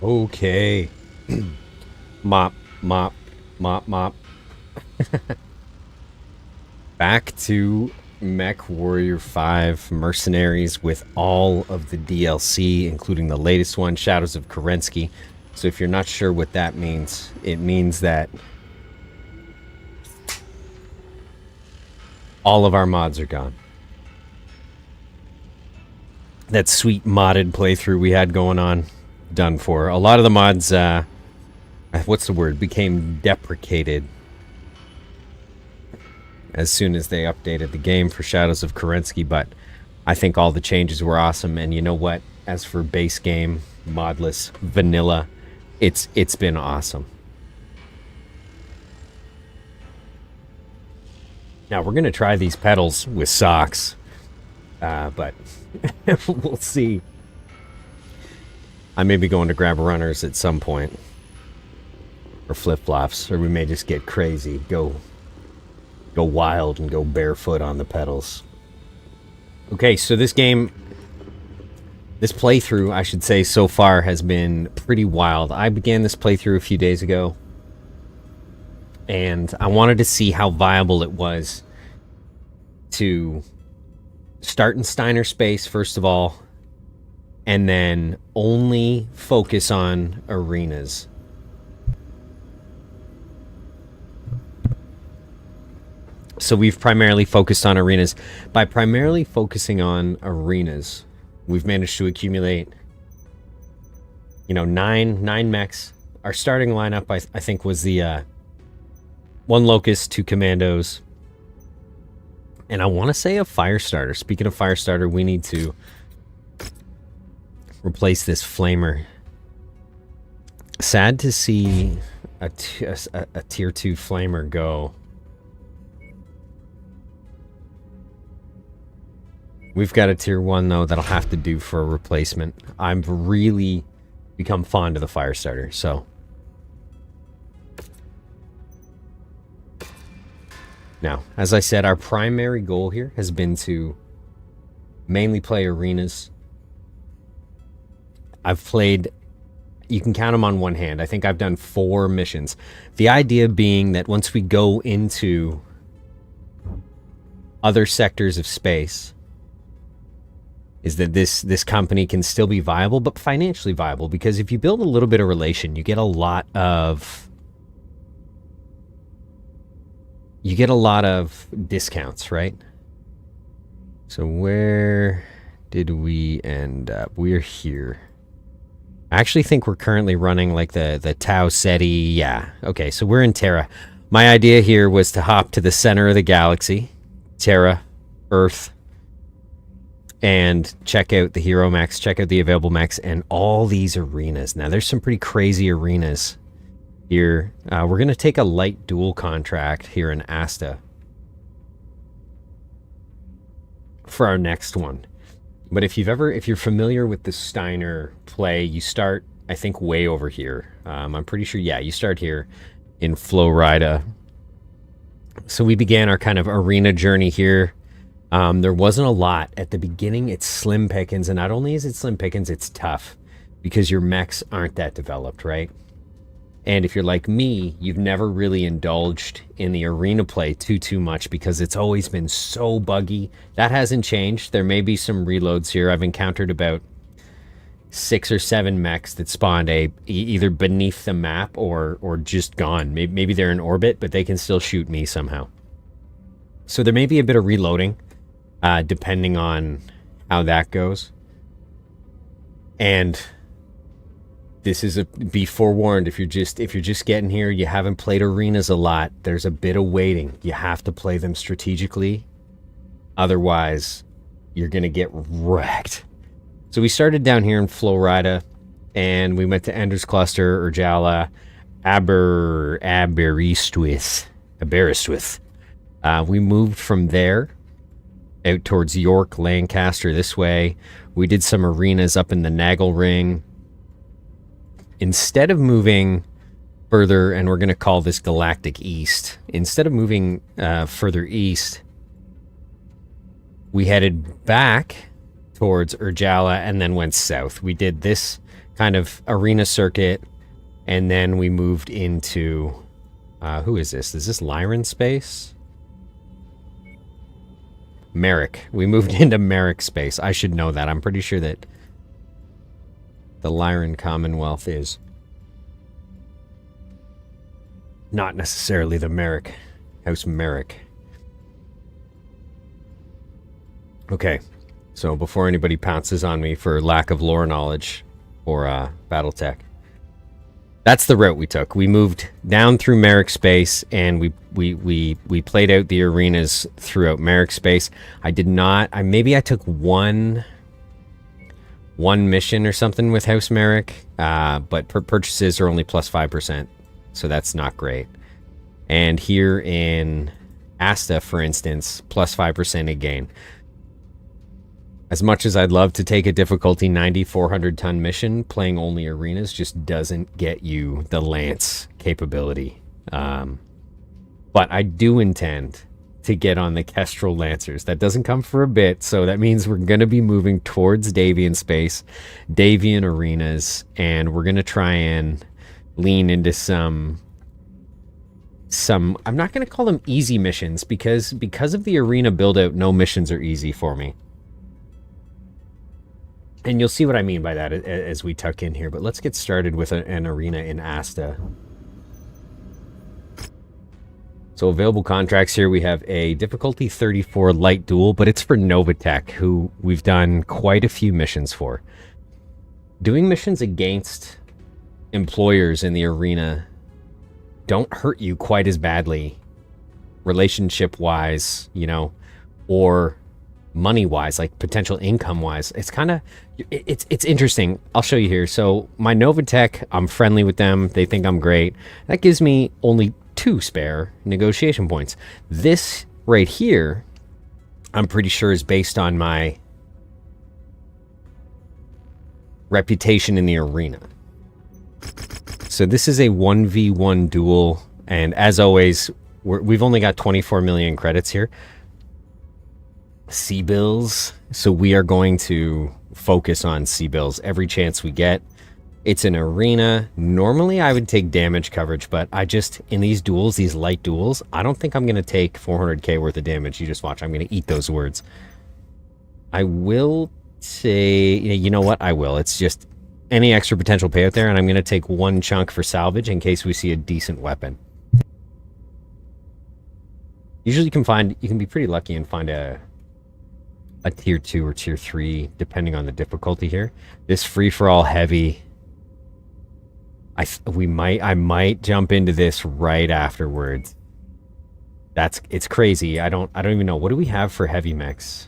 Okay. Mop, mop, mop, mop. Back to Mechwarrior 5 Mercenaries with all of the DLC, including the latest one, Shadows of Kerensky. So if you're not sure what that means, it means that all of our mods are gone. That sweet modded playthrough we had going on, done for. A lot of the mods, what's the word, became deprecated as soon as they updated the game for Shadows of Kerensky, but I think all the changes were awesome. And you know what? As for base game, modless, vanilla, it's been awesome. Now we're gonna try these pedals with socks, but we'll see. I may be going to grab runners at some point, or flip-flops, or we may just get crazy, go wild and go barefoot on the pedals. Okay, so this playthrough, I should say, so far has been pretty wild. I began this playthrough a few days ago, and I wanted to see how viable it was to start in Steiner space, first of all, and then only focus on arenas. So we've primarily focused on arenas. By primarily focusing on arenas, we've managed to accumulate, nine mechs. Our starting lineup, I think, was the one Locust, 2 Commandos, and I want to say a Firestarter. Speaking of Firestarter, we need to replace this Flamer. Sad to see a tier 2 Flamer go. We've got a tier 1, though, that'll have to do for a replacement. I've really become fond of the Firestarter, so. Now, as I said, our primary goal here has been to mainly play arenas. I've played, you can count them on one hand. I think I've done 4 missions. The idea being that once we go into other sectors of space, is that this company can still be viable, but financially viable, because if you build a little bit of relation, you get a lot of discounts, right? So where did we end up? We're here. I actually think we're currently running like the Tau Ceti. Yeah. Okay, so we're in Terra. My idea here was to hop to the center of the galaxy, Terra, Earth, and check out the hero mechs, check out the available mechs, and all these arenas. Now, there's some pretty crazy arenas here. We're going to take a light dual contract here in Asta for our next one. But if you're familiar with the Steiner play, you start, I think, way over here. I'm pretty sure, yeah, you start here in Florida. So we began our kind of arena journey here. There wasn't a lot at the beginning. It's slim pickings, and not only is it slim pickings, it's tough because your mechs aren't that developed, right? And if you're like me, you've never really indulged in the arena play too much because it's always been so buggy. That hasn't changed. There may be some reloads here. I've encountered about 6 or 7 mechs that spawned either beneath the map or just gone. Maybe they're in orbit, but they can still shoot me somehow. So there may be a bit of reloading, depending on how that goes. And this is be forewarned, if you're just getting here, you haven't played arenas a lot, there's a bit of waiting. You have to play them strategically, otherwise you're gonna get wrecked. So we started down here in Florida, and we went to Ender's Cluster, Urjala, Aberystwyth. We moved from there out towards York, Lancaster, this way. We did some arenas up in the Nagel Ring. Instead of moving further, and we're going to call this Galactic East, instead of moving further east, we headed back towards Urjala and then went south. We did this kind of arena circuit, and then we moved into... who is this? Is this Lyran space? Merrick. We moved into Merrick space. I should know that. I'm pretty sure that the Lyran Commonwealth is not necessarily the Merrick. House Merrick. Okay. So before anybody pounces on me for lack of lore knowledge or Battletech, that's the route we took. We moved down through Merrick space, and we played out the arenas throughout Merrick space. I did not. Maybe I took one mission or something with House Merrick, but purchases are only plus 5%, so that's not great. And here in Asta, for instance, plus 5% again. As much as I'd love to take a difficulty 90 400-ton mission, playing only arenas just doesn't get you the Lance capability. But I do intend to get on the Kestrel Lancers. That doesn't come for a bit, so that means we're going to be moving towards Davian space, Davian arenas, and we're going to try and lean into some I'm not going to call them easy missions, because of the arena build-out, no missions are easy for me. And you'll see what I mean by that as we tuck in here. But let's get started with an arena in Asta. So available contracts here, we have a difficulty 34 light duel, but it's for Novatech, who we've done quite a few missions for. Doing missions against employers in the arena don't hurt you quite as badly, relationship-wise, you know, or money-wise, like potential income-wise. It's kind of, it's interesting. I'll show you here. So my Novatech, I'm friendly with them. They think I'm great. That gives me only 2 spare negotiation points. This right here, I'm pretty sure is based on my reputation in the arena. So this is a 1v1 duel, and as always, we've only got 24 million credits here. C-bills, so we are going to focus on C-bills every chance we get. It's an arena. Normally I would take damage coverage, but I just, in these duels, these light duels, I don't think I'm going to take 400k worth of damage. You just watch. I'm going to eat those words. I will say, you know what? I will. It's just any extra potential payout there, and I'm going to take 1 chunk for salvage in case we see a decent weapon. Usually you can be pretty lucky and find a tier 2 or tier 3, depending on the difficulty here. This free-for-all heavy, I might jump into this right afterwards. It's crazy. I don't even know. What do we have for heavy mechs?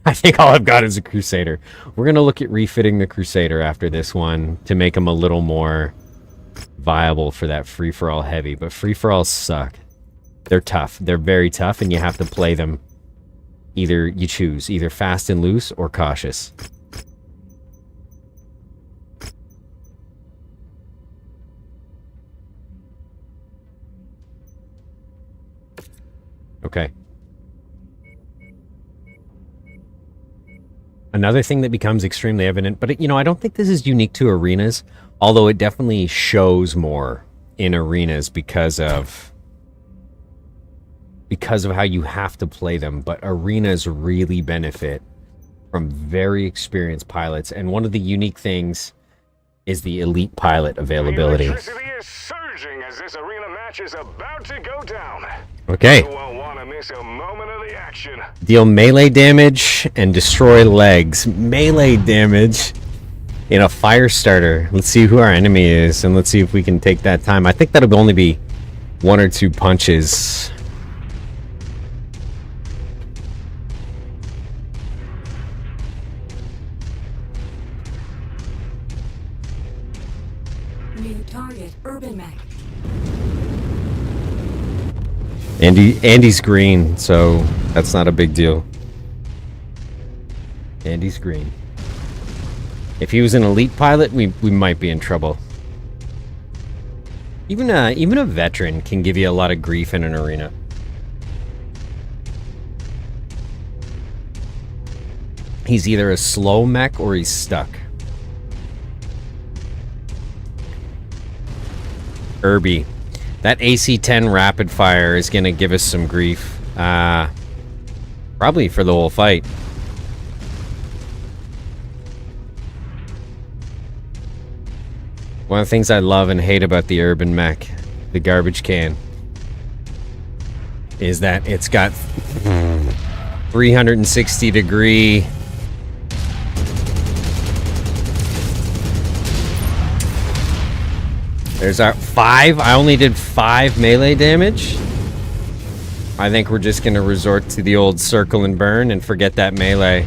I think all I've got is a Crusader. We're gonna look at refitting the Crusader after this one to make them a little more viable for that free-for-all heavy. But free-for-alls suck. They're tough. They're very tough, and you have to play them. Either you choose, either fast and loose or cautious. Okay. Another thing that becomes extremely evident, but I don't think this is unique to arenas, although it definitely shows more in arenas because of how you have to play them. But arenas really benefit from very experienced pilots, and one of the unique things is the elite pilot availability. Electricity is surging as this arena match is about to go down. Okay. You won't want to miss a moment of the action. Deal melee damage and destroy legs. Melee damage in a fire starter. Let's see who our enemy is, and let's see if we can take that time. I think that'll only be 1 or 2 punches. New target, Urban Mech. Andy's green, so that's not a big deal. Andy's green. If he was an elite pilot, we might be in trouble. Even a veteran can give you a lot of grief in an arena. He's either a slow mech or he's stuck. Irby. That AC-10 rapid fire is going to give us some grief. Probably for the whole fight. One of the things I love and hate about the urban mech, the garbage can, is that it's got 360 degree there's our 5. I only did 5 melee damage. I think we're just gonna resort to the old circle and burn and forget that melee.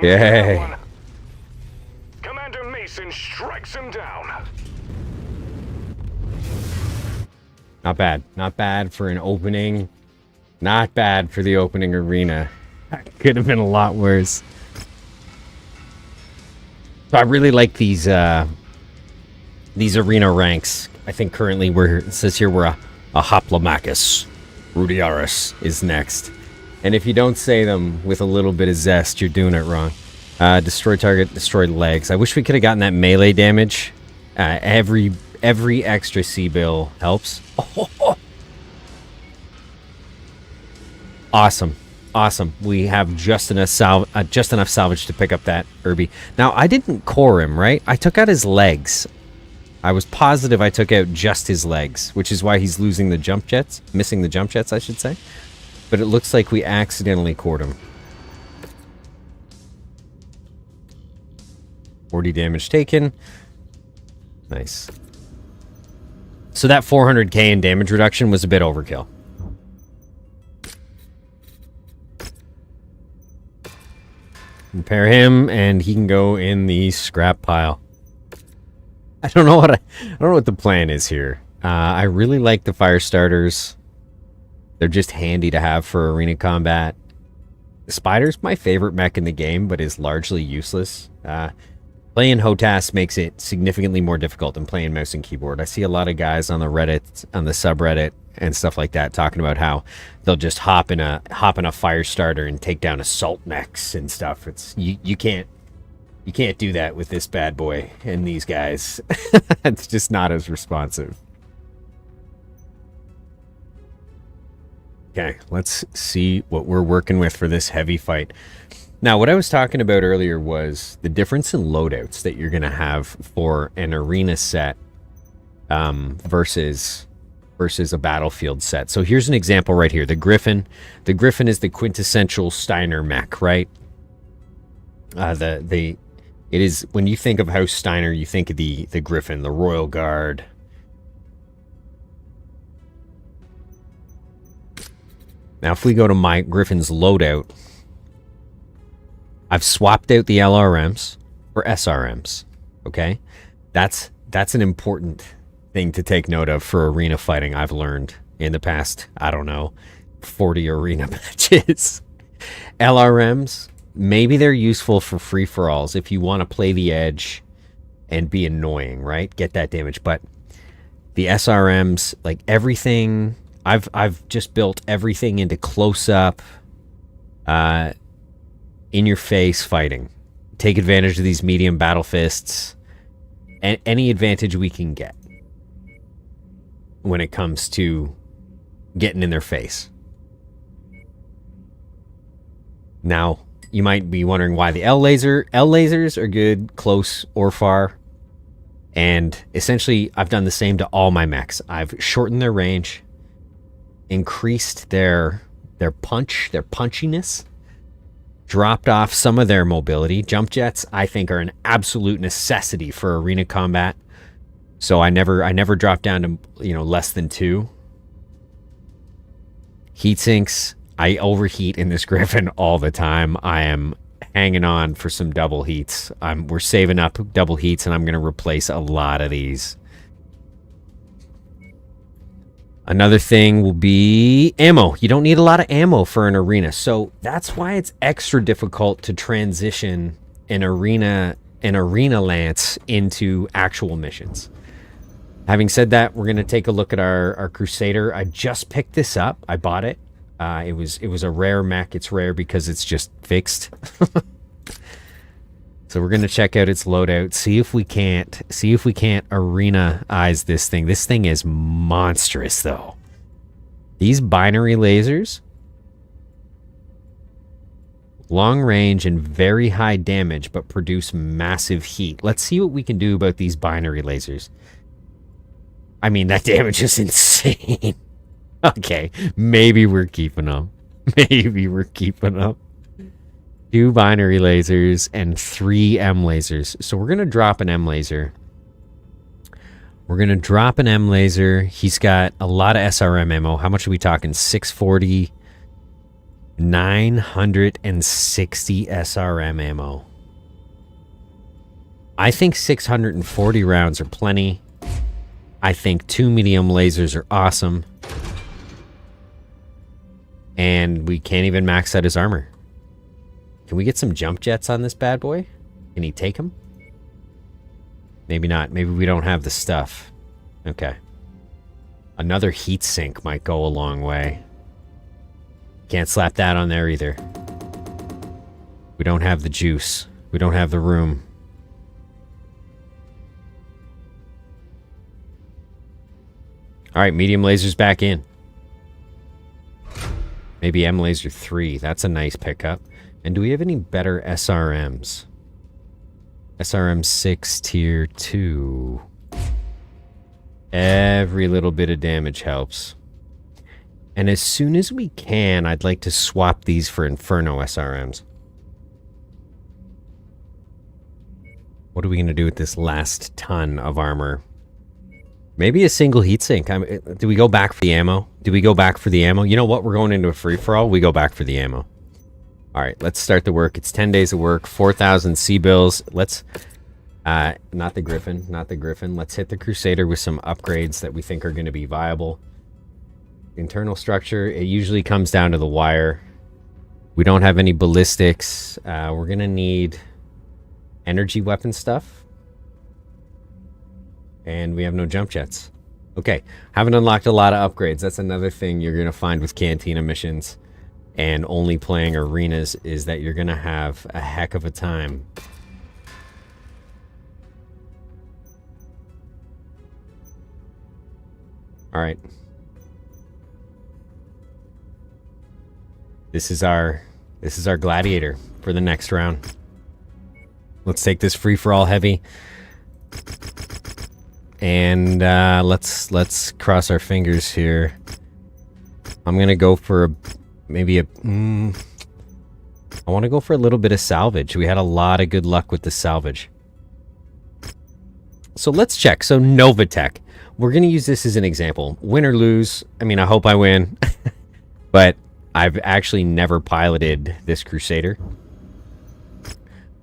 Yay. Commander Mason strikes him down. Not bad. Not bad for an opening. Not bad for the opening arena. Could have been a lot worse. So I really like these arena ranks. I think currently it says here we're a Hoplomachus. Rudiaris is next. And if you don't say them with a little bit of zest, you're doing it wrong. Destroy target, destroy legs. I wish we could have gotten that melee damage. Every extra C-bill helps. Awesome. Awesome. We have just enough salvage to pick up that Irby. Now, I didn't core him, right? I took out his legs. I was positive I took out just his legs, which is why he's losing the jump jets. Missing the jump jets, I should say. But it looks like we accidentally cored him. 40 damage taken. Nice. So that 400k in damage reduction was a bit overkill. Repair him, and he can go in the scrap pile. I don't know what the plan is here. I really like the fire starters. They're just handy to have for arena combat. The Spider's my favorite mech in the game, but is largely useless. Playing HOTAS makes it significantly more difficult than playing mouse and keyboard. I see a lot of guys on the Reddit, on the subreddit, and stuff like that, talking about how they'll just hop in a fire starter and take down assault mechs and stuff. It's you can't do that with this bad boy and these guys. It's just not as responsive. Okay, let's see what we're working with for this heavy fight. Now, what I was talking about earlier was the difference in loadouts that you're going to have for an arena set versus a battlefield set. So here's an example right here. The Griffin. The Griffin is the quintessential Steiner mech, right? It is, when you think of House Steiner, you think of the Griffin, the Royal Guard. Now, if we go to my Griffin's loadout, I've swapped out the LRMs for SRMs, okay? That's an important thing to take note of for arena fighting, I've learned in the past, I don't know, 40 arena matches. LRMs, maybe they're useful for free-for-alls if you want to play the edge and be annoying, right? Get that damage, but the SRMs, like everything... I've just built everything into close-up, in-your-face fighting. Take advantage of these medium battle fists, and any advantage we can get when it comes to getting in their face. Now, you might be wondering why the L lasers are good close or far, and essentially I've done the same to all my mechs. I've shortened their range, increased their punchiness, dropped off some of their mobility. Jump jets, I think, are an absolute necessity for arena combat. So I never drop down to, less than 2. Heat sinks, I overheat in this Griffin all the time. I am hanging on for some double heats. We're saving up double heats, and I'm going to replace a lot of these. Another thing will be ammo. You don't need a lot of ammo for an arena, so that's why it's extra difficult to transition an arena lance into actual missions. Having said that, we're going to take a look at our Crusader. I just picked this up. I bought it. It was a rare mech. It's rare because it's just fixed. So we're going to check out its loadout, see if we can't arena-ize this thing. This thing is monstrous, though. These binary lasers, long range and very high damage, but produce massive heat. Let's see what we can do about these binary lasers. I mean, that damage is insane. Okay, maybe we're keeping them. Maybe we're keeping them. 2 binary lasers and 3 M lasers. So we're going to drop an M laser. We're going to drop an M laser. He's got a lot of SRM ammo. How much are we talking? 640, 960 SRM ammo. I think 640 rounds are plenty. I think 2 medium lasers are awesome. And we can't even max out his armor. Can we get some jump jets on this bad boy? Can he take them? Maybe not. Maybe we don't have the stuff. Okay. Another heat sink might go a long way. Can't slap that on there either. We don't have the juice. We don't have the room. Alright, medium lasers back in. Maybe M laser 3. That's a nice pickup. And do we have any better SRMs? SRM 6 tier 2. Every little bit of damage helps. And as soon as we can, I'd like to swap these for Inferno SRMs. What are we going to do with this last ton of armor? Maybe a single heatsink. Do we go back for the ammo? Do we go back for the ammo? You know what? We're going into a free-for-all. We go back for the ammo. All right, let's start the work. It's 10 days of work, 4,000 C-bills. Let's, not the Griffin. Let's hit the Crusader with some upgrades that we think are going to be viable. Internal structure, it usually comes down to the wire. We don't have any ballistics. We're going to need energy weapon stuff. And we have no jump jets. Okay, haven't unlocked a lot of upgrades. That's another thing you're going to find with Cantina missions. And only playing arenas is that you're going to have a heck of a time. All right. This is our Gladiator for the next round. Let's take this free-for-all heavy. And let's cross our fingers here. I'm going to go for I want to go for a little bit of salvage. We had a lot of good luck with the salvage. So let's check. So Novatech. We're going to use this as an example. Win or lose. I mean, I hope I win. But I've actually never piloted this Crusader.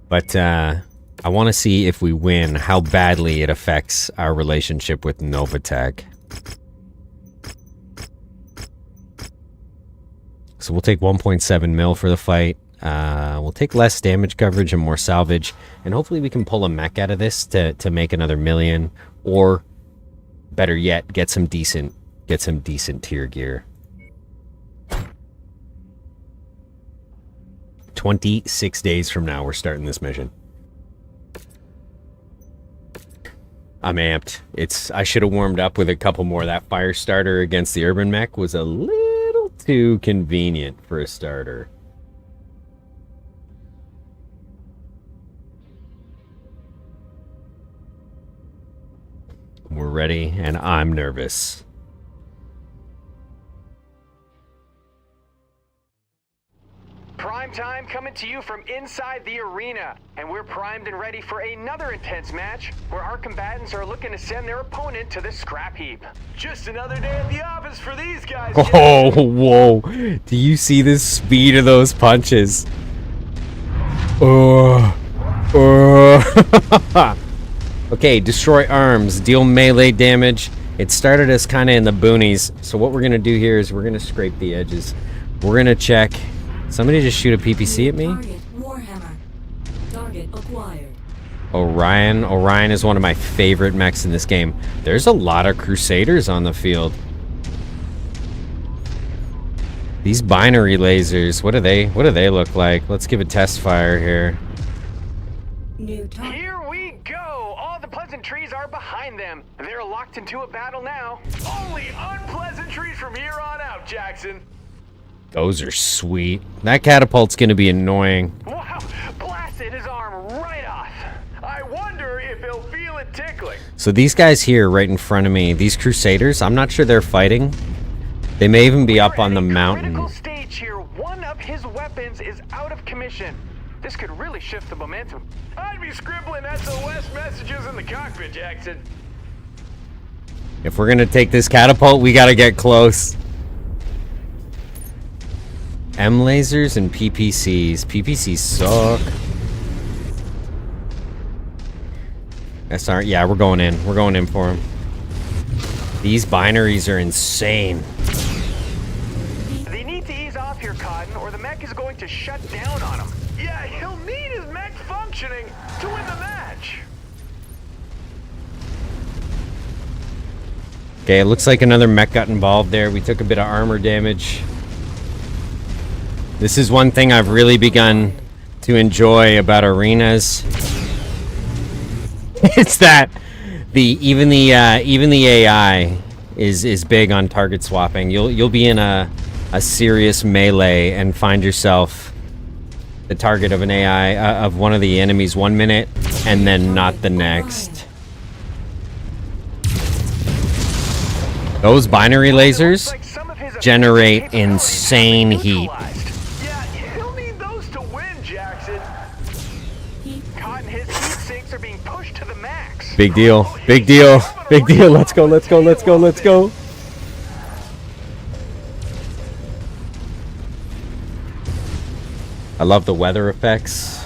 But I want to see if we win, how badly it affects our relationship with Novatech. So we'll take 1.7 mil for the fight. We'll take less damage coverage and more salvage. And hopefully we can pull a mech out of this to make another million. Or, better yet, get some decent tier gear. 26 days from now, we're starting this mission. I'm amped. I should have warmed up with a couple more. That fire starter against the urban mech was a little too convenient for a starter. We're ready, and I'm nervous. Prime time coming to you from inside the arena, and we're primed and ready for another intense match where our combatants are looking to send their opponent to the scrap heap. Just another day at the office for these guys. Oh, whoa. Do you see the speed of those punches? Okay, destroy arms, deal melee damage, It started us kind of in the boonies. So what we're going to do here is we're going to scrape the edges. We're going to check. Somebody just shoot a PPC at me? Target Warhammer. Target acquired. Orion. Orion is one of my favorite mechs in this game. There's a lot of Crusaders on the field. These binary lasers, what do they look like? Let's give a test fire here. New target. Here we go! All the pleasantries are behind them. They're locked into a battle now. Only unpleasantries from here on out, Jackson. Those are sweet. That catapult's gonna be annoying. Wow! Blasted his arm right off. I wonder if he'll feel it tickling. So these guys here right in front of me, these Crusaders, I'm not sure they're fighting. They may even be up on the mountain. Critical stage here. One of his weapons is out of commission. This could really shift the momentum. I'd be scribbling SOS messages in the cockpit, Jackson. If we're gonna take this catapult, we gotta get close. M lasers and PPCs. PPCs suck. SR, yeah, we're going in. We're going in for them. These binaries are insane. They need to ease off here, Cotton, or the mech is going to shut down on him. Yeah, he'll need his mech functioning to win the match. Okay, it looks like another mech got involved there. We took a bit of armor damage. This is one thing I've really begun to enjoy about arenas. It's that even the AI is big on target swapping. You'll be in a serious melee and find yourself the target of an AI of one of the enemies 1 minute and then not the next. Those binary lasers generate insane heat. Yeah, he'll need those to win, Jackson. Cotton, his heat sinks are being pushed to the max. Big deal. Big deal. Big deal. Let's go. Let's go. Let's go. Let's go. I love the weather effects.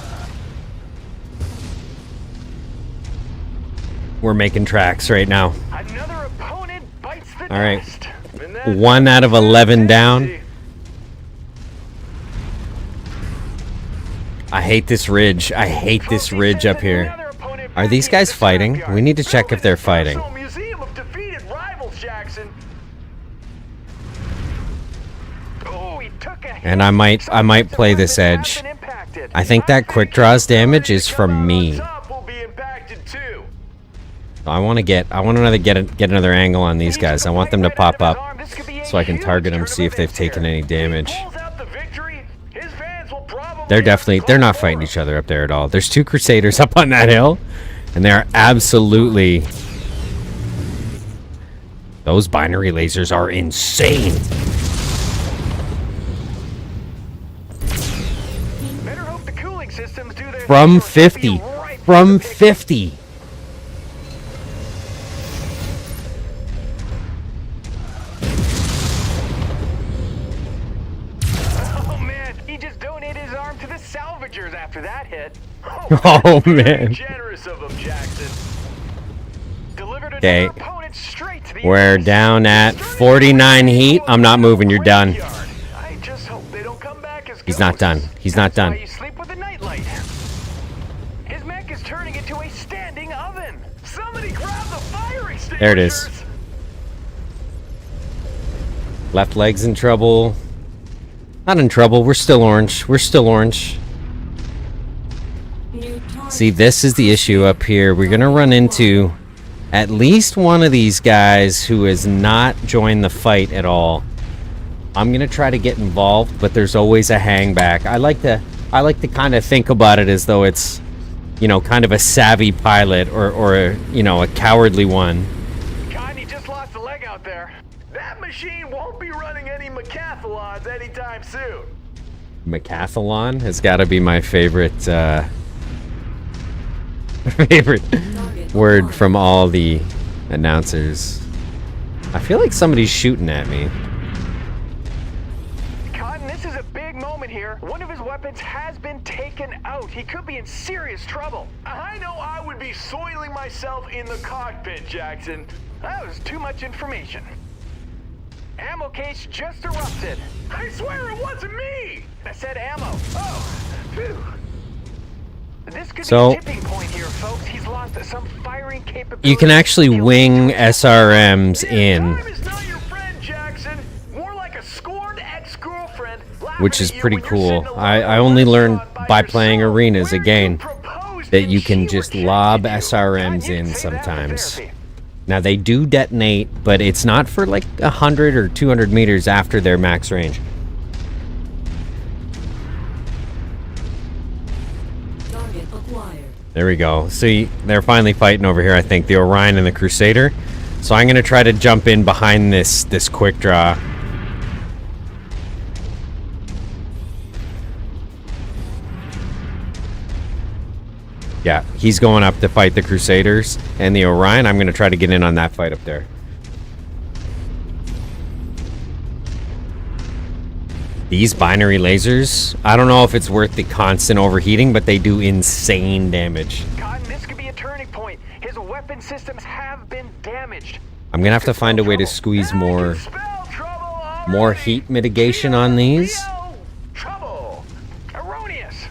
We're making tracks right now. Another opponent bites the All right. dust. 1 out of 11 down. I hate this ridge. I hate this ridge up here. Are these guys fighting? We need to check if they're fighting. Museum of defeated rivals, Jackson. Oh, he took a hit. And I might play this edge. I think that quick draws damage is from me. Will be impacted too. I want to get another angle on these guys. I want them to pop up so I can target them, see if they've taken any damage. They're not fighting each other up there at all. There's 2 Crusaders up on that hill, and they are absolutely. Those binary lasers are insane. Better hope the cooling systems do their From thing or she'll 50. be right back From in the picture. 50. Oh man, he just donated his arm to the salvagers after that hit. Oh man. Generous of him, Jackson. Delivered Okay. another opponent straight to the We're abyss. down at 49 heat. I'm not moving. You're done. I just hope they don't come back as He's not done. He's not That's done. why you sleep with a nightlight. His mech is turning into a standing oven. Somebody grab the fire extinguishers. There it is. Left leg's in trouble. Not in trouble. We're still orange. We're still orange. New target. See, this is the issue up here. We're going to run into at least one of these guys who has not joined the fight at all. I'm going to try to get involved, but there's always a hang back. I like to kind of think about it as though it's, kind of a savvy pilot or a cowardly one. Connie just lost a leg out there. That machine won't be running any decathlons anytime soon. Mecathlon has got to be my favorite favorite word from all the announcers. I feel like somebody's shooting at me. Cotton, this is a big moment here. One of his weapons has been taken out. He could be in serious trouble. I know I would be soiling myself in the cockpit, Jackson, That was too much information. Ammo case just erupted. I swear it wasn't me! I said ammo. Oh, phew. This could So- be a tipping point here, folks. He's lost some firing capability. You can actually wing SRMs Yeah, in, time is not your friend, Jackson. More like a scorned ex-girlfriend. which is laughing at you pretty when you're cool. sitting alone I in a only learned restaurant by yourself. playing arenas Where you again proposed that and you she can just rejected lob you. SRMs God, in you'd say that for sometimes. therapy. Now they do detonate, but it's not for like 100 or 200 meters after their max range. Target acquired. There we go. See, they're finally fighting over here, I think, the Orion and the Crusader. So I'm going to try to jump in behind this quick draw. Yeah, he's going up to fight the Crusaders and the Orion. I'm going to try to get in on that fight up there. These binary lasers, I don't know if it's worth the constant overheating, but they do insane damage. Cotton, this could be a turning point. His weapon systems have been damaged. I'm going to have to find a way to squeeze more Spell trouble already. more heat mitigation on these. Leo, trouble. Erroneous.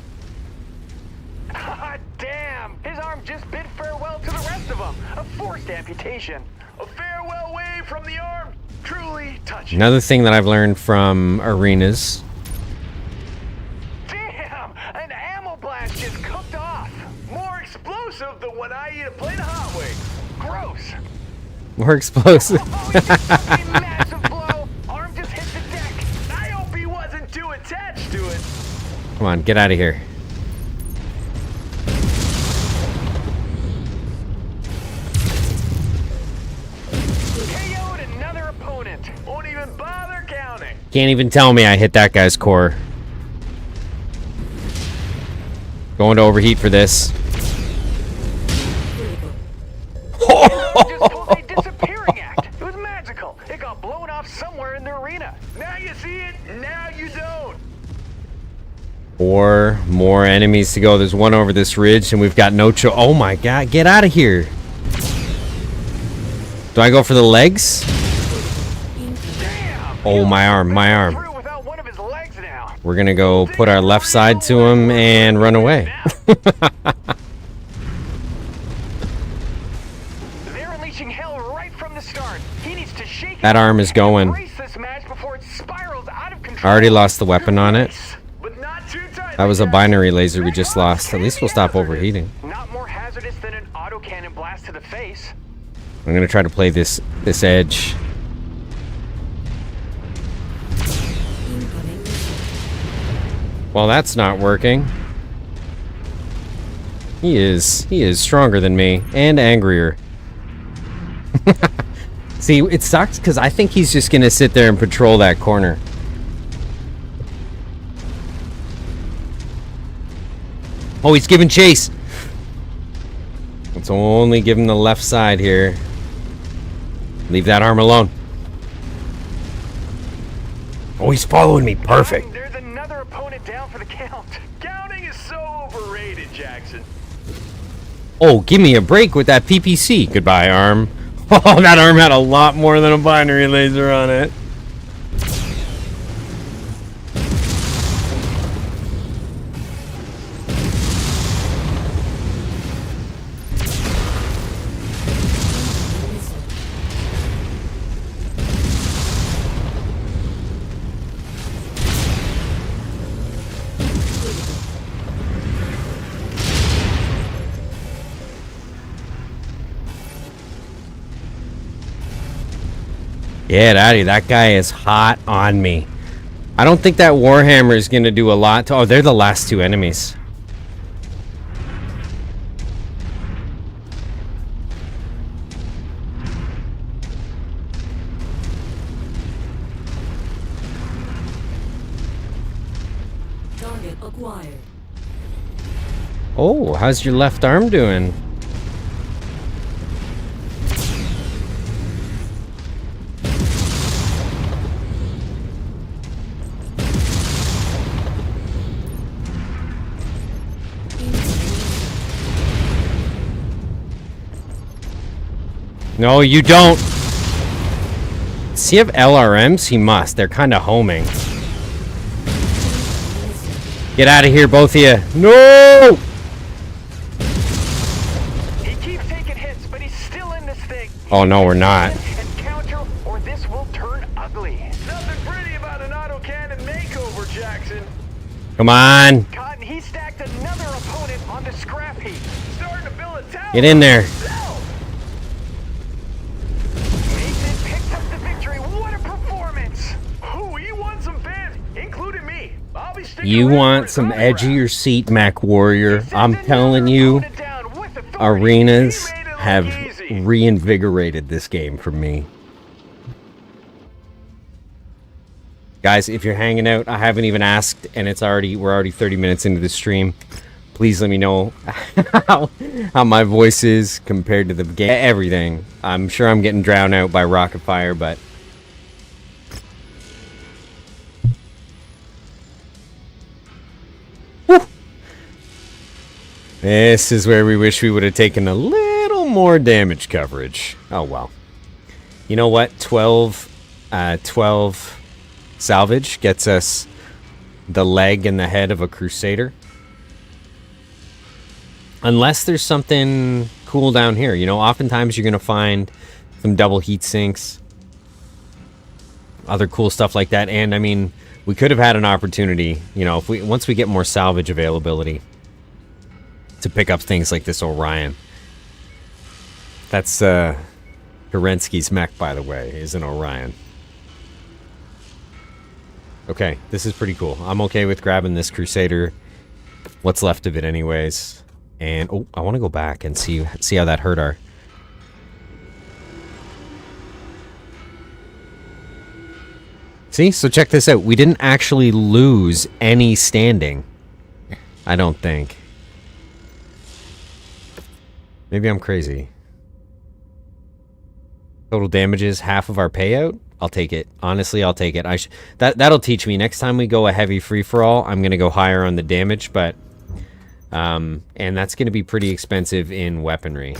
Ah, damn. His arm just bid farewell to the rest of them. A forced amputation. A farewell wave from the arm. Truly touching. Another thing that I've learned from arenas. Damn! An ammo blast just cooked off. More explosive than when I eat a plate of hot wings. Gross. More explosive. Oh, you fucking massive blow. Arm just hit the deck. I hope he wasn't too attached to it. Come on, get out of here. KO'd another opponent. Won't even bother counting. Can't even tell me I hit that guy's core. Going to overheat for this. Critical. Just pulled a disappearing act. It was magical. It got blown off somewhere in the arena. Now you see it, now you don't. 4 more enemies to go. There's one over this ridge, and we've got no oh my god, get out of here. Do I go for the legs? Damn! Oh, my arm, my arm. Through without one of his legs now. We're gonna go put our left side to him and run away. They're unleashing hell right from the start. He needs to shake That it arm is and going. erase this match before it spirals out of I control. already lost the weapon on it. But not too tight. That was a binary laser we just lost. At least we'll stop overheating. Not more hazardous than an autocannon blast to the face. I'm gonna try to play this edge. Incoming missile. Well, that's not working. He is stronger than me and angrier. See, it sucks because I think he's just gonna sit there and patrol that corner. Oh, he's giving chase. Let's only give him the left side here. Leave that arm alone. Oh, he's following me. Perfect. There's another opponent down for the count. Counting is so overrated, Jackson. Oh, give me a break with that PPC. Goodbye, arm. Oh, that arm had a lot more than a binary laser on it. Missile. Get out of here. That guy is hot on me. I don't think that Warhammer is going to do a lot to... Oh, they're the last 2 enemies. Target acquired. Oh, how's your left arm doing? No, you don't. Does he have LRMs? He must. They're kind of homing. Get out of here, both of you. No! He keeps taking hits, but he's still in this thing. Oh, no, we're not. And counter, or this will turn ugly. Nothing pretty about an autocannon makeover, Jackson. Come on. Cotton, he stacked another opponent on the scrap heap. Starting to build a tower. Get in there. Mason picked up the victory. What a performance! Ooh, he won some fans, including me. I'll be sticking You around for want his some autograph. edge of your seat, Mechwarrior. I'm Sends telling another you, opponent down with authority. arenas He made it look have easy. reinvigorated this game for me. Guys, if you're hanging out, I haven't even asked, and we're already 30 minutes into the stream. Please let me know how my voice is compared to the game. Everything. I'm sure I'm getting drowned out by rocket fire, but whew. This is where we wish we would have taken a little more damage coverage. Oh well. You know what? 12 salvage gets us the leg and the head of a crusader. Unless there's something cool down here. You know, oftentimes you're going to find some double heat sinks, other cool stuff like that. And I mean, we could have had an opportunity, you know, if once we get more salvage availability, to pick up things like this Orion. That's Kerensky's mech, by the way, is an Orion. Okay, this is pretty cool. I'm okay with grabbing this Crusader. What's left of it anyways. And, oh, I want to go back and see how that hurt our... See? So check this out. We didn't actually lose any standing. I don't think. Maybe I'm crazy. Total damages, half of our payout? I'll take it. Honestly, I'll take it. That'll teach me. Next time we go a heavy free-for-all, I'm going to go higher on the damage, but... and that's going to be pretty expensive in weaponry.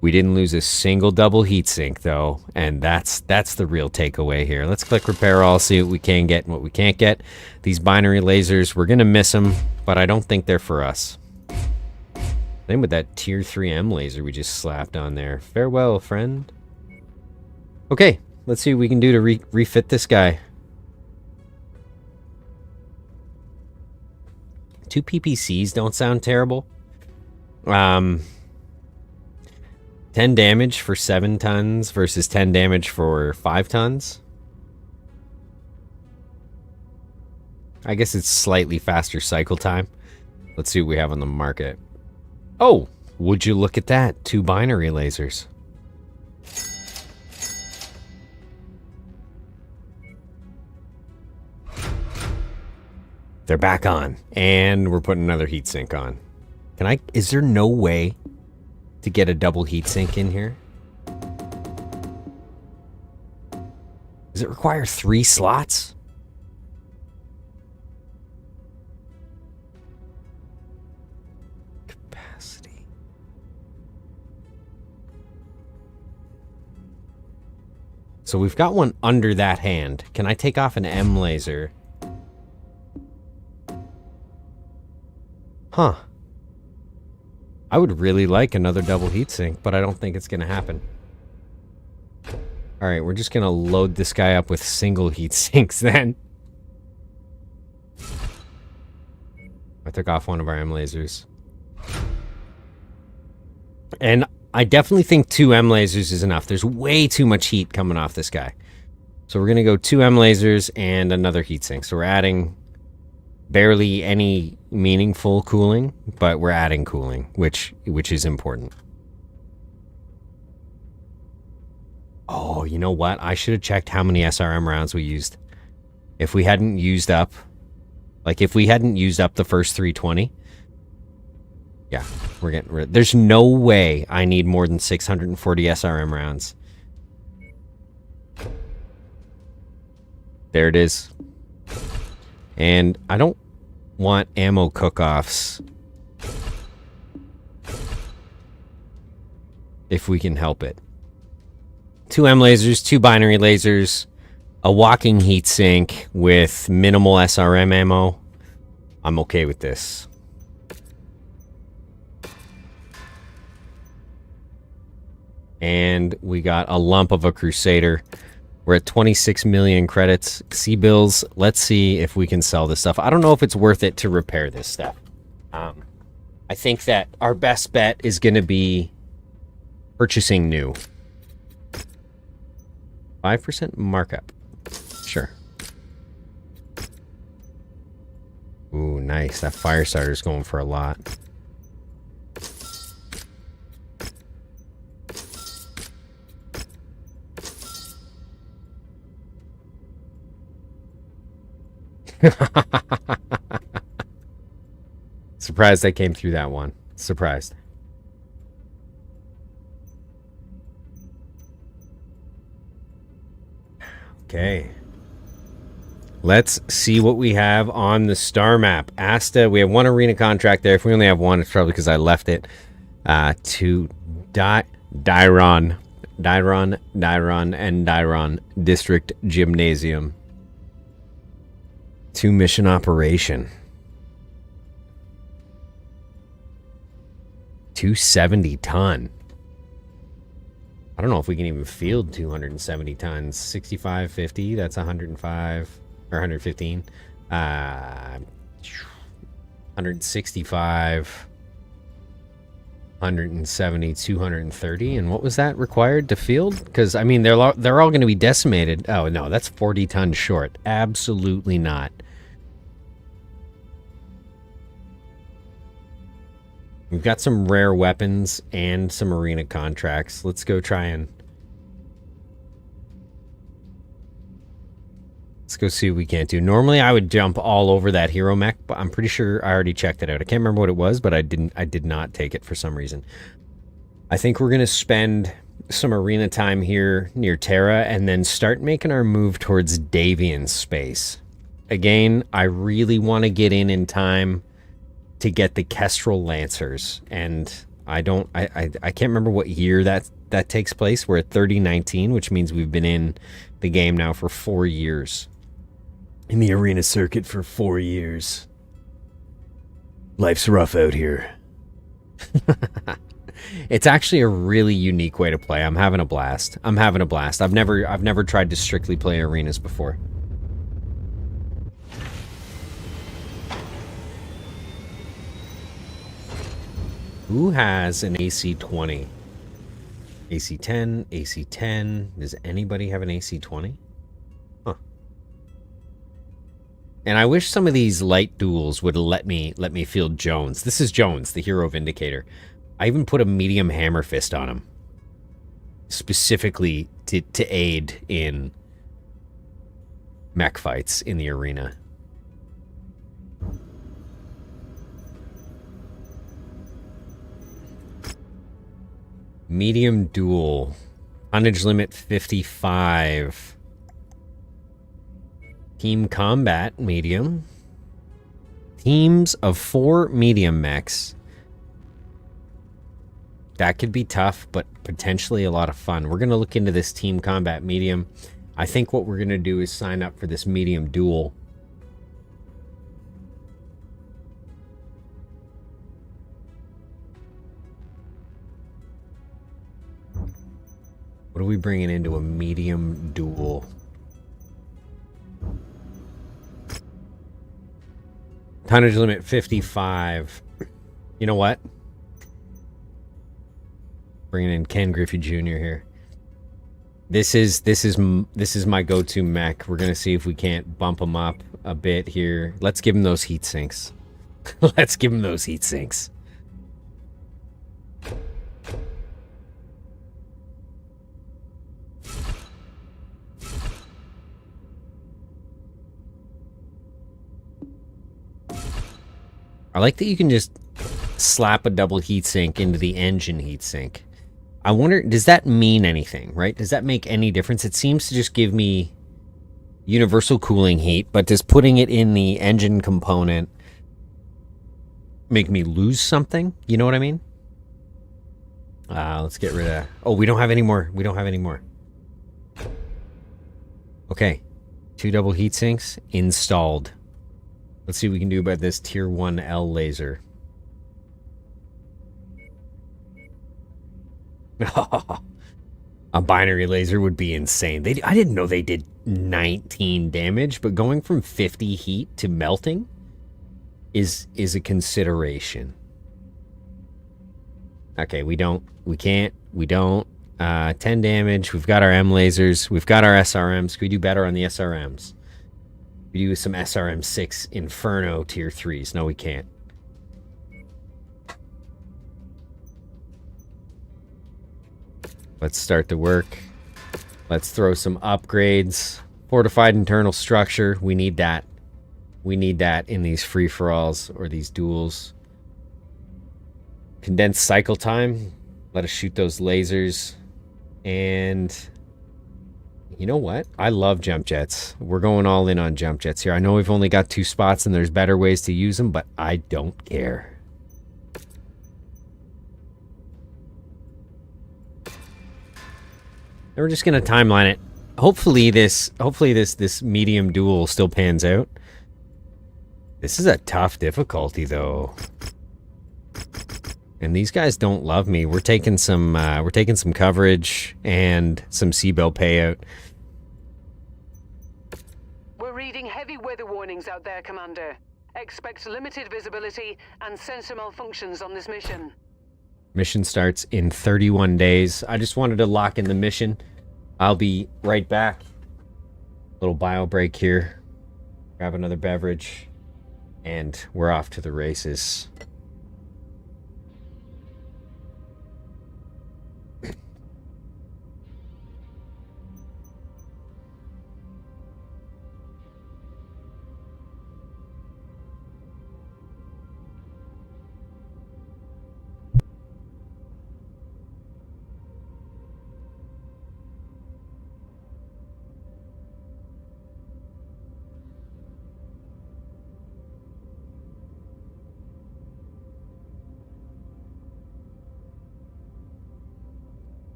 We didn't lose a single double heatsink, though, and that's the real takeaway here. Let's click repair all, see what we can get and what we can't get. These binary lasers, we're going to miss them, but I don't think they're for us. Same with that tier 3M laser we just slapped on there. Farewell, friend. Okay, let's see what we can do to refit this guy. 2 PPCs don't sound terrible. 10 damage for 7 tons versus 10 damage for 5 tons. I guess it's slightly faster cycle time. Let's see what we have on the market. Oh, would you look at that? 2 binary lasers. They're back on. And we're putting another heatsink on. Is there no way to get a double heatsink in here? Does it require 3 slots? Capacity. So we've got one under that hand. Can I take off an M laser? Huh. I would really like another double heatsink, but I don't think it's going to happen. Alright, we're just going to load this guy up with single heatsinks then. I took off one of our M lasers. And I definitely think 2 M lasers is enough. There's way too much heat coming off this guy. So we're going to go 2 M lasers and another heatsink. So we're adding barely any meaningful cooling, but we're adding cooling, which is important. Oh, you know what? I should have checked how many SRM rounds we used. If we hadn't used up... Like, if we hadn't used up the first 320... Yeah, we're getting rid... There's no way I need more than 640 SRM rounds. There it is. And I don't want ammo cook-offs. if we can help it. 2 M lasers, 2 binary lasers, a walking heatsink with minimal SRM ammo. I'm okay with this. And we got a lump of a Crusader. We're at 26 million credits. C-bills. Let's see if we can sell this stuff. I don't know if it's worth it to repair this stuff. I think that our best bet is going to be purchasing new. 5% markup. Sure. Ooh, nice. That fire starter's going for a lot. Surprised I came through that one. Surprised. Okay. Let's see what we have on the star map. Asta, we have 1 arena contract there. If we only have 1, it's probably because I left it. To Dairon District Gymnasium. 2 mission operation. 270 ton. I don't know if we can even field 270 tons. 65, 50, that's 105 or 115. 165, 170, 230. And what was that required to field? Because I mean, they're all going to be decimated. Oh no, that's 40 tons short. Absolutely not. We've got some rare weapons and some arena contracts. Let's go try and... Let's go see what we can't do. Normally I would jump all over that hero mech, but I'm pretty sure I already checked it out. I can't remember what it was, but I did not take it for some reason. I think we're going to spend some arena time here near Terra and then start making our move towards Davian space. Again, I really want to get in time to get the Kestrel Lancers, and I can't remember what year that takes place. We're at 3019, which means we've been in the game now for 4 years. In the arena circuit for 4 years. Life's rough out here. It's actually a really unique way to play. I'm having a blast. I've never tried to strictly play arenas before. Who has an AC-20? AC-10, AC-10. Does anybody have an AC-20? Huh. And I wish some of these light duels would let me field Jones. This is Jones, the Hero Vindicator. I even put a medium hammer fist on him. Specifically to aid in mech fights in the arena. Medium duel. Tonnage limit 55. Team combat medium. Teams of 4 medium mechs. That could be tough, but potentially a lot of fun. We're going to look into this team combat medium. I think what we're going to do is sign up for this medium duel. What are we bringing into a medium duel? Tonnage limit 55. You know what? Bringing in Ken Griffey Jr. here. This is my go-to mech. We're gonna see if we can't bump him up a bit here. Let's give him those heat sinks. Let's give him those heat sinks. I like that you can just slap a double heatsink into the engine heatsink. I wonder, does that mean anything, right? Does that make any difference? It seems to just give me universal cooling heat, but does putting it in the engine component make me lose something? You know what I mean? Let's get rid of... Oh, we don't have any more. We don't have any more. Okay. 2 double heat sinks installed. Let's see what we can do about this tier 1L laser. A binary laser would be insane. I didn't know they did 19 damage, but going from 50 heat to melting is a consideration. Okay, we don't. 10 damage. We've got our M lasers. We've got our SRMs. Can we do better on the SRMs? We do some SRM 6 Inferno tier 3s. No, we can't. Let's start the work. Let's throw some upgrades. Fortified internal structure. We need that. We need that in these free-for-alls or these duels. Condensed cycle time. Let us shoot those lasers. And you know what? I love jump jets. We're going all in on jump jets here. I know we've only got 2 spots and there's better ways to use them, but I don't care. And we're just gonna timeline it. Hopefully this medium duel still pans out. This is a tough difficulty though. And these guys don't love me. We're taking some coverage and some C-Bell payout. We're reading heavy weather warnings out there, Commander. Expect limited visibility and sensor malfunctions on this mission. Mission starts in 31 days. I just wanted to lock in the mission. I'll be right back. Little bio break here. Grab another beverage. And we're off to the races.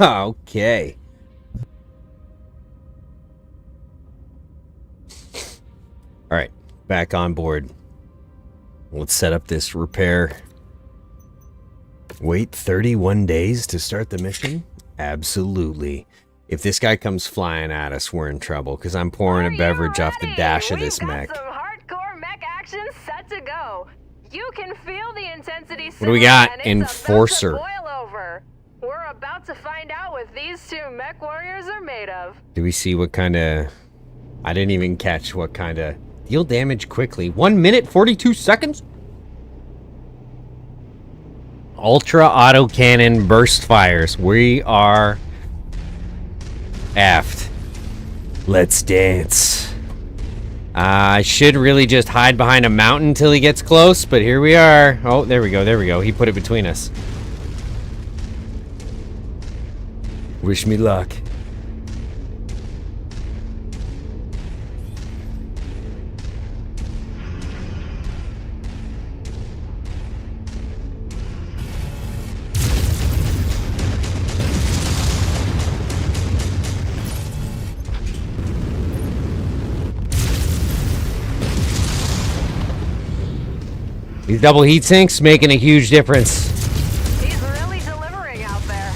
Okay. All right, back on board. Let's set up this repair. Wait 31 days to start the mission? Absolutely. If this guy comes flying at us, we're in trouble, because I'm pouring a beverage off the dash of this mech. We've got some hardcore mech action set to go. You can feel the intensity. What do we got? And it's Enforcer. about to boil over. We're about to find out what these 2 Mechwarriors are made of. Do we see what kind of... I didn't even catch what kind of... Deal damage quickly. 1 minute, 42 seconds? Ultra autocannon burst fires. We are... effed. Let's dance. I should really just hide behind a mountain until he gets close, but here we are. Oh, there we go, there we go. He put it between us. Wish me luck. These double heat sinks making a huge difference. He's really delivering out there.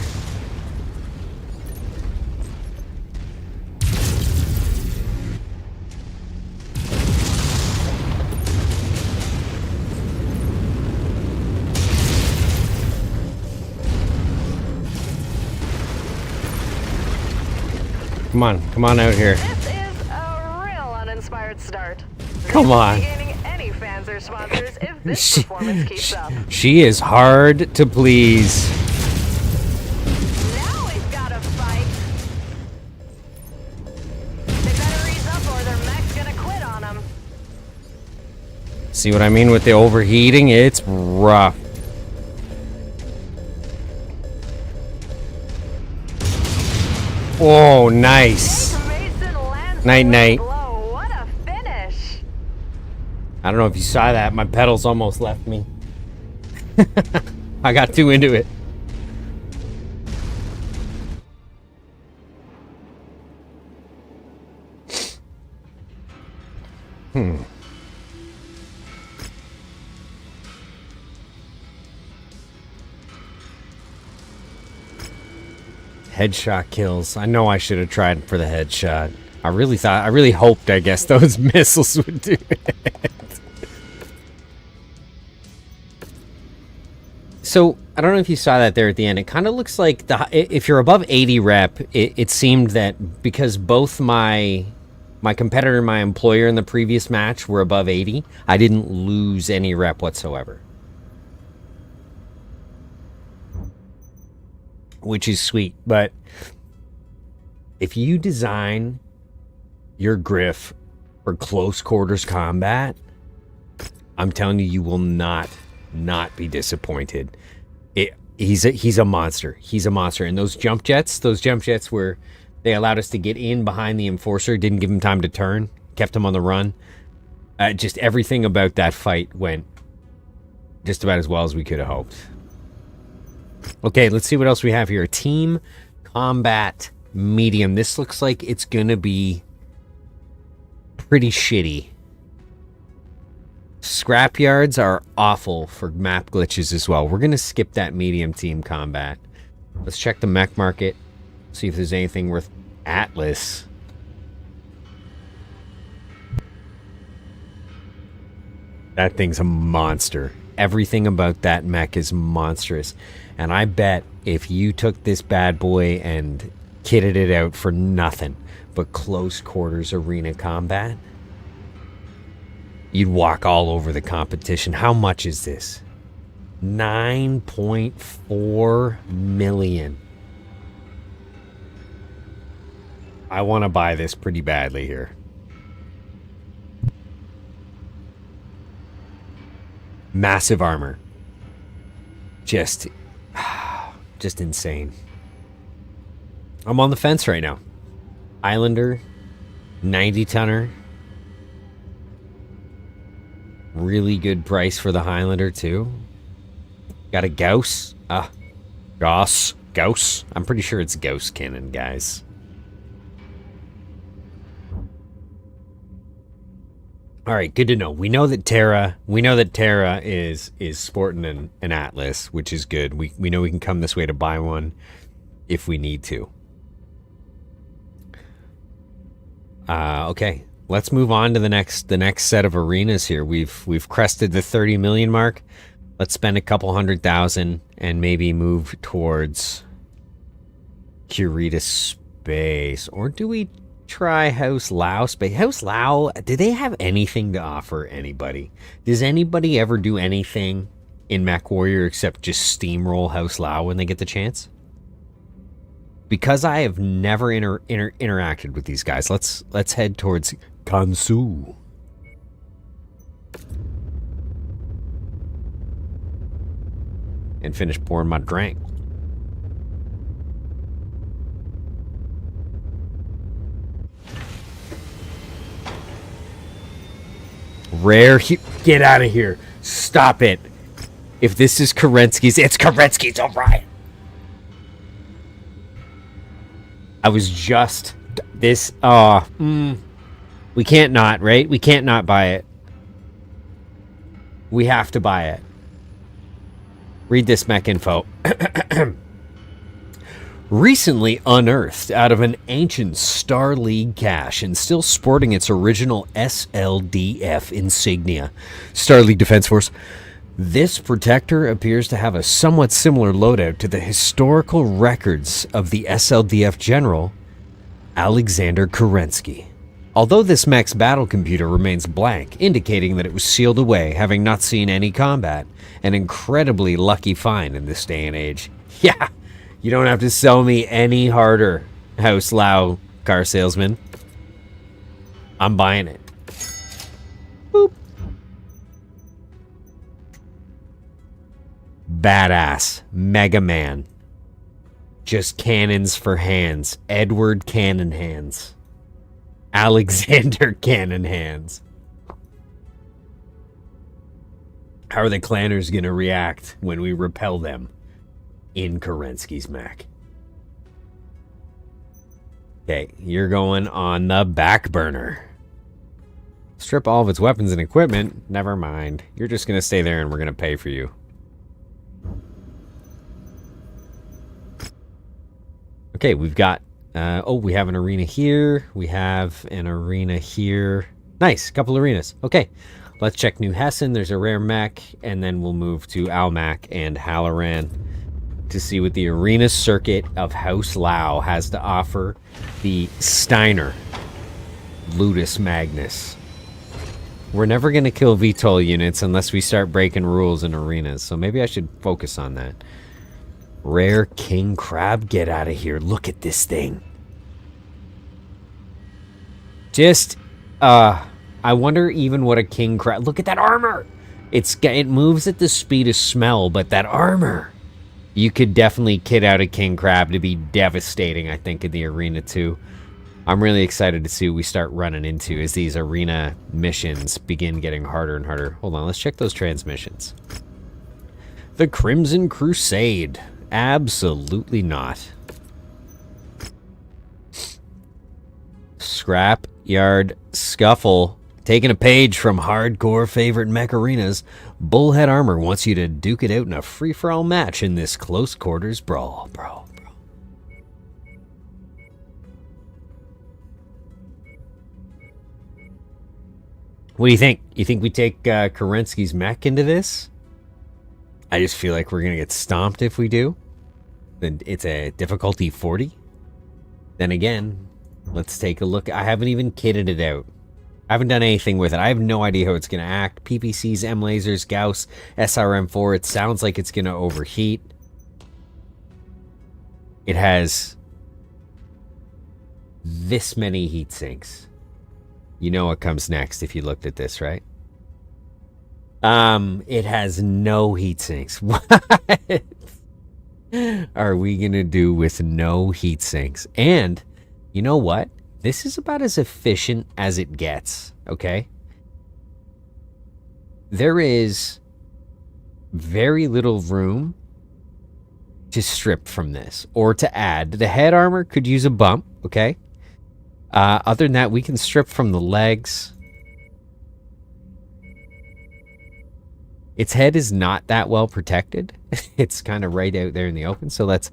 Come on out here. This is a real uninspired start. Come on. Gaining any fans or sponsors if this performance keeps up. She is hard to please. Now we've got a fight. They better ease up or their mech's gonna quit on them. See what I mean with the overheating? It's rough. Oh, nice. Mason lands Night, with a night. blow. What a finish. I don't know if you saw that. My pedals almost left me. I got too into it. Headshot kills. I know I should have tried for the headshot. I really hoped, I guess, those missiles would do it. So, I don't know if you saw that there at the end. It kind of looks like if you're above 80 rep, it seemed that because both my competitor and my employer in the previous match were above 80, I didn't lose any rep whatsoever. Which is sweet, but if you design your Griff for close quarters combat, I'm telling you, you will not be disappointed. He's a monster. He's a monster. And those jump jets where they allowed us to get in behind the enforcer, didn't give him time to turn, kept him on the run. Just everything about that fight went just about as well as we could have hoped. Okay, let's see what else we have here. Team Combat Medium. This looks like it's going to be pretty shitty. Scrapyards are awful for map glitches as well. We're going to skip that medium team combat. Let's check the mech market. See if there's anything worth Atlas. That thing's a monster. Everything about that mech is monstrous. And I bet if you took this bad boy and kitted it out for nothing but close quarters arena combat, you'd walk all over the competition. How much is this? 9.4 million. I want to buy this pretty badly here. Massive armor. Just insane. I'm on the fence right now. Islander, 90 tonner. Really good price for the Highlander too. Got a Gauss. Gauss. I'm pretty sure it's Gauss cannon, guys. All right, good to know. We know that Terra is sporting an Atlas, which is good. We know we can come this way to buy one if we need to. Okay, let's move on to the next set of arenas here. We've crested the 30 million mark. Let's spend a couple 100,000 and maybe move towards Curita Space, or do we try House Lao Space? House Lao, do they have anything to offer anybody? Does anybody ever do anything in Mechwarrior except just steamroll House Lao when they get the chance? Because I have never interacted with these guys, let's head towards Kansu. and finish pouring my drink. Rare. Get out of here. Stop it. If this is Kerensky's, it's Kerensky's, all right. I was just... This... We can't not, right? We can't not buy it. We have to buy it. Read this mech info. Recently unearthed out of an ancient Star League cache and still sporting its original SLDF insignia. Star League Defense Force. This protector appears to have a somewhat similar loadout to the historical records of the SLDF general, Alexander Kerensky. Although this mech's battle computer remains blank, indicating that it was sealed away, having not seen any combat. An incredibly lucky find in this day and age. Yeah, you don't have to sell me any harder, House Lau car salesman. I'm buying it. Boop. Badass. Mega Man. Just cannons for hands. Edward Cannon Hands. Alexander Cannon Hands. How are the clanners going to react when we repel them in Kerensky's mech? Okay, you're going on the back burner. Strip all of its weapons and equipment. Never mind. You're just going to stay there and we're going to pay for you. Okay, we've got... we have an arena here. We have an arena here. Nice, couple arenas. Okay, let's check New Hessen. There's a rare mech, and then we'll move to Almac and Halloran to see what the arena circuit of House Lau has to offer. The Steiner Ludus Magnus. We're never going to kill VTOL units unless we start breaking rules in arenas, so maybe I should focus on that. Rare king crab, get out of here. Look at this thing. Just, I wonder even what a king crab... Look at that armor! It moves at the speed of smell, but that armor... You could definitely kit out a king crab to be devastating, I think, in the arena, too. I'm really excited to see what we start running into as these arena missions begin getting harder and harder. Hold on, let's check those transmissions. The Crimson Crusade. Absolutely not. Scrap Yard Scuffle. Taking a page from hardcore favorite mech arenas. Bullhead Armor wants you to duke it out in a free-for-all match in this close quarters brawl. Bro. What do you think? You think we take Kerensky's mech into this? I just feel like we're going to get stomped if we do. Then it's a difficulty 40. Then again, let's take a look. I haven't even kitted it out. I haven't done anything with it. I have no idea how it's going to act. PPCs, M lasers, Gauss, SRM4. It sounds like it's going to overheat. It has this many heat sinks. You know what comes next if you looked at this, right? It has no heat sinks. What are we going to do with no heat sinks? And you know what? This is about as efficient as it gets, okay? There is very little room to strip from this or to add. The head armor could use a bump, okay? Other than that, we can strip from the legs. Its head is not that well protected. It's kind of right out there in the open. So let's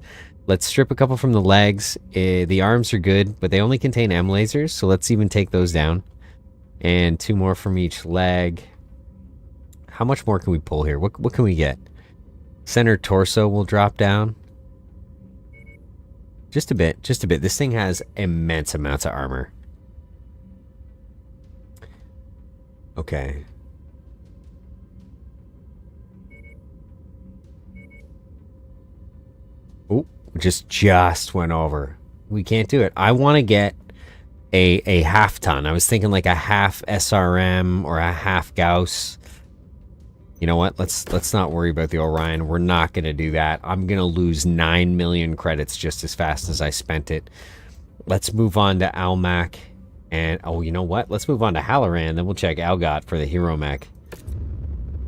strip a couple from the legs. The arms are good, but they only contain M lasers. So let's even take those down. And 2 more from each leg. How much more can we pull here? What can we get? Center torso will drop down. Just a bit. This thing has immense amounts of armor. Okay. Oh, just went over. We can't do it. I want to get a half ton. I was thinking like a half SRM or a half Gauss. You know what? Let's not worry about the Orion. We're not going to do that. I'm going to lose 9 million credits just as fast as I spent it. Let's move on to Almac. And, oh, you know what? Let's move on to Halloran. Then we'll check Algot for the Hero Mech.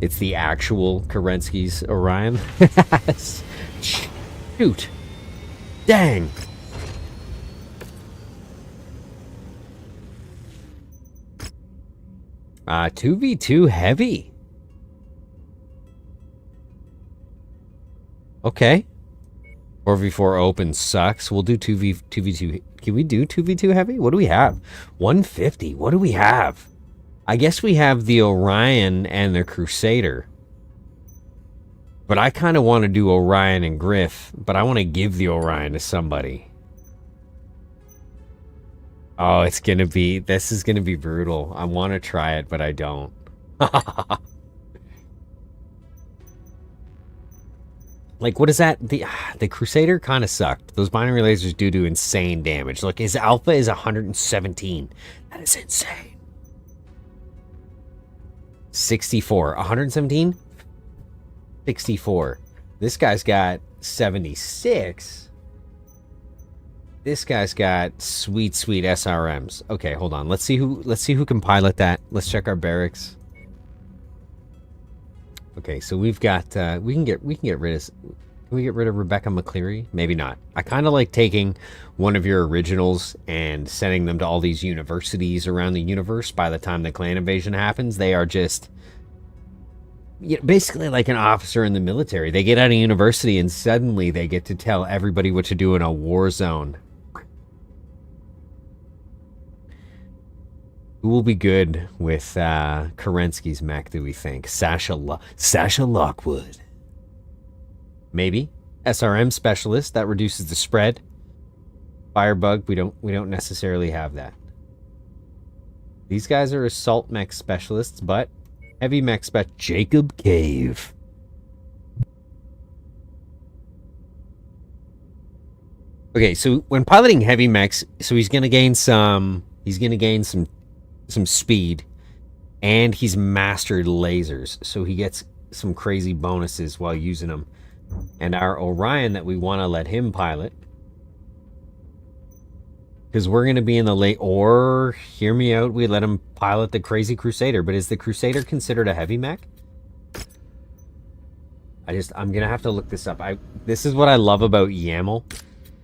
It's the actual Kerensky's Orion. Shoot. Dang. Uh, 2v2 heavy. Okay. 4v4 open sucks. We'll do 2v2. Can we do 2v2 heavy? What do we have? 150. What do we have? I guess we have the Orion and the Crusader. But I kind of want to do Orion and Griff. But I want to give the Orion to somebody. Oh, it's going to be... This is going to be brutal. I want to try it, but I don't. Like, what is that? The Crusader kind of sucked. Those binary lasers do insane damage. Look, his alpha is 117. That is insane. 64. 117? 64. This guy's got 76. This guy's got sweet SRMs. Okay, hold on. Let's see who can pilot that. Let's check our barracks. Okay, so we've got we can get rid of... Can we get rid of Rebecca McCleary? Maybe not. I kind of like taking one of your originals and sending them to all these universities around the universe. By the time the clan invasion happens, they are just basically like an officer in the military. They get out of university and suddenly they get to tell everybody what to do in a war zone. Who will be good with Kerensky's mech, do we think? Sasha Lockwood. Maybe. SRM specialist, that reduces the spread. Firebug, we don't necessarily have that. These guys are assault mech specialists, but heavy mech spec Jacob Cave. Okay, so when piloting heavy mechs, so he's gonna gain some speed, and he's mastered lasers, so he gets some crazy bonuses while using them. And our Orion that we want to let him pilot, because we're going to be in the late, or hear me out, we let him pilot the crazy Crusader. But is the Crusader considered a heavy mech? I'm going to have to look this up. This is what I love about YAML,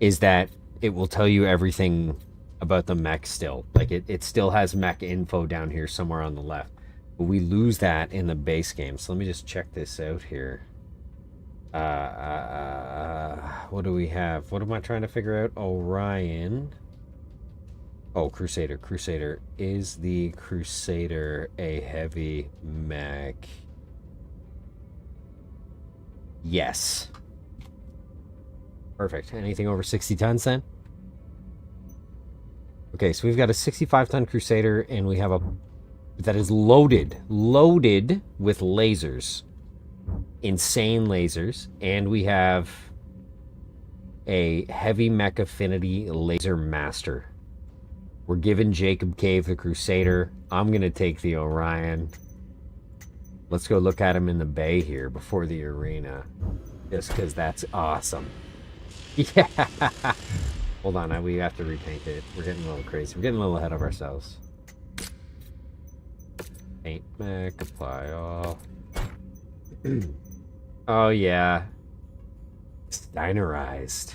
is that it will tell you everything about the mech still. Like it still has mech info down here somewhere on the left, but we lose that in the base game. So let me just check this out here. What do we have? What am I trying to figure out? Orion. Oh, Crusader. Is the Crusader a heavy mech? Yes. Perfect. Anything over 60 tons then? Okay, so we've got a 65-ton Crusader, and we have a that is loaded with lasers. Insane lasers. And we have a heavy mech affinity laser master. We're giving Jacob Cave the Crusader. I'm going to take the Orion. Let's go look at him in the bay here before the arena. Just because that's awesome. Yeah. Hold on, we have to repaint it. We're getting a little crazy. We're getting a little ahead of ourselves. Paint mech, apply all. Oh yeah. Steinerized.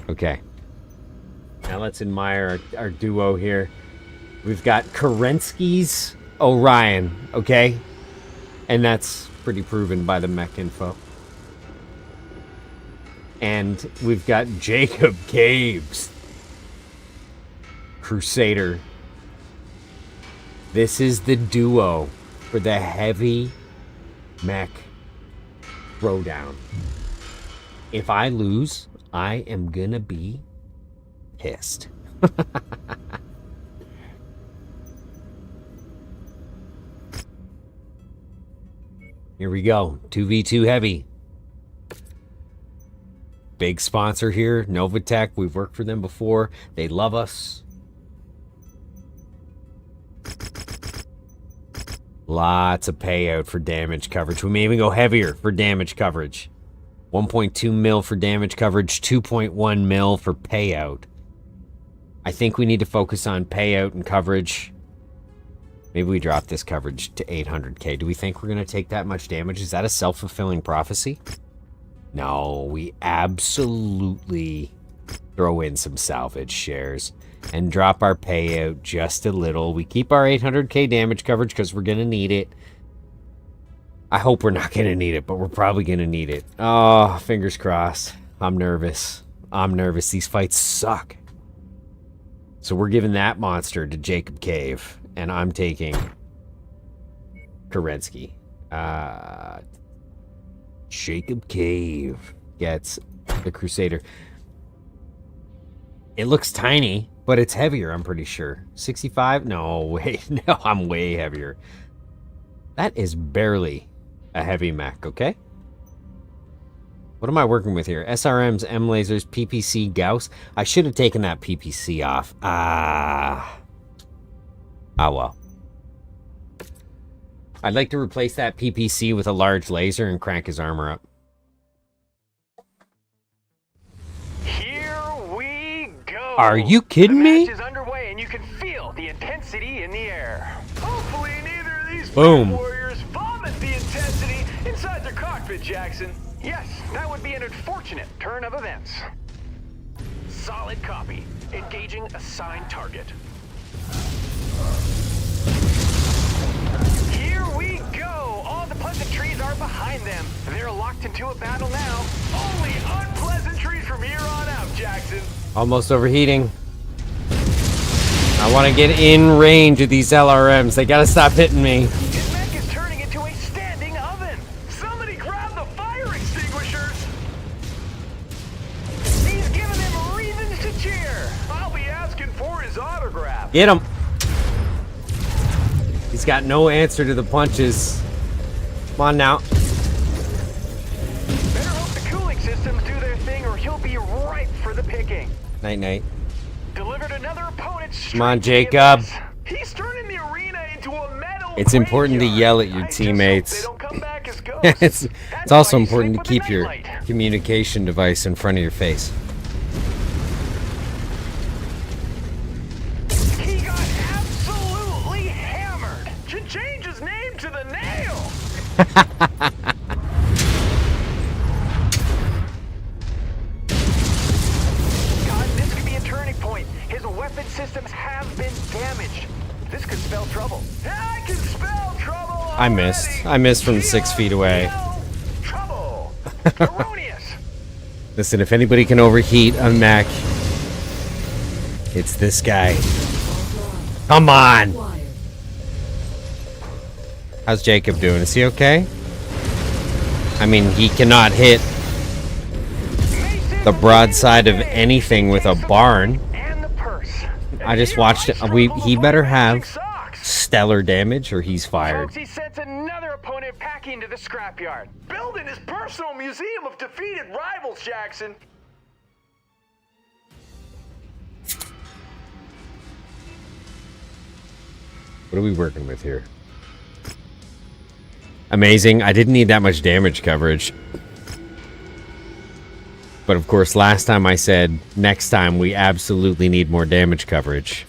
Okay. Now let's admire our duo here. We've got Kerensky's Orion, okay? And that's pretty proven by the mech info. And we've got Jacob Cave's Crusader. This is the duo for the heavy mech throwdown. If I lose, I am gonna be pissed. Here we go. 2v2 heavy. Big sponsor here, Novatech. We've worked for them before. They love us. Lots of payout for damage coverage. We may even go heavier for damage coverage. 1.2 mil for damage coverage, 2.1 mil for payout. I think we need to focus on payout and coverage. Maybe we drop this coverage to 800k. Do we think we're going to take that much damage? Is that a self-fulfilling prophecy? No, we absolutely throw in some salvage shares and drop our payout just a little. We keep our 800k damage coverage because we're going to need it. I hope we're not going to need it, but we're probably going to need it. Oh, fingers crossed. I'm nervous. I'm nervous. These fights suck. So we're giving that monster to Jacob Cave, and I'm taking Kerensky. Jacob Cave gets the Crusader. It looks tiny, but it's heavier, I'm pretty sure. 65? No, wait. No, I'm way heavier. That is barely a heavy mech, okay? What am I working with here? SRMs, M lasers, PPC, Gauss. I should have taken that PPC off. Well. I'd like to replace that PPC with a large laser and crank his armor up. Here we go. Are you kidding me? The match is underway and you can feel the intensity in the air. Hopefully neither of these Boom. warriors vomit the intensity inside their cockpit, Jackson. Yes, that would be an unfortunate turn of events. Solid copy. Engaging assigned target. Here we go. All the pleasantries are behind them. They're locked into a battle now. Only unpleasantries from here on out, Jackson. Almost overheating. I want to get in range of these LRMs. They gotta stop hitting me. His mech is turning into a standing oven. Somebody grab the fire extinguishers. He's giving them reasons to cheer. I'll be asking for his autograph. Get him. He's got no answer to the punches. Come on now. Better hope the cooling systems do their thing or he'll be ripe for the picking. Night night. Delivered another opponent. Come on, straight to the Jacob. abyss. He's turning the arena into a metal It's important to graveyard. yell at your I just teammates. hope they don't come back as ghosts. It's also why you important to sleep with keep a your nightlight. communication device in front of your face. He got absolutely hammered. Should change his name to the Nail. God, this could be a turning point. His weapon systems have been damaged. This could spell trouble. I can spell trouble. I missed. I missed from 6 feet away. Trouble. Erroneous. Listen, if anybody can overheat a mech, it's this guy. Come on! Acquired. How's Jacob doing? Is he okay? I mean, he cannot hit the broadside of anything with a barn. And the purse. I just watched it. He better have stellar damage or he's fired. Folks, he sends another opponent packing to the scrapyard. Building his personal museum of defeated rivals, Jackson. What are we working with here? Amazing. I didn't need that much damage coverage. But of course, last time I said, next time we absolutely need more damage coverage.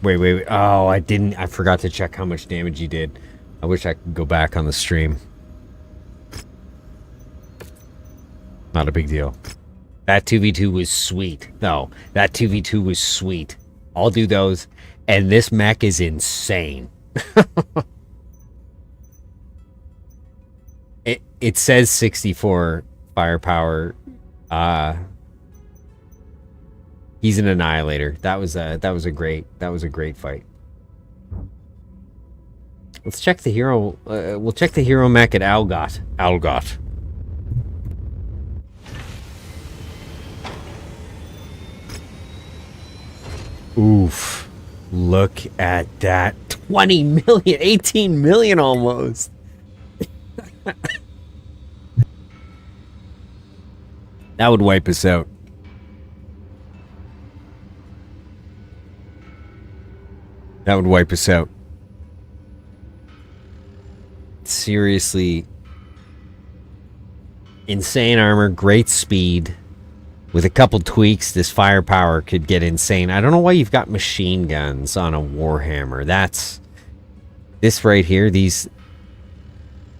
Wait. Oh, I forgot to check how much damage he did. I wish I could go back on the stream. Not a big deal. That 2v2 was sweet. No, that 2v2 was sweet. I'll do those. And this mech is insane. It says 64 firepower. He's an annihilator. That was a great fight. Let's check the hero. We'll check the hero mech at Algot. Oof. Look at that. 20 million, 18 million almost. That would wipe us out. That would wipe us out. Seriously. Insane armor, great speed. With a couple tweaks, this firepower could get insane. I don't know why you've got machine guns on a Warhammer. That's... This right here, these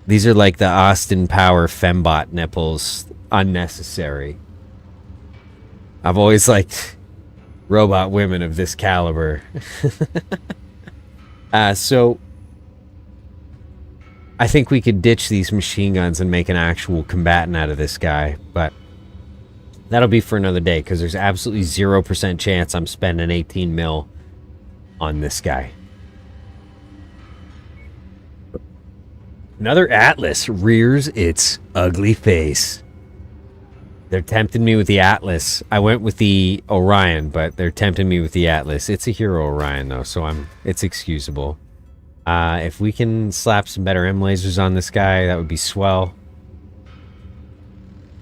are like the Austin Power Fembot nipples. Unnecessary. I've always liked robot women of this caliber. So I think we could ditch these machine guns and make an actual combatant out of this guy, but that'll be for another day, because there's absolutely 0% chance I'm spending 18 mil on this guy. Another Atlas rears its ugly face. They're tempting me with the Atlas. I went with the Orion, but they're tempting me with the Atlas. It's a hero Orion, though, so it's excusable. If we can slap some better M lasers on this guy, that would be swell.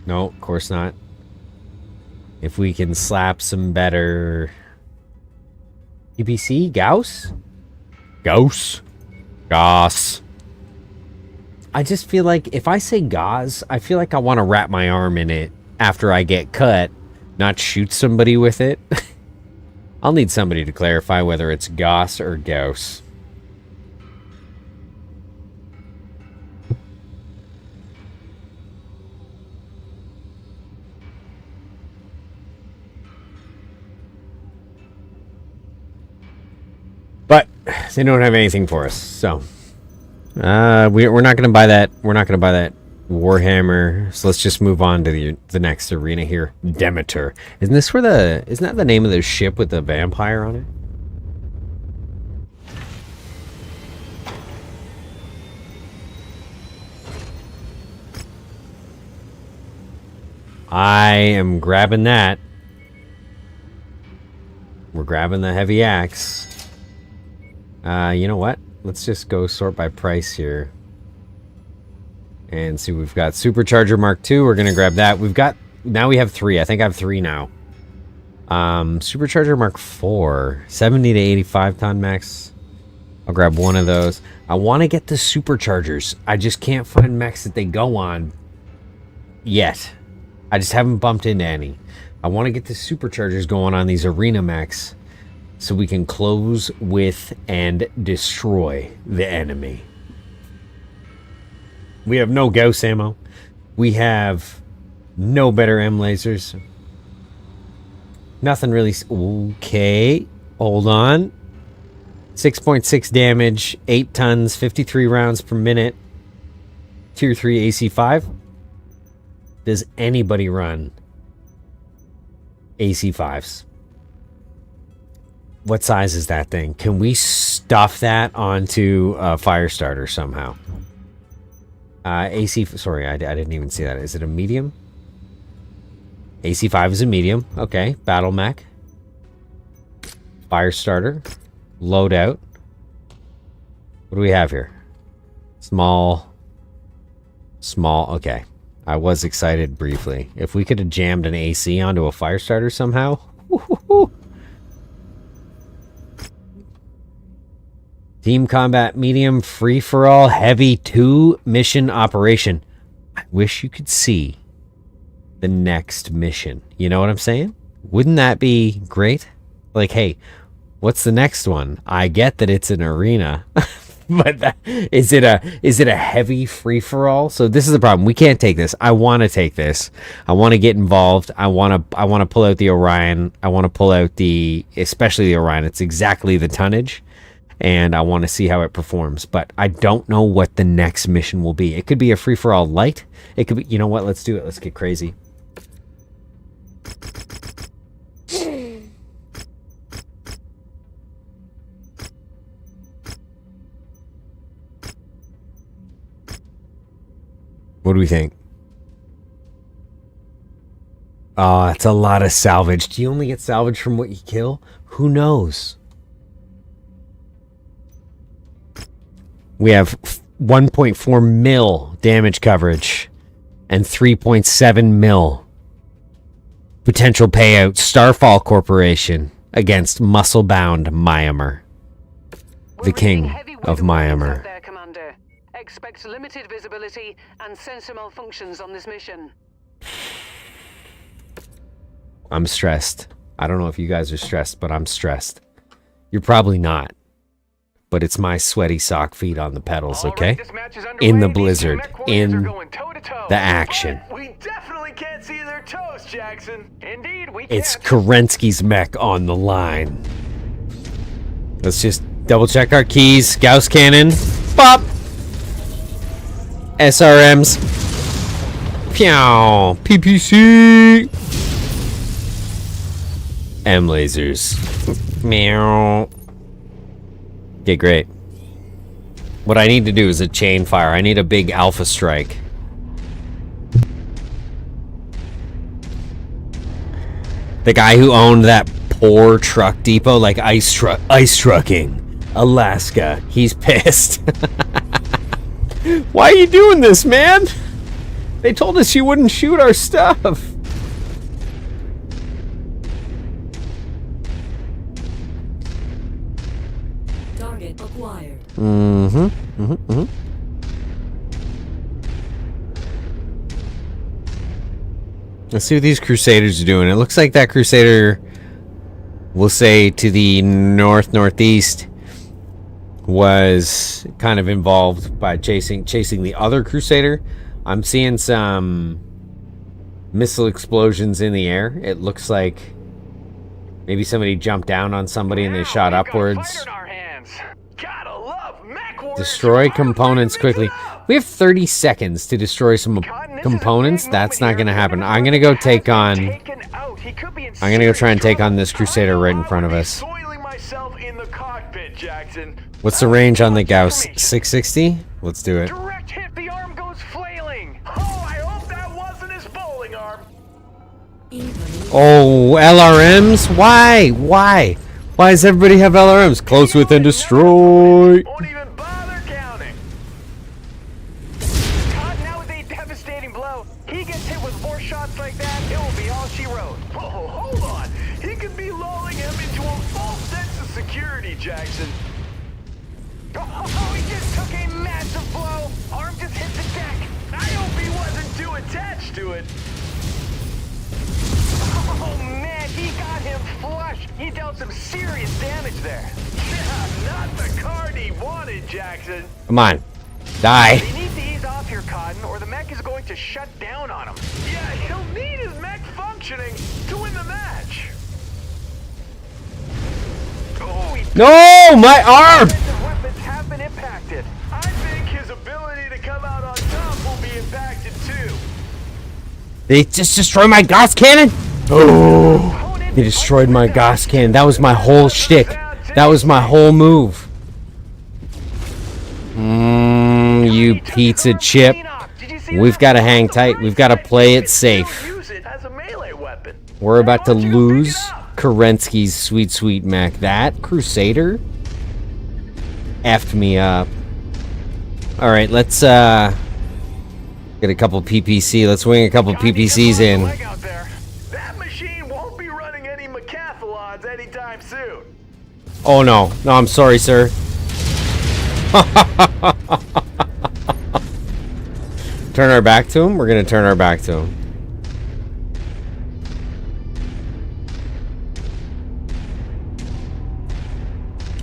No, of course not. If we can slap some better... UPC? Gauss? Gauss? Gauss. I just feel like if I say Gauss, I feel like I want to wrap my arm in it after I get cut, not shoot somebody with it. I'll need somebody to clarify whether it's Gauss or Gauss. But they don't have anything for us, so we're not gonna buy that. We're not gonna buy that Warhammer. So let's just move on to the next arena here. Demeter. Isn't that the name of the ship with the vampire on it? I am grabbing that. We're grabbing the heavy axe. You know what? Let's just go sort by price here. And see, we've got Supercharger Mark II. We're going to grab that. Now we have 3. I think I have 3 now. Supercharger Mark IV. 70 to 85 ton max. I'll grab one of those. I want to get the Superchargers. I just can't find mechs that they go on yet. I just haven't bumped into any. I want to get the Superchargers going on these arena mechs, so we can close with and destroy the enemy. We have no Gauss ammo. We have no better M lasers. Nothing really... Okay, hold on. 6.6 damage, 8 tons, 53 rounds per minute. Tier 3 AC5. Does anybody run AC5s? What size is that thing? Can we stuff that onto a fire starter somehow? Sorry, I didn't even see that. Is it a medium? AC5 is a medium. Okay, battle mech. Fire starter. Loadout. What do we have here? Small. Okay. I was excited briefly. If we could have jammed an AC onto a fire starter somehow. Woo-hoo-hoo. Team combat medium, free for all, heavy 2 mission operation. I wish you could see the next mission. You know what I'm saying? Wouldn't that be great? Like, hey, what's the next one? I get that it's an arena, but is it a heavy free for all? So this is the problem. We can't take this. I want to take this. I want to get involved. I want to pull out the Orion. I want to pull out especially the Orion. It's exactly the tonnage. And I want to see how it performs. But I don't know what the next mission will be. It could be a free-for-all light. It could be... You know what? Let's do it. Let's get crazy. What do we think? Oh, it's a lot of salvage. Do you only get salvage from what you kill? Who knows? We have 1.4 mil damage coverage and 3.7 mil potential payout. Starfall Corporation against muscle-bound Myanmar. the king of Myanmar. Out there, Commander. Expect limited visibility and sensor malfunctions on this mission. I'm stressed. I don't know if you guys are stressed, but I'm stressed. You're probably not. But it's my sweaty sock feet on the pedals, okay? In the blizzard, in the action. We definitely can't see their toes, Jackson. Indeed, we It's can't. Kerensky's mech on the line. Let's just double check our keys. Gauss cannon. Pop! SRMs. Pew! PPC! M lasers. Meow. Okay, great. What I need to do is a chain fire. I need a big alpha strike. The guy who owned that poor truck depot, like ice trucking, Alaska, he's pissed. Why are you doing this, man? They told us you wouldn't shoot our stuff. Target acquired. Let's see what these Crusaders are doing. It looks like that Crusader, we'll say to the northeast, was kind of involved by chasing the other Crusader. I'm seeing some missile explosions in the air. It looks like maybe somebody jumped down on somebody and they shot upwards. Destroy components quickly. We have 30 seconds to destroy some components. That's not going to happen. I'm going to go take on... I'm going to go try and take on this Crusader right in front of us. What's the range on the Gauss? 660? Let's do it. Direct hit, the arm goes flailing. Oh, I hope that wasn't his bowling arm. Oh, LRMs? Why? Why? Why does everybody have LRMs? Close within destroy. Won't even bother counting. Caught now with a devastating blow. He gets hit with more shots like that, it will be all she wrote. Whoa, hold on. He could be lulling him into a false sense of security, Jackson. Oh, he just took a massive blow. Arm just hit the deck. I hope he wasn't too attached to it. Oh man, he got him flush. He dealt some serious damage there. Yeah, not the card he wanted, Jackson. Come on. Die. He needs to ease off here, Cotton, or the mech is going to shut down on him. Yeah, he'll need his mech functioning to win the match. Oh, he No, my arm! defensive weapons have been impacted. I think his ability to come out on top will be impacted too. They just destroyed my Gauss cannon? Oh, they destroyed my Gauss cannon. That was my whole shtick. That was my whole move. You pizza chip. We've got to hang tight. We've got to play it safe. Use it as a melee weapon. We're about to lose Kerensky's sweet mech. That Crusader effed me up. All right, let's get a couple PPC. Let's wing a couple PPCs in. Leg out there. That machine won't be running any mecathlons anytime soon. Oh no, no, I'm sorry, sir. Turn our back to him? We're gonna turn our back to him.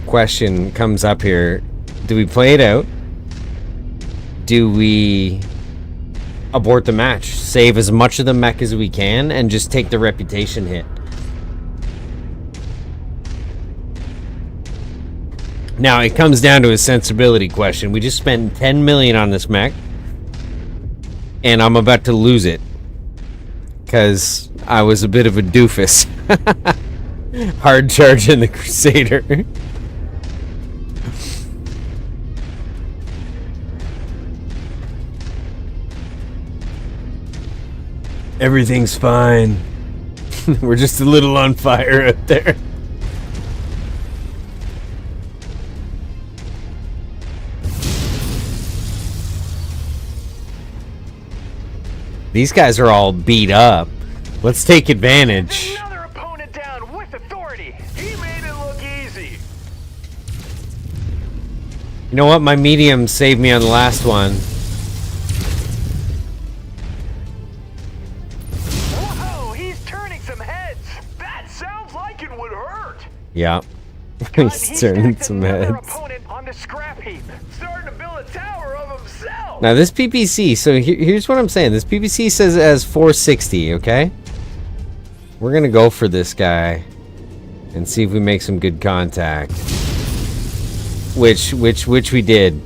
Question comes up here. Do we play it out? Do we abort the match? Save as much of the mech as we can and just take the reputation hit? Now, it comes down to a sensibility question. We just spent 10 million on this mech, and I'm about to lose it because I was a bit of a doofus. Hard charging the Crusader. Everything's fine. We're just a little on fire out there. These guys are all beat up. Let's take advantage. Another opponent down with authority. He made it look easy. You know what? My medium saved me on the last one. Whoa, he's turning some heads. That sounds like it would hurt. Yeah. God, He's turning stacked some another heads. opponent on the scrap heap, starting to build a tower of himself. Now this PPC, so here's what I'm saying. This PPC says it has 460, okay? We're gonna go for this guy and see if we make some good contact. Which we did.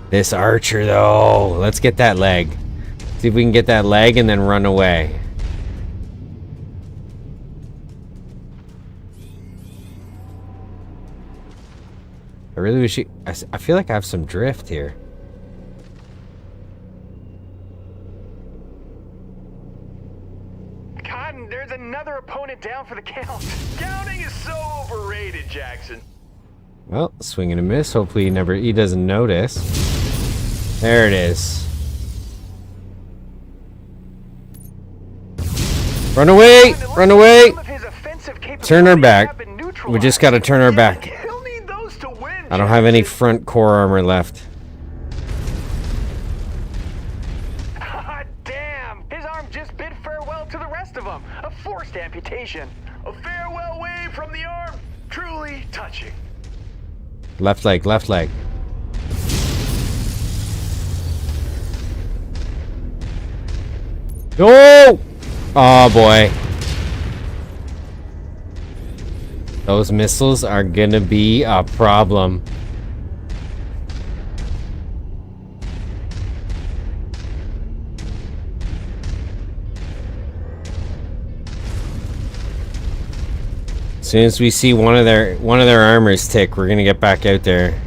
This archer though, let's get that leg. See if we can get that leg and then run away. I really wish you... I feel like I have some drift here. Cotton, there's another opponent down for the count. Counting is so overrated, Jackson. Well, swing and a miss. Hopefully he doesn't notice. There it is. Run away! Run away! Turn our back. We just gotta turn our back. He'll need those to win. I don't have any front core armor left. God damn! His arm just bid farewell to the rest of them. A forced amputation. A farewell wave from the arm. Truly touching. Left leg, left leg. No! Oh boy. Those missiles are gonna be a problem. As soon as we see one of their armors tick, we're gonna get back out there.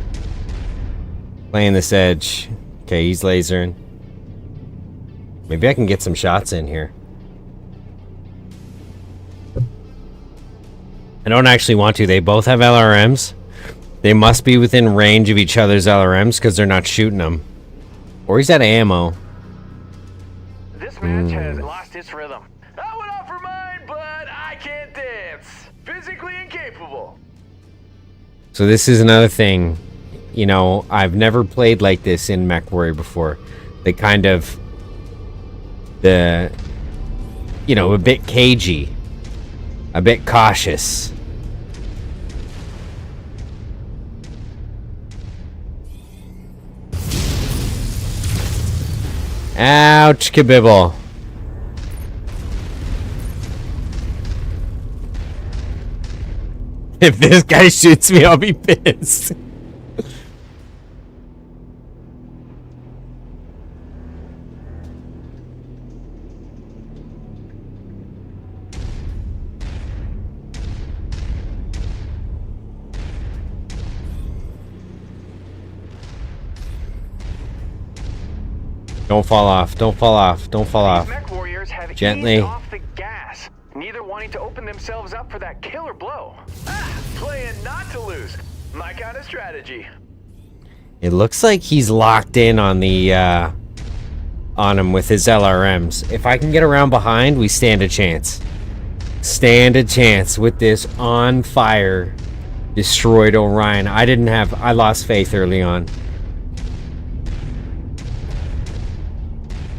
Playing this edge. Okay, he's lasering. Maybe I can get some shots in here. I don't actually want to. They both have LRMs. They must be within range of each other's LRMs because they're not shooting them. Or he's out of ammo. This match has lost its rhythm. I would offer mine, but I can't dance. Physically incapable. So this is another thing. You know, I've never played like this in Mechwarrior before. They kind of... a bit cagey. A bit cautious. Ouch, kabibble. If this guy shoots me, I'll be pissed. Don't fall off. Don't fall off. Don't fall off. These Mechwarriors have Gently. eased off the gas, neither wanting to open themselves up for that killer blow. Playing not to lose. My kind of strategy. It looks like he's locked in on the on him with his LRMs. If I can get around behind, we stand a chance. Stand a chance with this on fire destroyed Orion. I lost faith early on.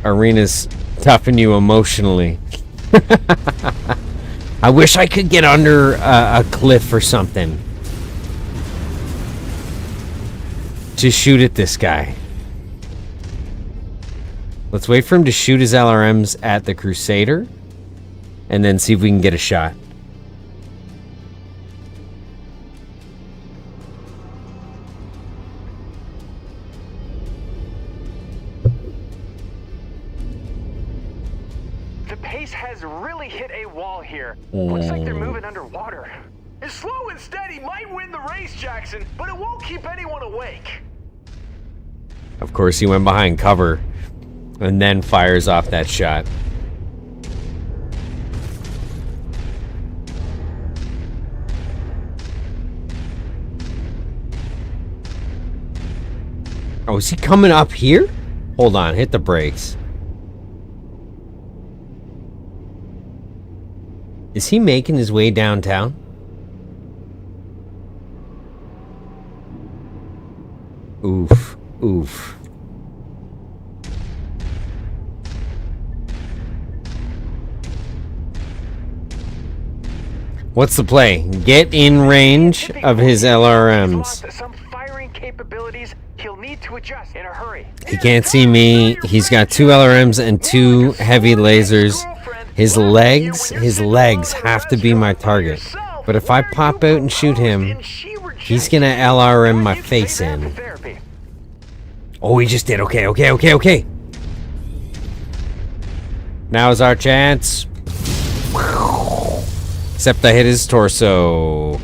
Arenas toughen you emotionally. I wish I could get under a cliff or something to shoot at this guy. Let's wait for him to shoot his LRMs at the Crusader and then see if we can get a shot. The pace has really hit a wall here. Looks like they're moving underwater. It's slow and steady might win the race, Jackson, but it won't keep anyone awake. Of course, he went behind cover and then fires off that shot. Oh, is he coming up here? Hold on, hit the brakes. Is he making his way downtown? Oof. Oof. What's the play? Get in range of his LRMs. Some firing capabilities he'll need to adjust in a hurry. He can't see me. He's got 2 LRMs and 2 heavy lasers. His legs have to be my target. But if I pop out and shoot him, he's gonna LRM my face in. Oh, he just did. Okay. Now's our chance. Except I hit his torso.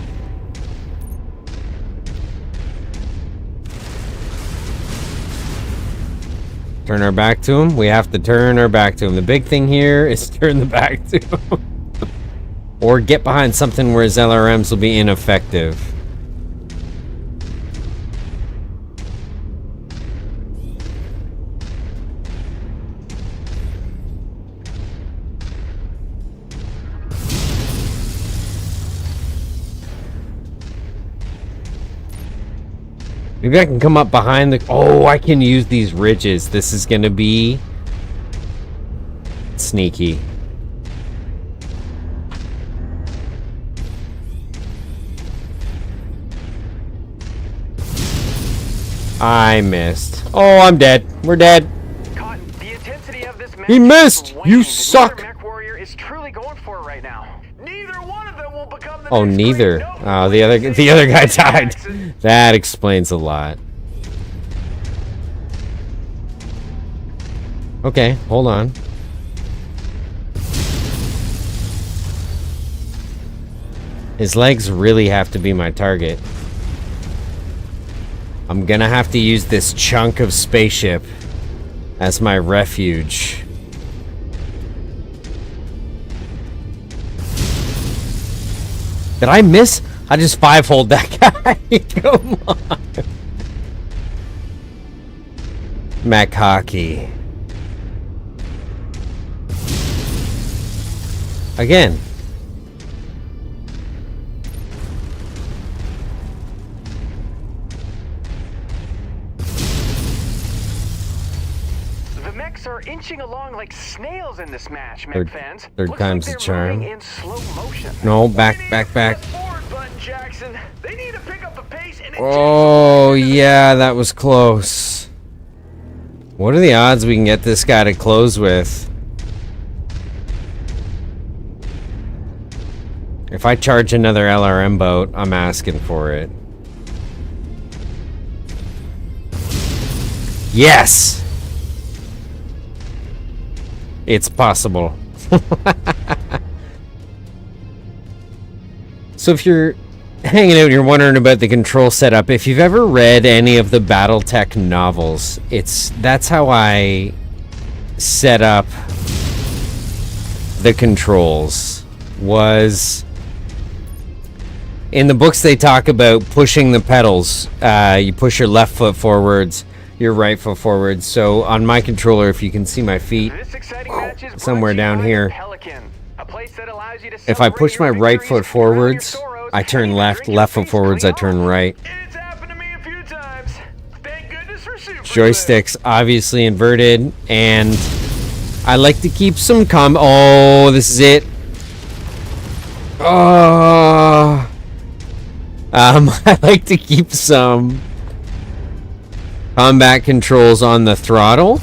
Turn our back to him. We have to turn our back to him. The big thing here is turn the back to him. Or get behind something where his LRMs will be ineffective. Maybe I can come up behind the... Oh, I can use these ridges. This is gonna be... sneaky. I missed. Oh, I'm dead. We're dead. Cotton, the intensity of this match He missed! is You waning. suck! Mechwarrior is truly going for it right now. Neither one of them will become the Oh, next neither. great Oh, noble. the other guy died. That explains a lot. Okay, hold on. His legs really have to be my target. I'm gonna have to use this chunk of spaceship as my refuge. Did I miss? I just 5-hold that guy. Come on. Mech hockey. Again. The mechs are inching along like snails in this match, mech fans. Third Looks time's like the they're moving charm. in slow motion. No, back. Forward button, Jackson. They need to pick up the pace and Oh, yeah, that was close. What are the odds we can get this guy to close with? If I charge another LRM boat, I'm asking for it. Yes! It's possible. So if you're hanging out and you're wondering about the control setup, if you've ever read any of the BattleTech novels, that's how I set up the controls. Was in the books they talk about pushing the pedals. You push your left foot forwards, your right foot forwards. So on my controller, if you can see my feet This exciting match is somewhere brought to you down by here, Pelican, a place that allows you to if I push my celebrate your right victories, foot drown your forwards, sorrows, I turn and even left, drink your left foot face forwards, I clean turn off. right. It's happened to me a few times. Thank goodness for super. Joysticks obviously inverted, and I like to keep some oh, this is it. Oh, I like to keep some combat controls on the throttle.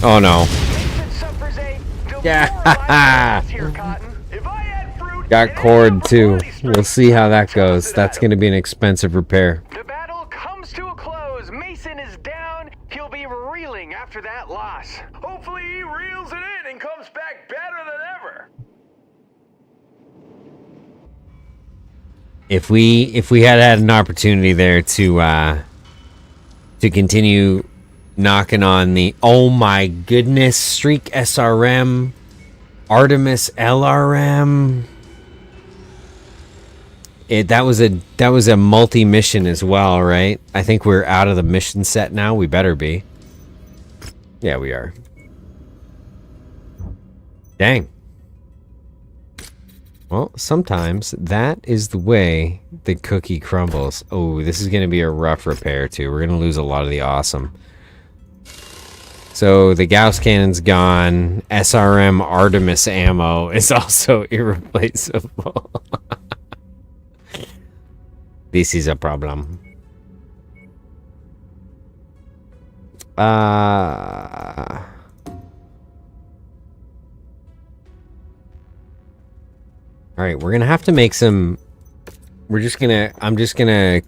Oh no. Nation suffers a Yeah. demoralizing loss here, Cotton. If I had fruit, Got and cord any too. other party We'll see how that strength, goes. That's going to be an expensive repair. The battle comes to a close. Mason is down. He'll be reeling after that loss. hopefully he reels it in and comes back better than ever. If we had an opportunity there to continue knocking on the oh my goodness Streak SRM, Artemis LRM, that was a multi-mission as well, right? I think we're out of the mission set now. We better be. Yeah, we are. Dang. Well, sometimes that is the way the cookie crumbles. Oh, this is going to be a rough repair, too. We're going to lose a lot of the awesome. So, the Gauss cannon's gone. SRM Artemis ammo is also irreplaceable. This is a problem. Alright, we're gonna have to make some... I'm just gonna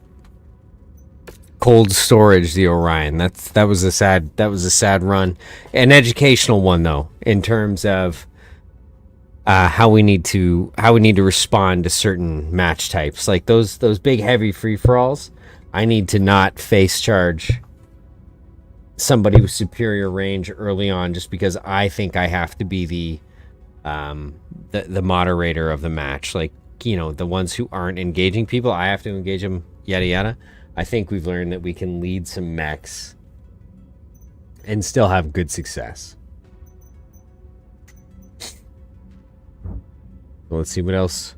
cold storage the Orion. That was a sad run. An educational one though, in terms of how we need to respond to certain match types. Like those big heavy free-for-alls, I need to not face charge somebody with superior range early on just because I think I have to be the moderator of the match. Like, you know, the ones who aren't engaging people, I have to engage them, yada yada. I think we've learned that we can lead some mechs and still have good success. Well, let's see what else.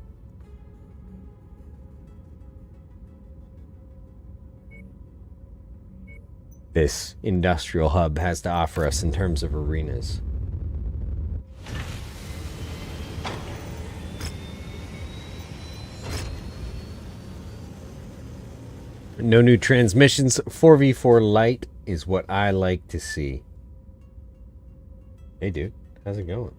This industrial hub has to offer us in terms of arenas. No new transmissions. 4v4 light is what I like to see. Hey dude, how's it going?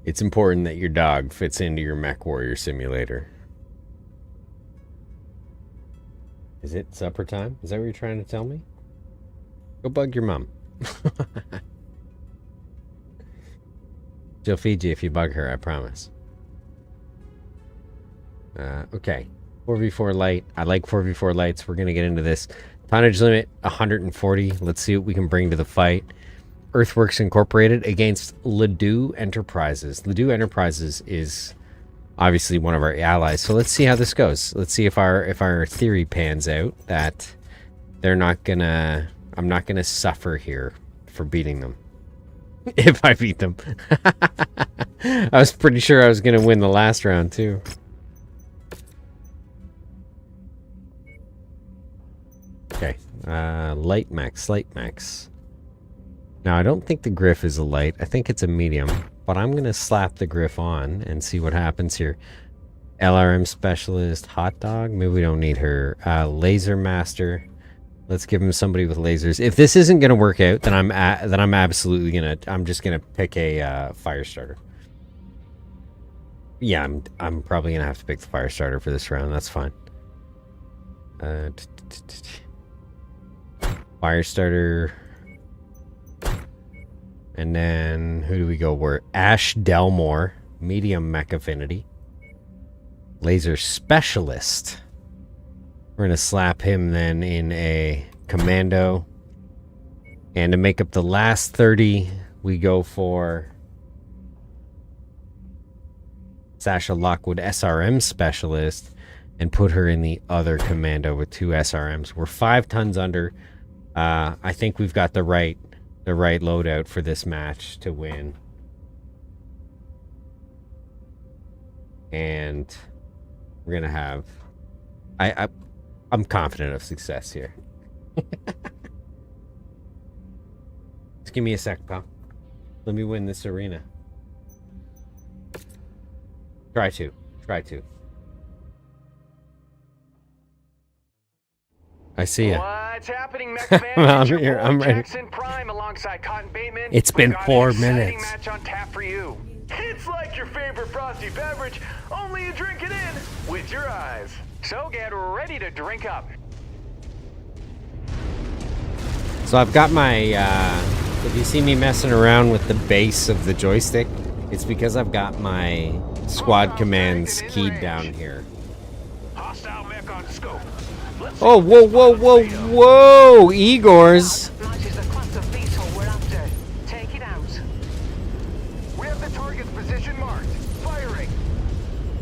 It's important that your dog fits into your Mechwarrior simulator. Is it supper time? Is that what you're trying to tell me? Go bug your mom. She'll feed you if you bug her, I promise. Okay. 4v4 light. I like 4v4 lights. We're going to get into this. Tonnage limit, 140. Let's see what we can bring to the fight. Earthworks Incorporated against Ludus Enterprises. Ludus Enterprises is obviously one of our allies. So let's see how this goes. Let's see if our theory pans out that they're not gonna... I'm not gonna suffer here for beating them. If I beat them. I was pretty sure I was gonna win the last round too. Okay. Light mechs. Now, I don't think the Griff is a light. I think it's a medium. But I'm going to slap the Griff on and see what happens here. LRM Specialist, Hot Dog. Maybe we don't need her. Laser Master. Let's give him somebody with lasers. If this isn't going to work out, then I'm absolutely going to... I'm just going to pick a fire starter. Yeah, I'm probably going to have to pick the fire starter for this round. That's fine. Fire starter... And then, who do we go? We're Ash Delmore, medium mech affinity. Laser Specialist. We're going to slap him then in a commando. And to make up the last 30, we go for Sasha Lockwood, SRM Specialist, and put her in the other commando with 2 SRMs. We're 5 tons under. I think we've got the right loadout for this match to win. And we're gonna have... I'm confident of success here. Just give me a sec, pal. Let me win this arena. Try to. I see ya. What's happening, Mech fans? I'm here. I'm ready. Jackson Prime alongside Cotton Bateman. It's been We've got 4 an exciting minutes. match on tap for you. It's like your favorite frosty beverage, only you drink it in with your eyes. So get ready to drink up. So I've got my, if you see me messing around with the base of the joystick, it's because I've got my squad commands keyed down here. Hostile mech on scope. Oh, whoa, Igor's. That is the class of beetle we're after. Take it out. We have the target's position marked. Firing.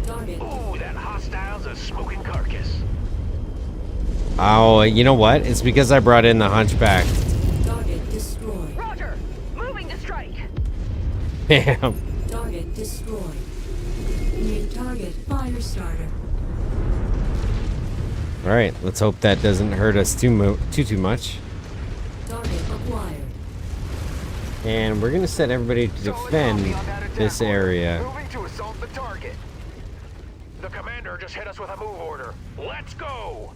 Target. Ooh, that hostile's a smoking carcass. Oh, you know what? It's because I brought in the hunchback. Target destroyed. Roger. Moving to strike. Damn. Target Fire starter. All right, let's hope that doesn't hurt us too much. Target acquired. And we're gonna set everybody to defend this area. Moving to assault the target. The commander just hit us with a move order. Let's go!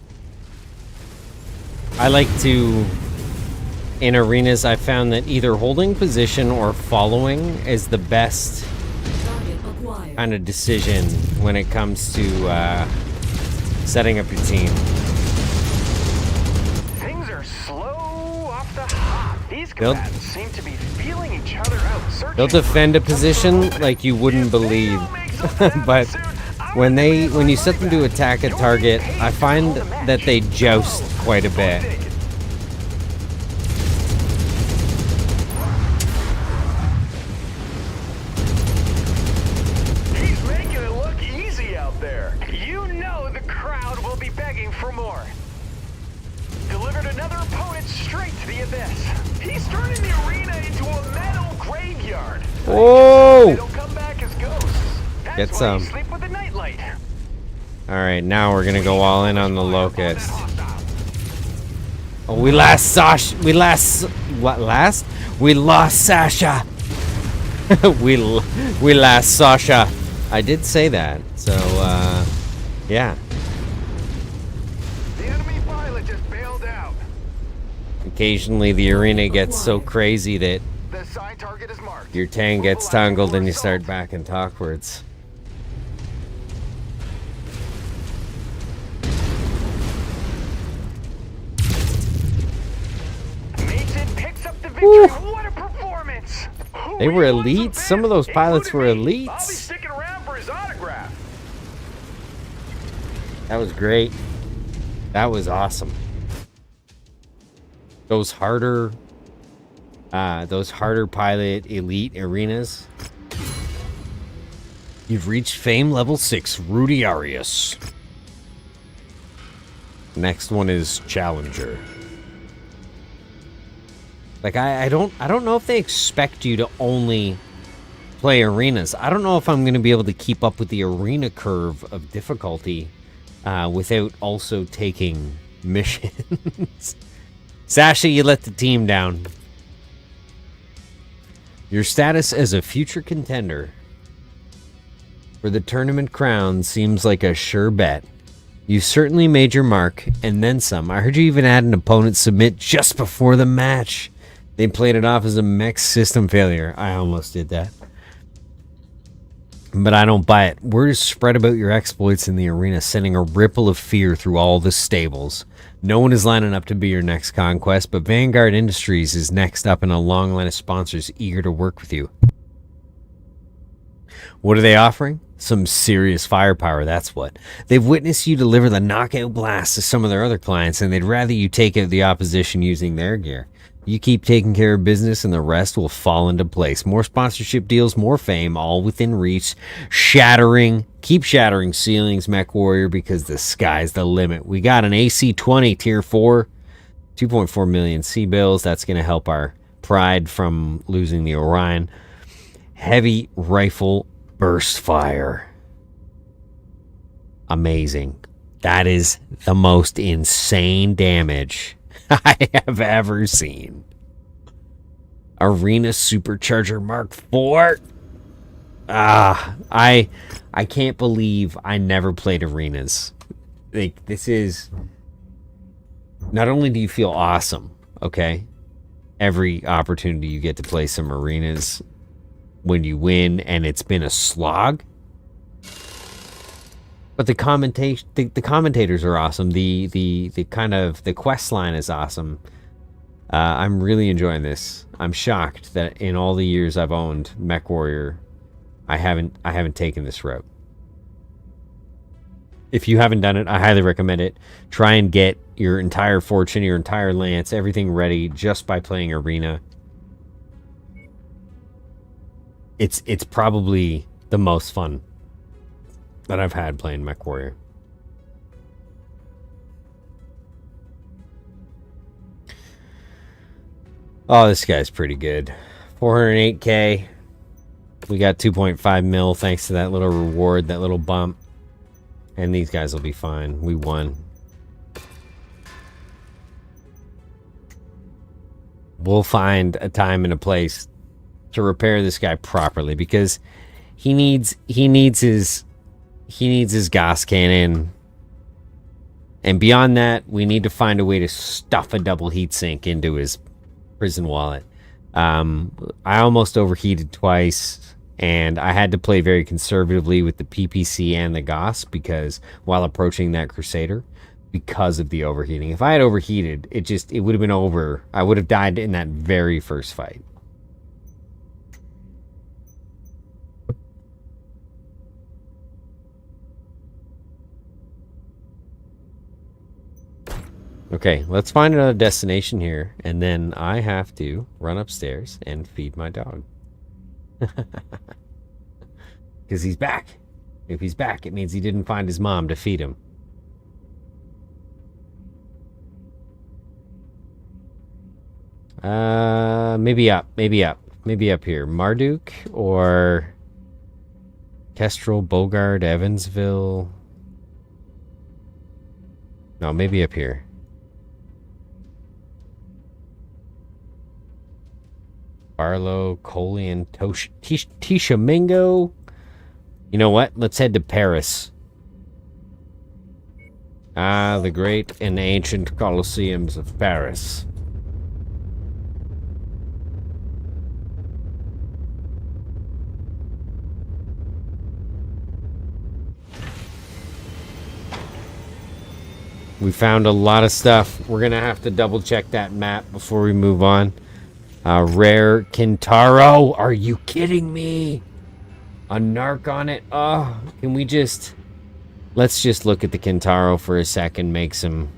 I like to, in arenas, I found that either holding position or following is the best Target acquired. kind of decision when it comes to setting up your team. Things are slow off the hop. These They'll- combatants seem to be feeling each other out. Searching They'll defend a position like you wouldn't believe, but when you set them to attack a target, I find that they joust quite a bit. He's making it look easy out there. You know the crowd will be begging for more. Delivered another opponent straight to the abyss. He's turning the arena into a metal graveyard. Oh! They'll come back as ghosts. That's Get why some. you sleep with a nightlight. All right, now we're gonna go all in on the locust. Oh, we lost Sasha. We lost Sasha. we lost Sasha. I did say that. So yeah. The enemy pilot just bailed out. Occasionally the arena gets so crazy that The assigned target is marked. your tank gets tangled and you start backing talkwards. Mason picks up the victory. What a performance! They were Who wants elites. a Some of those bid? pilots were Including me. I'll be elites. sticking around for his autograph. That was great. That was awesome. Those harder pilot elite arenas. You've reached fame level 6, Rudy Arias. Next one is Challenger. Like I don't know if they expect you to only play arenas. I don't know if I'm going to be able to keep up with the arena curve of difficulty without also taking missions. Sasha, you let the team down. Your status as a future contender for the tournament crown seems like a sure bet. You certainly made your mark, and then some. I heard you even had an opponent submit just before the match. They played it off as a mech system failure. I almost did that. But I don't buy it. Word is spread about your exploits in the arena, sending a ripple of fear through all the stables. No one is lining up to be your next conquest, but Vanguard Industries is next up in a long line of sponsors eager to work with you. What are they offering? Some serious firepower, that's what. They've witnessed you deliver the knockout blast to some of their other clients, and they'd rather you take out the opposition using their gear. You keep taking care of business and the rest will fall into place. More sponsorship deals, more fame, all within reach. Keep shattering ceilings, Mechwarrior, because the sky's the limit. We got an AC-20 Tier 4, 2.4 million C-bills. That's going to help our pride from losing the Orion. Heavy rifle burst fire. Amazing. That is the most insane damage I have ever seen. Arena Supercharger Mark IV. I can't believe I never played arenas. Like, this is... Not only do you feel awesome, okay? Every opportunity you get to play some arenas when you win, and it's been a slog. But the commentators are awesome. The kind of the quest line is awesome. I'm really enjoying this. I'm shocked that in all the years I've owned Mechwarrior, I haven't taken this route. If you haven't done it, I highly recommend it. Try and get your entire fortune, your entire lance, everything ready just by playing arena. It's probably the most fun that I've had playing Mechwarrior. Oh, this guy's pretty good. 408k. We got 2.5 mil thanks to that little reward, that little bump. And these guys will be fine. We won. We'll find a time and a place to repair this guy properly, because he needs his gas cannon. And beyond that, we need to find a way to stuff a double heatsink into his prison wallet. I almost overheated twice, and I had to play very conservatively with the PPC and the gas because while approaching that Crusader, because of the overheating. If I had overheated, it would have been over. I would have died in that very first fight. Okay, let's find another destination here, and then I have to run upstairs and feed my dog. Because he's back. If he's back, it means he didn't find his mom to feed him. Maybe up here. Marduk or Kestrel, Bogard, Evansville. No, maybe up here. Barlow, Colian, Tishomingo. You know what? Let's head to Paris. Ah, the great and ancient Colosseums of Paris. We found a lot of stuff. We're gonna have to double check that map before we move on. Rare Kintaro. Are you kidding me? A narc on it? Oh, can we just... Let's just look at the Kintaro for a second, make some...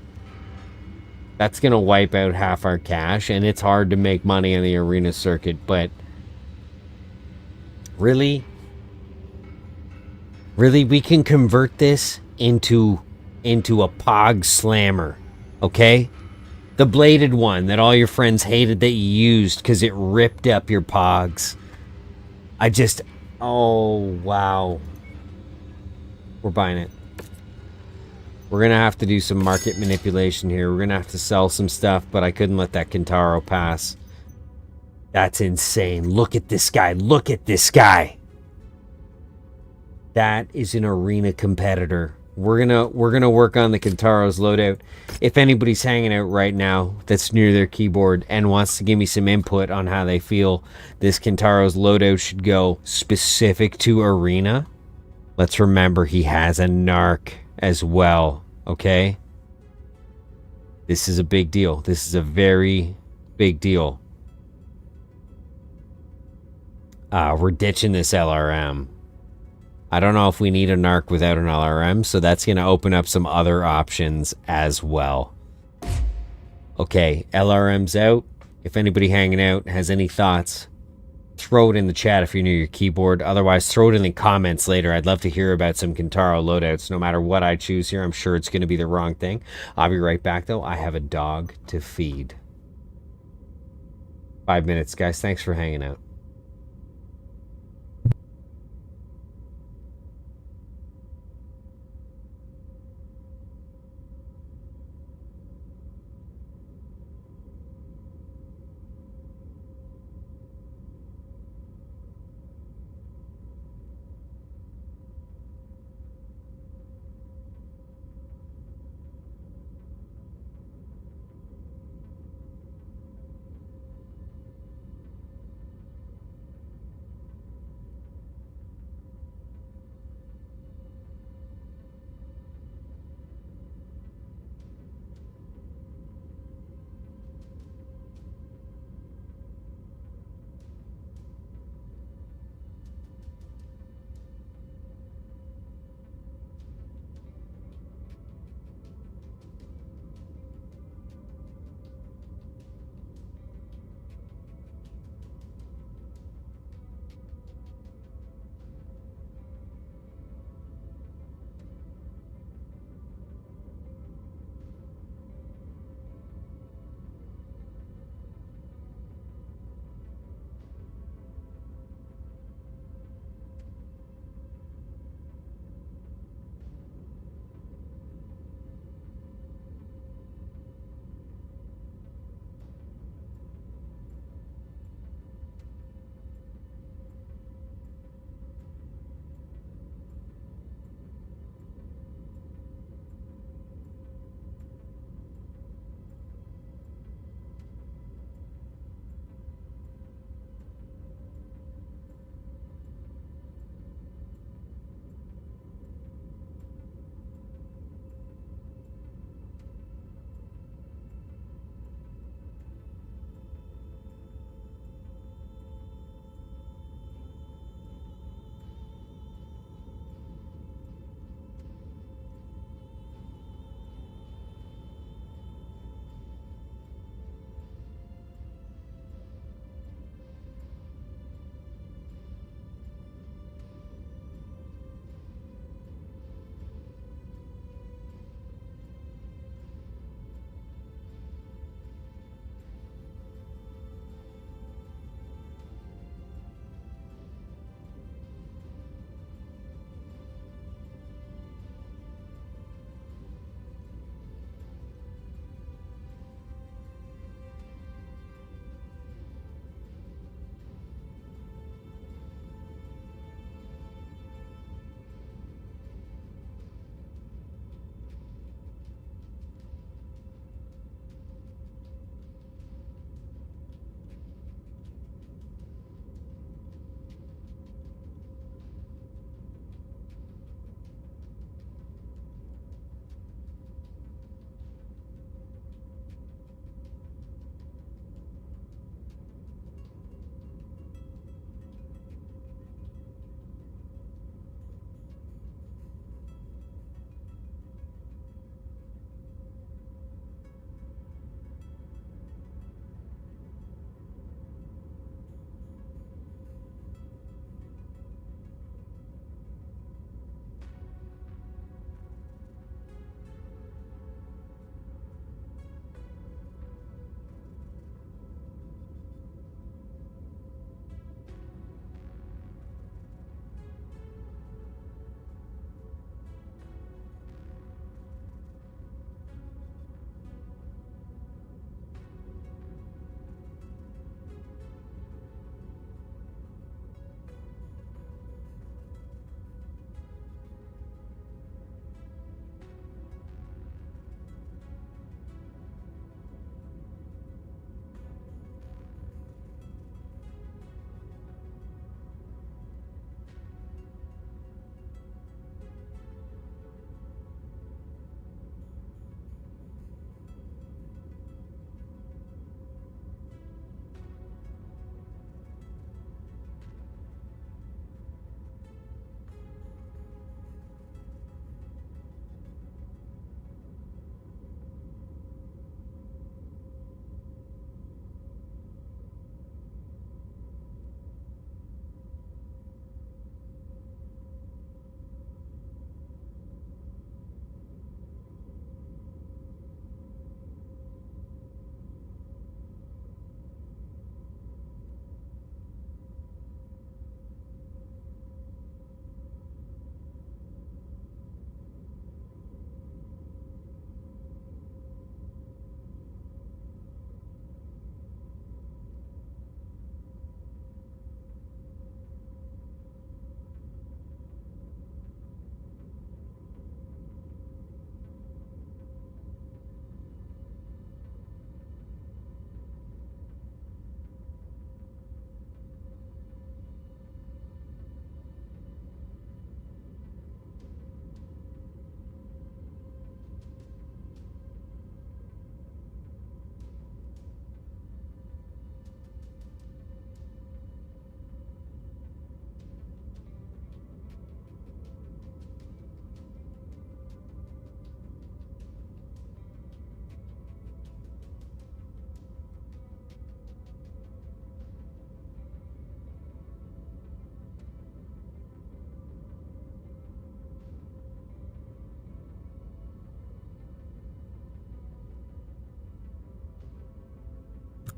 That's gonna wipe out half our cash, and it's hard to make money on the arena circuit, but... Really? Really, we can convert this into a Pog Slammer, okay? The bladed one that all your friends hated that you used because it ripped up your Pogs. Oh, wow. We're buying it. We're going to have to do some market manipulation here. We're going to have to sell some stuff, but I couldn't let that Kintaro pass. That's insane. Look at this guy. Look at this guy. That is an arena competitor. We're gonna work on the Kintaro's loadout. If anybody's hanging out right now that's near their keyboard and wants to give me some input on how they feel this Kintaro's loadout should go specific to arena, let's remember he has a narc as well, okay? This is a big deal. This is a very big deal. We're ditching this LRM. I don't know if we need a narc without an LRM, so that's going to open up some other options as well. Okay, LRM's out. If anybody hanging out has any thoughts, throw it in the chat if you're near your keyboard. Otherwise, throw it in the comments later. I'd love to hear about some Kintaro loadouts. No matter what I choose here, I'm sure it's going to be the wrong thing. I'll be right back, though. I have a dog to feed. 5 minutes, guys. Thanks for hanging out.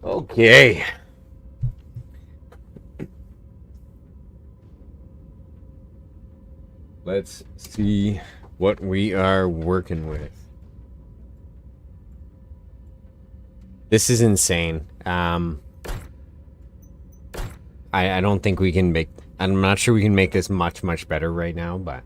Okay. Let's see what we are working with. This is insane. I don't think we can make... I'm not sure we can make this much better right now, but...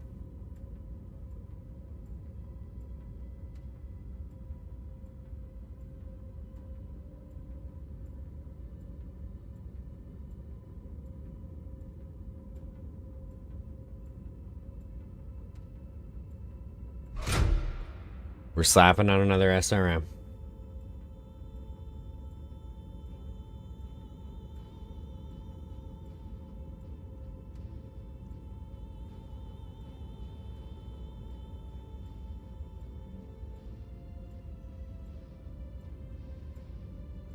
We're slapping on another SRM.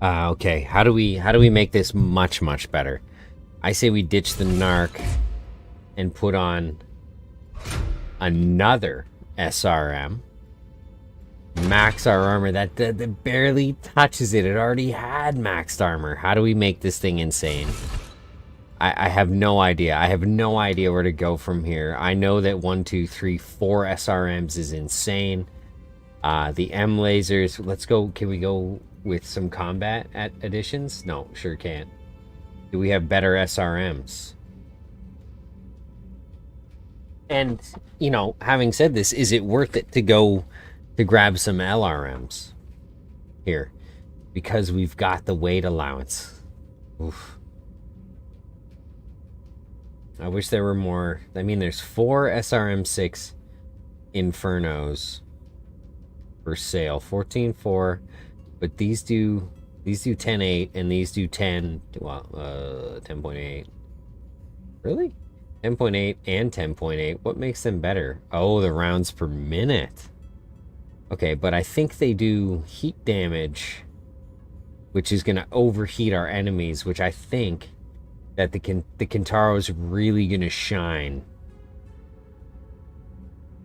Okay. How do we make this much better? I say we ditch the narc and put on another SRM. Max our armor. That barely touches it. It already had maxed armor. How do we make this thing insane? I have no idea. I have no idea where to go from here. I know that 1, 2, 3, 4 SRMs is insane. The M lasers. Let's go. Can we go with some combat additions? No, sure can't. Do we have better SRMs? And, you know, having said this, is it worth it to go to grab some LRMs here? Because we've got the weight allowance. Oof. I wish there were more. I mean, there's 4 SRM-6 Infernos for sale. 14.4, but these do 10.8 and these do 10. Well, 10.8. Really? 10.8 and 10.8. What makes them better? Oh, the rounds per minute. Okay, but I think they do heat damage, which is going to overheat our enemies, which I think that the Kintaro is really going to shine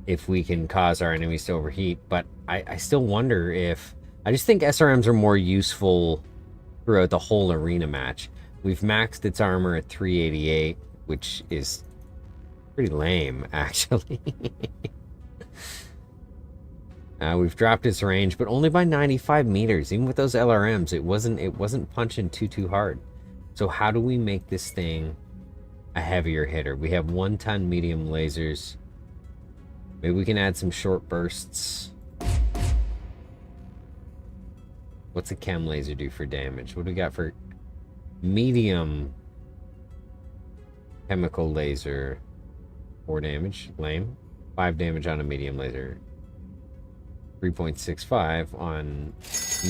if we can cause our enemies to overheat. But I still wonder if... I just think SRMs are more useful throughout the whole arena match. We've maxed its armor at 388, which is pretty lame, actually. We've dropped its range, but only by 95 meters. Even with those LRMs, it wasn't punching too hard. So how do we make this thing a heavier hitter? We have 1-ton medium lasers. Maybe we can add some short bursts. What's a chem laser do for damage? What do we got for medium chemical laser? 4 damage. Lame. 5 damage on a medium laser. 3.65 on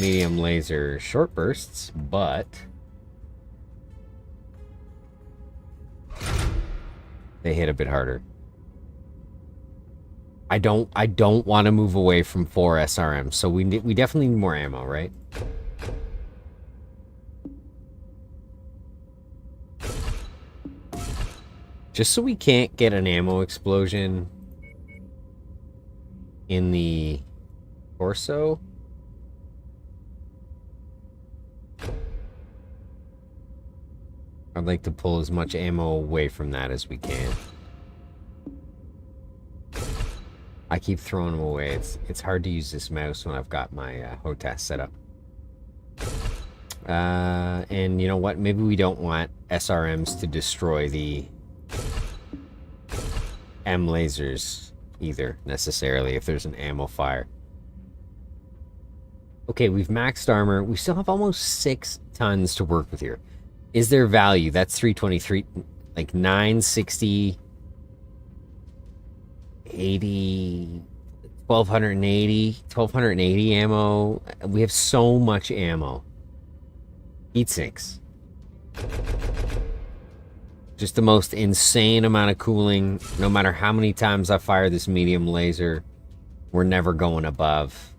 medium laser short bursts, but they hit a bit harder. I don't want to move away from 4 SRMs, so we definitely need more ammo, right? Just so we can't get an ammo explosion in the torso. I'd like to pull as much ammo away from that as we can. I keep throwing them away. It's hard to use this mouse when I've got my HOTAS set up. And you know what? Maybe we don't want SRMs to destroy the M lasers either, necessarily, if there's an ammo fire. Okay, we've maxed armor. We still have almost 6 tons to work with here. Is there value? That's 323, like 960, 80, 1280 ammo. We have so much ammo. Heat sinks. Just the most insane amount of cooling. No matter how many times I fire this medium laser, we're never going above.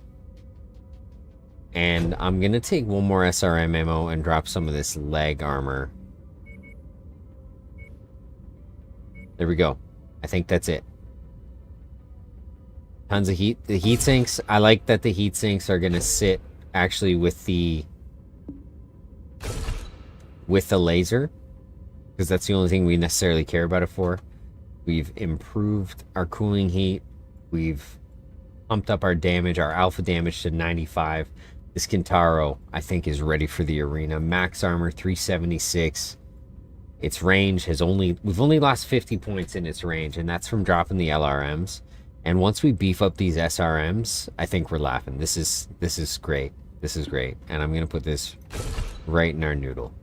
And I'm going to take one more SRM ammo and drop some of this leg armor. There we go. I think that's it. Tons of heat. The heat sinks, I like that the heat sinks are going to sit actually with the with a laser, because that's the only thing we necessarily care about it for. We've improved our cooling heat. We've pumped up our damage, our alpha damage to 95. This Kintaro, I think, is ready for the arena. Max armor 376. Its range has we've only lost 50 points in its range, and that's from dropping the LRMs. And once we beef up these SRMs, I think we're laughing. This is great. This is great. And I'm gonna put this right in our noodle.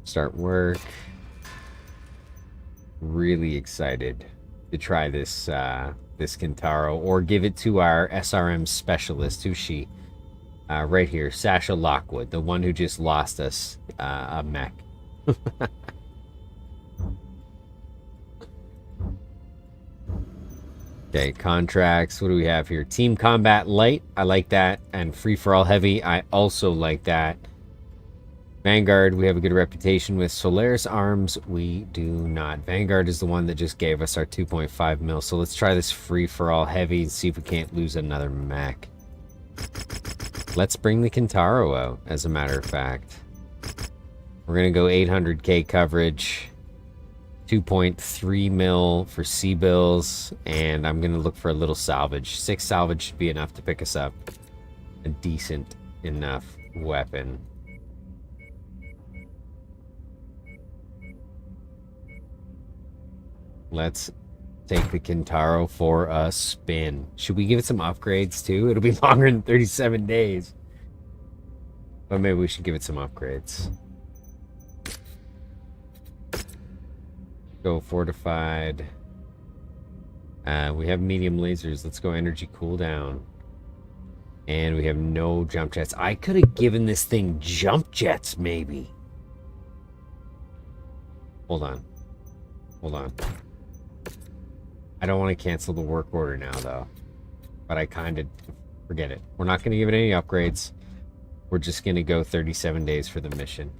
Start work. Really excited to try this this Kintaro, or give it to our SRM specialist. Who's she? Right here, Sasha Lockwood, the one who just lost us a mech. Okay, contracts. What do we have here? Team Combat Light. I like that. And Free for All Heavy. I also like that. Vanguard, we have a good reputation with. Solaris Arms, we do not. Vanguard is the one that just gave us our 2.5 mil. So let's try this Free for All Heavy and see if we can't lose another mech. Let's bring the Kintaro out, as a matter of fact. We're going to go 800k coverage. 2.3 mil for C-bills. And I'm going to look for a little salvage. 6 salvage should be enough to pick us up a decent enough weapon. Let's take the Kintaro for a spin. Should we give it some upgrades too? It'll be longer than 37 days. But maybe we should give it some upgrades. Go fortified. We have medium lasers. Let's go energy cooldown. And we have no jump jets. I could have given this thing jump jets, maybe. Hold on. Hold on. I don't want to cancel the work order now, though. But I kind of... Forget it. We're not going to give it any upgrades. We're just going to go 37 days for the mission.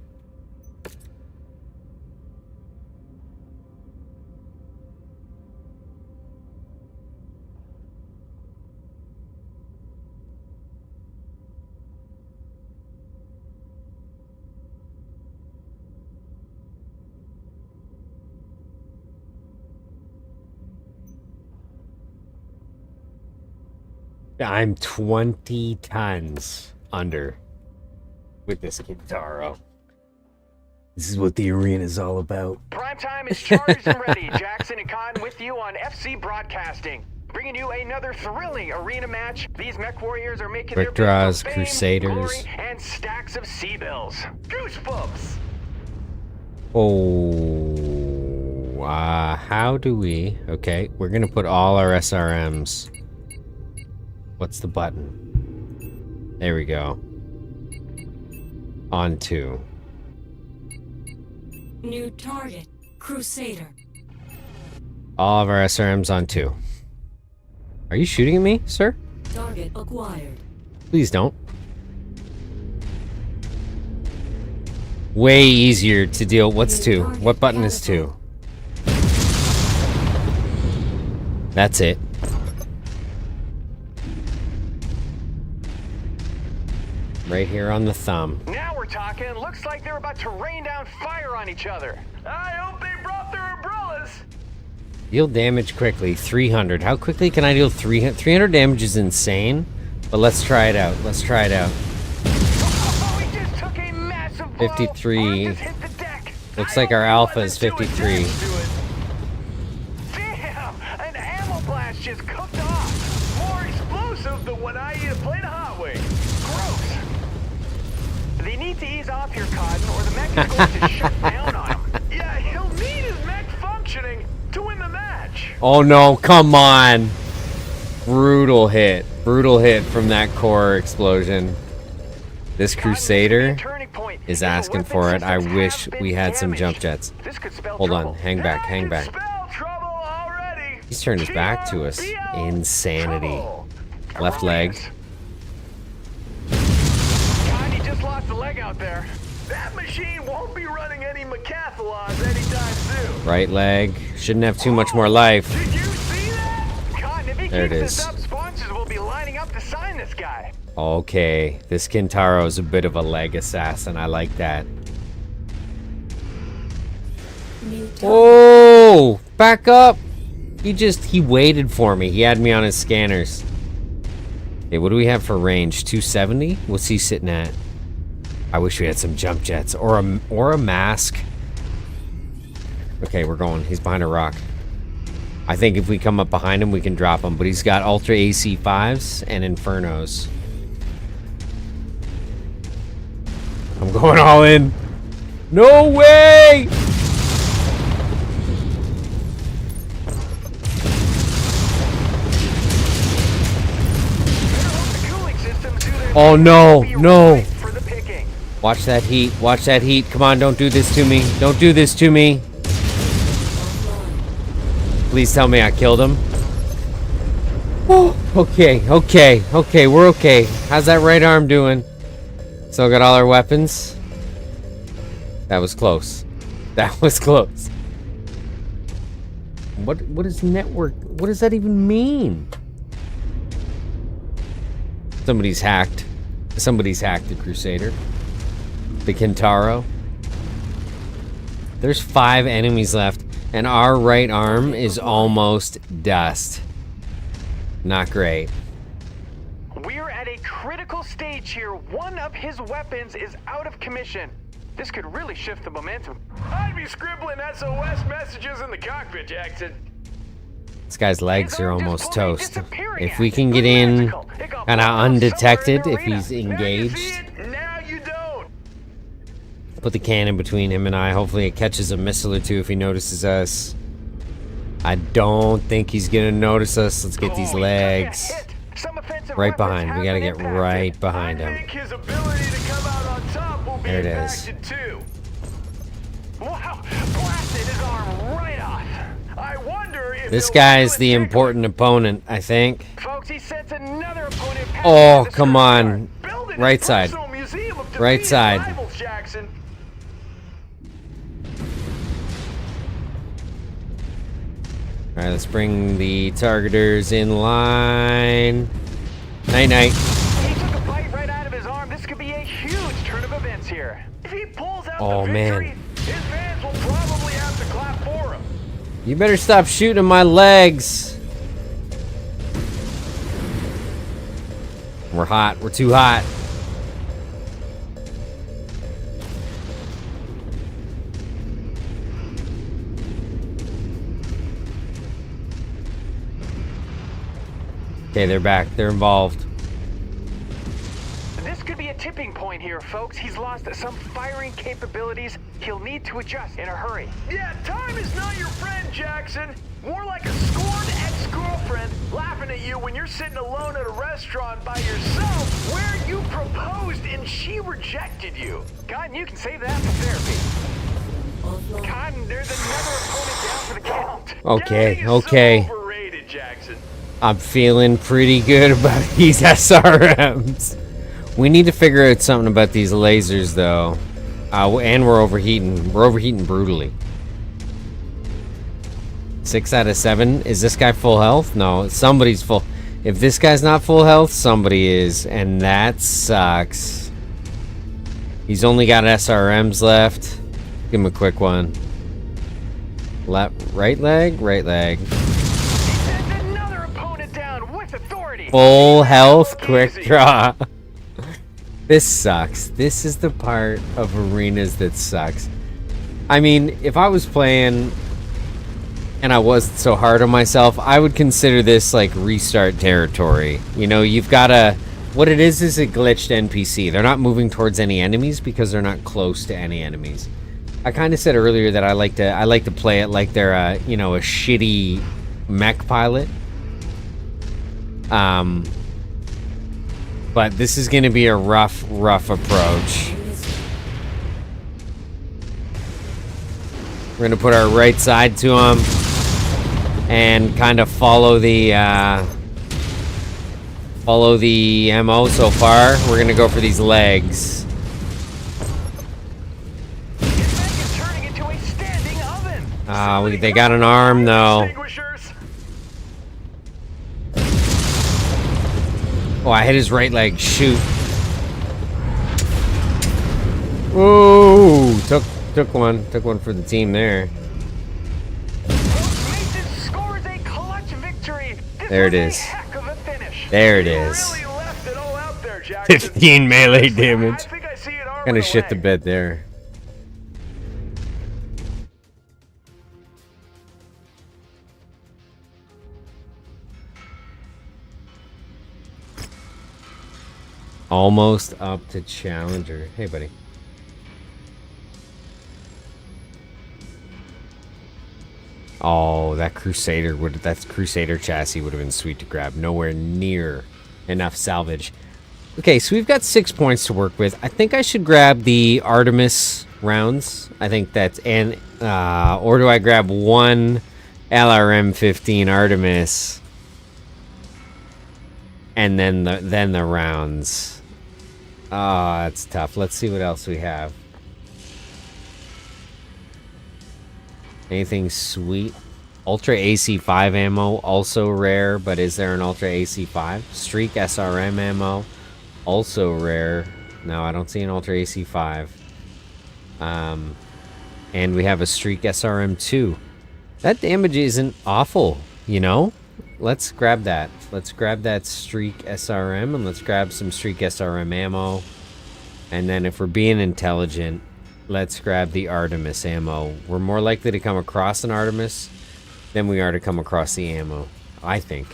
I'm 20 tons under with this Kintaro. This is what the arena is all about. Primetime is charged and ready. Jackson and Cotton with you on FC Broadcasting, bringing you another thrilling arena match. These Mechwarriors are making Quick their draws, fame, Crusaders, glory, and stacks of C-bills. Goosebumps. Oh, how do we? Okay, we're gonna put all our SRMs. What's the button? There we go. On 2. New target, Crusader. All of our SRMs on 2. Are you shooting at me, sir? Target acquired. Please don't. Way easier to deal. What's 2? What button is 2? That's it. Right here on the thumb. Now we're talking. Looks like they're about to rain down fire on each other. I hope they brought their umbrellas. Deal damage quickly. 300. How quickly can I deal 300? 300 damage is insane. But let's try it out. Let's try it out. Oh, he just took a massive blow. 53. Just hit the deck. Looks like our alpha is 53. Damn! An ammo blast just cooked off. More explosive than when I played a hot wing. Gross. They need to ease off here, Cotton, or the mech is going to shut down on him. Yeah, he'll need his mech functioning to win the match. Oh no, come on. Brutal hit. Brutal hit from that core explosion. This Crusader is asking for it. I wish we had some jump jets. Hold on, hang back, hang back. He's turned his back to us. Insanity. Left leg. Lost the leg out there. That machine won't be running any decathlons anytime soon. Right leg. Shouldn't have too much more life. Did you see that? Cotton, if he There it keeps is. this up, sponsors will be lining up to assign this guy. Okay, this Kintaro is a bit of a leg assassin. I like that. New target. Oh, back up. He waited for me. He had me on his scanners. Okay, what do we have for range? 270? What's he sitting at? I wish we had some jump jets or a mask. Okay, we're going. He's behind a rock. I think if we come up behind him, we can drop him. But he's got Ultra AC 5s and Infernos. I'm going all in. No way! Oh no, no. Watch that heat. Watch that heat. Come on, don't do this to me. Don't do this to me. Please tell me I killed him. Oh, okay, okay, okay, we're okay. How's that right arm doing? Still got all our weapons? That was close. That was close. What is network? What does that even mean? Somebody's hacked. Somebody's hacked the Crusader. The Kintaro. There's 5 enemies left, and our right arm is almost dust. Not great. We're at a critical stage here. One of his weapons is out of commission. This could really shift the momentum. I'd be scribbling SOS messages in the cockpit, Jackson. This guy's legs are almost toast. If we can get in kind of undetected, if he's engaged, Now you don't. put the cannon between him and I. Hopefully it catches a missile or two if he notices us. I don't think he's gonna notice us. Let's get these legs. Right behind. We gotta get right behind him. His ability to come out on top will be There it is. impacted too. Wow, blasted his arm right off. I wonder if This they'll guy's do it the there. important opponent, I think. Folks, he sends another opponent past Oh, the come search on. guard. Building his Right side. personal museum of Right defeated side. rivals, Jackson. Alright, let's bring the targeters in line. Night night. He took a bite right out of his arm. This could be a huge turn of events here. If he pulls out Oh, the victory, man. his fans will probably have to clap for him. You better stop shooting at my legs. We're hot. We're too hot. Okay, they're back. They're involved. This could be a tipping point here, folks. He's lost some firing capabilities. He'll need to adjust in a hurry. Yeah, time is not your friend, Jackson. More like a scorned ex-girlfriend laughing at you when you're sitting alone at a restaurant by yourself where you proposed and she rejected you. Cotton, you can save that for therapy. Offline. Cotton, there's another opponent down for the count. Okay, Counting is okay. so overrated, Jackson. I'm feeling pretty good about these SRMs. We need to figure out something about these lasers, though. And we're overheating. We're overheating brutally. 6 out of 7. Is this guy full health? No, somebody's full. If this guy's not full health, somebody is. And that sucks. He's only got SRMs left. Give him a quick one. Right leg? Right leg. He sends another opponent down with authority. Full health, quick draw. This sucks. This is the part of arenas that sucks. I mean, if I was playing and I wasn't so hard on myself, I would consider this like restart territory. You know, you've got to... What it is a glitched NPC. They're not moving towards any enemies because they're not close to any enemies. I kind of said earlier that I like to play it like they're you know, a shitty mech pilot. But this is going to be a rough approach. We're going to put our right side to him and kind of follow the MO so far. We're going to go for these legs. His mech is turning into a standing oven. They got an arm though. Extinguishers. Oh, I hit his right leg. Shoot. Whoa! Took one for the team there. Mason scores a clutch victory. There it This was is. a heck of a finish. There it You is. really left it all out there, Jackson. 15 melee Seriously, damage. I think I see an arm Kind and of a shit the leg. bed there. Almost up to Challenger. Hey, buddy. Oh, that Crusader chassis would have been sweet to grab. Nowhere near enough salvage. Okay, so we've got 6 points to work with. I think I should grab the Artemis rounds. I think that's or do I grab one LRM-15 Artemis and then the rounds? Oh, that's tough. Let's see what else we have. Anything sweet? Ultra AC5 ammo, also rare, but is there an Ultra AC5? Streak SRM ammo, also rare. No, I don't see an Ultra AC5. And we have a Streak SRM2. That damage isn't awful, you know? Let's grab that. Let's grab that Streak SRM, and let's grab some Streak SRM ammo. And then if we're being intelligent, let's grab the Artemis ammo. We're more likely to come across an Artemis than we are to come across the ammo. I think.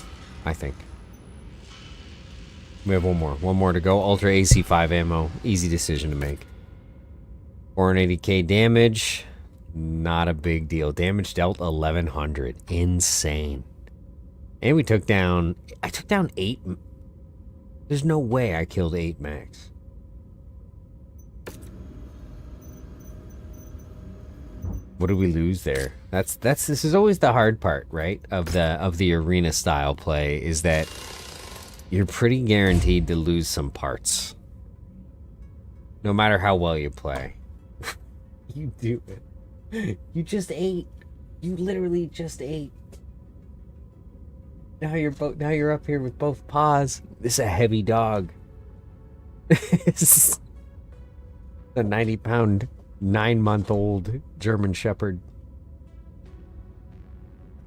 We have one more. One more to go. Ultra AC5 ammo. Easy decision to make. 480k damage. Not a big deal. Damage dealt 1100. Insane. And we took down... I took down 8... There's no way I killed 8 max. What did we lose there? This is always the hard part, right? Of the arena style play is that you're pretty guaranteed to lose some parts. No matter how well you play. You do it. You just ate. You literally just ate. Now you're up here with both paws. This is a heavy dog. This is a 90-pound 9-month-old German Shepherd.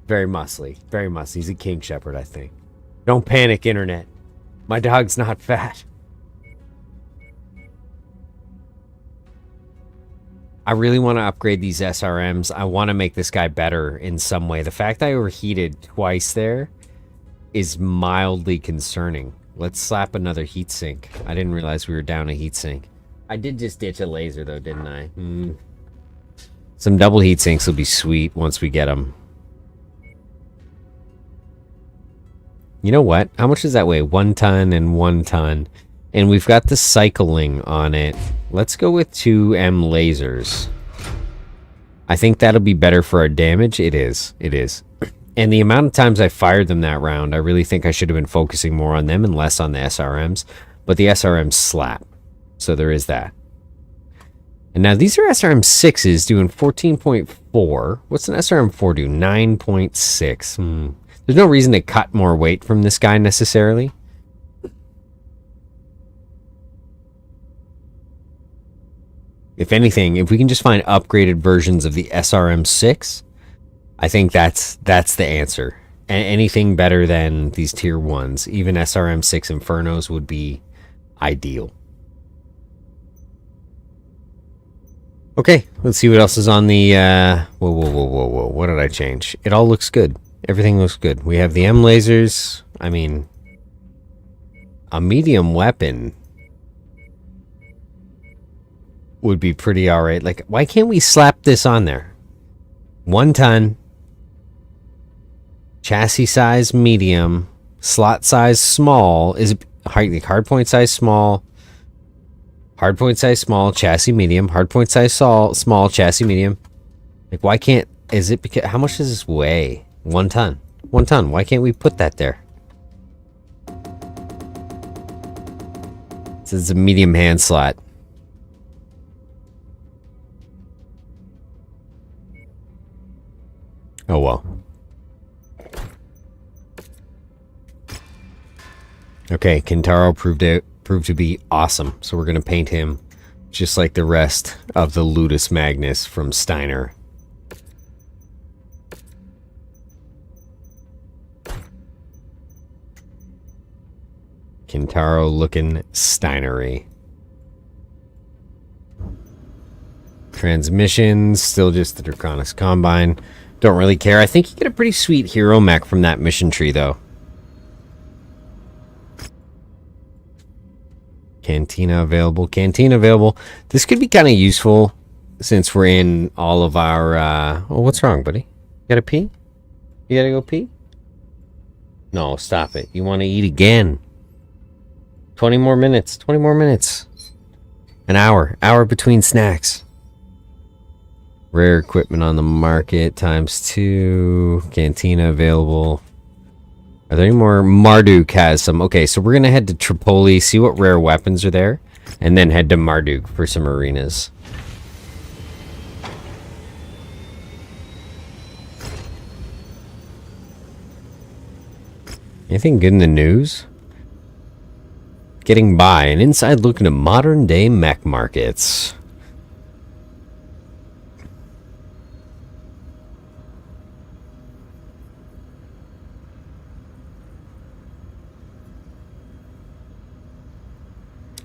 Very muscly. Very muscly. He's a King Shepherd, I think. Don't panic, internet. My dog's not fat. I really want to upgrade these SRMs. I want to make this guy better in some way. The fact I overheated twice there is mildly concerning. Let's slap another heatsink. I didn't realize we were down a heatsink. I did just ditch a laser, though, didn't I? Some double heat sinks will be sweet once we get them. You know what? How much does that weigh? 1 ton and 1 ton. And we've got the cycling on it. Let's go with 2M lasers. I think that'll be better for our damage. It is. It is. And the amount of times I fired them that round, I really think I should have been focusing more on them and less on the SRMs. But the SRMs slap. So there is that. And now these are SRM6s doing 14.4. What's an SRM4 do? 9.6. There's no reason to cut more weight from this guy necessarily. If anything, if we can just find upgraded versions of the SRM6, I think that's the answer. And anything better than these tier 1s, even SRM6 Infernos would be ideal. Okay, let's see what else is on the, whoa, what did I change? It all looks good. Everything looks good. We have the M lasers. I mean, a medium weapon would be pretty alright. Like, why can't we slap this on there? 1 ton. Chassis size medium. Slot size small. Is it hardpoint size small? Hardpoint size small, chassis medium. Hardpoint size small, chassis medium. Like, why can't... Is it because... How much does this weigh? 1 ton. 1 ton. Why can't we put that there? This is a medium hand slot. Oh, well. Okay. Okay, Kintaro proved to be awesome. So we're going to paint him just like the rest of the Ludus Magnus from Steiner. Kintaro looking Steinery. Transmissions, still just the Draconis Combine. Don't really care. I think you get a pretty sweet hero mech from that mission tree, though. Cantina available. Cantina available. This could be kind of useful since we're in all of our... Oh, what's wrong, buddy? You gotta pee? You gotta go pee? No, stop it. You want to eat again. 20 more minutes. 20 more minutes. An hour. Hour between snacks. Rare equipment on the market ×2. Cantina available. Are there any more? Marduk has some. Okay, so we're going to head to Tripoli, see what rare weapons are there, and then head to Marduk for some arenas. Anything good in the news? Getting by. An inside look into modern day mech markets.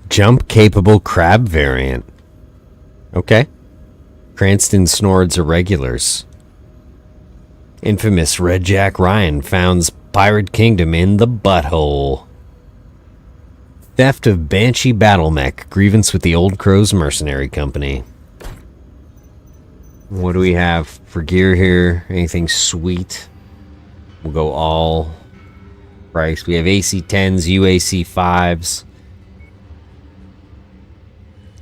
Jump capable crab variant. Okay. Cranston Snored's Irregulars. Infamous Red Jack Ryan founds Pirate Kingdom in the butthole. Theft of Banshee Battle Mech. Grievance with the Old Crows Mercenary Company. What do we have for gear here? Anything sweet? We'll go all price. We have AC-10s, UAC-5s.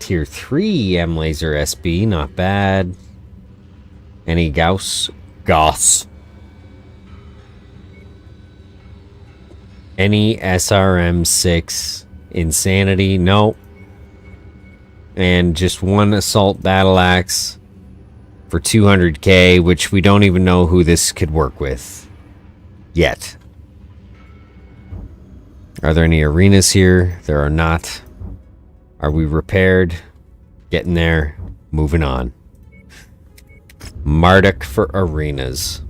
Tier 3 M-Laser SB, not bad. Any Gauss? Any SRM-6 Insanity? No. And just one Assault Battle Axe for 200k, which we don't even know who this could work with yet. Are there any arenas here? There are not. Are we repaired? Getting there. Moving on. Marduk for arenas.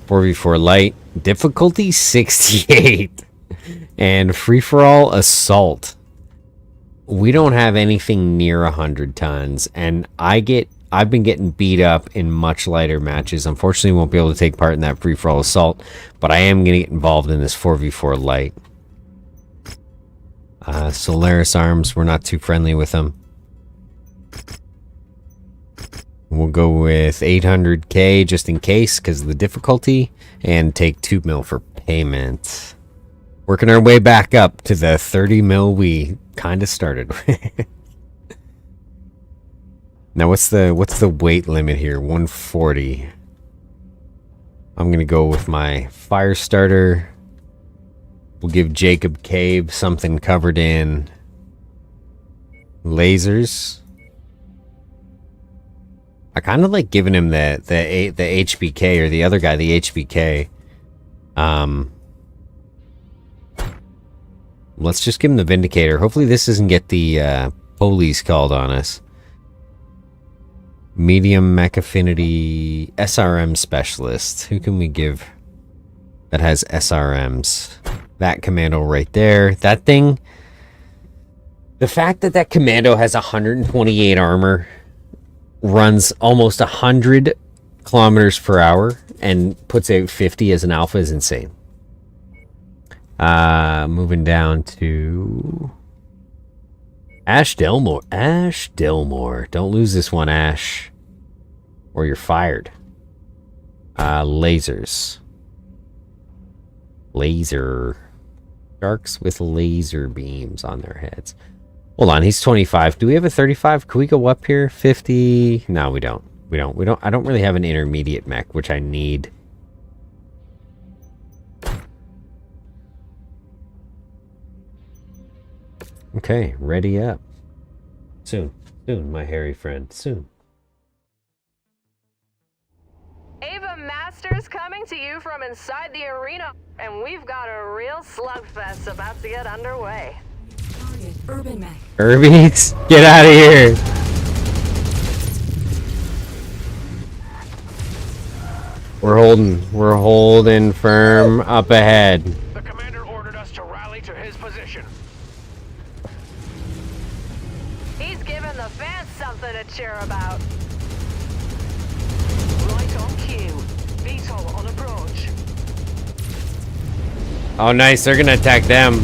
.4v4 light. Difficulty 68. And free-for-all assault. We don't have anything near 100 tons. And I've been getting beat up in much lighter matches. Unfortunately, won't be able to take part in that free-for-all assault, but I am going to get involved in this 4v4 light. Solaris arms, we're not too friendly with them. We'll go with 800k just in case because of the difficulty, and take 2 mil for payment. Working our way back up to the 30 mil we kind of started with. Now, what's the weight limit here? 140. I'm going to go with my fire starter. We'll give Jacob Cave something covered in lasers. I kind of like giving him the HBK, or the other guy, the HBK. Let's just give him the Vindicator. Hopefully this doesn't get the police called on us. Medium Mech Affinity SRM Specialist. Who can we give that has SRMs? That commando right there. That thing. The fact that that commando has 128 armor, runs almost 100 kilometers per hour, and puts out 50 as an alpha is insane. Moving down to Ash Delmore. Ash Delmore. Don't lose this one, Ash, or you're fired. Lasers. Laser. Sharks with laser beams on their heads. Hold on, he's 25. Do we have a 35? Can we go up here? 50? No, we don't. We don't. I don't really have an intermediate mech, which I need. Okay, ready up. Soon, my hairy friend, soon. Masters coming to you from inside the arena, and we've got a real slugfest about to get underway. Target urban mech. Urbies, get out of here. We're holding firm up ahead. The commander ordered us to rally to his position. He's giving the fans something to cheer about. Right on cue. Veto on approach. Oh, nice. They're gonna attack them.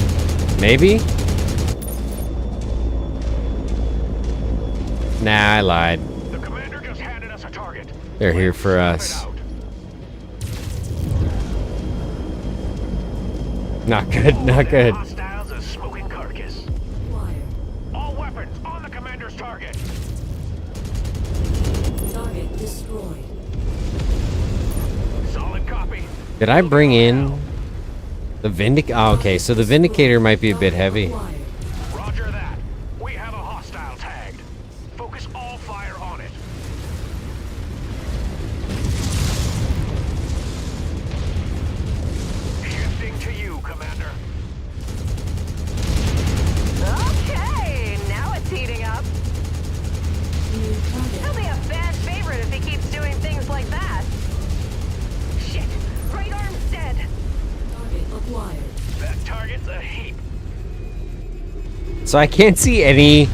Maybe? Nah, I lied. The commander just handed us a target. They're here for Scout it us. out. Not good, not good. Hostiles a smoking carcass. Acquired. All weapons on the commander's target. Target destroyed. Solid copy. Did I bring in the Oh, okay, so the Vindicator might be a bit heavy. Acquired. Roger that. We have a hostile tagged. Focus all fire on it. Shifting to you, Commander. Okay, now it's heating up. New He'll target. be a fan favorite if he keeps doing things like that. Shit, right arm's dead. Target acquired. That target's a heap. So I can't see any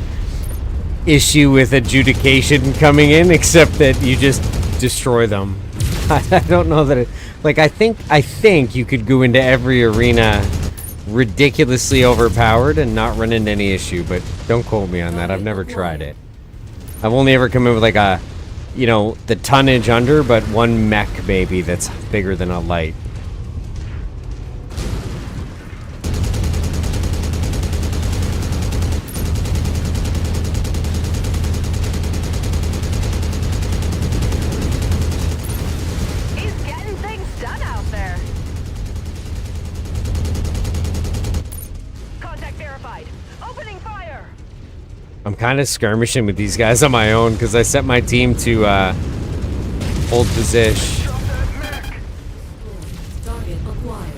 issue with adjudication coming in, except that you just destroy them. I don't know that it, like, I think you could go into every arena ridiculously overpowered and not run into any issue, but don't quote me on that. I've never tried it. I've only ever come in with like a, you know, the tonnage under, but one mech baby that's bigger than a light. He's getting things done out there. Contact verified. Opening fire. I'm kind of skirmishing with these guys on my own because I set my team to hold position. Drop that mech. Target acquired.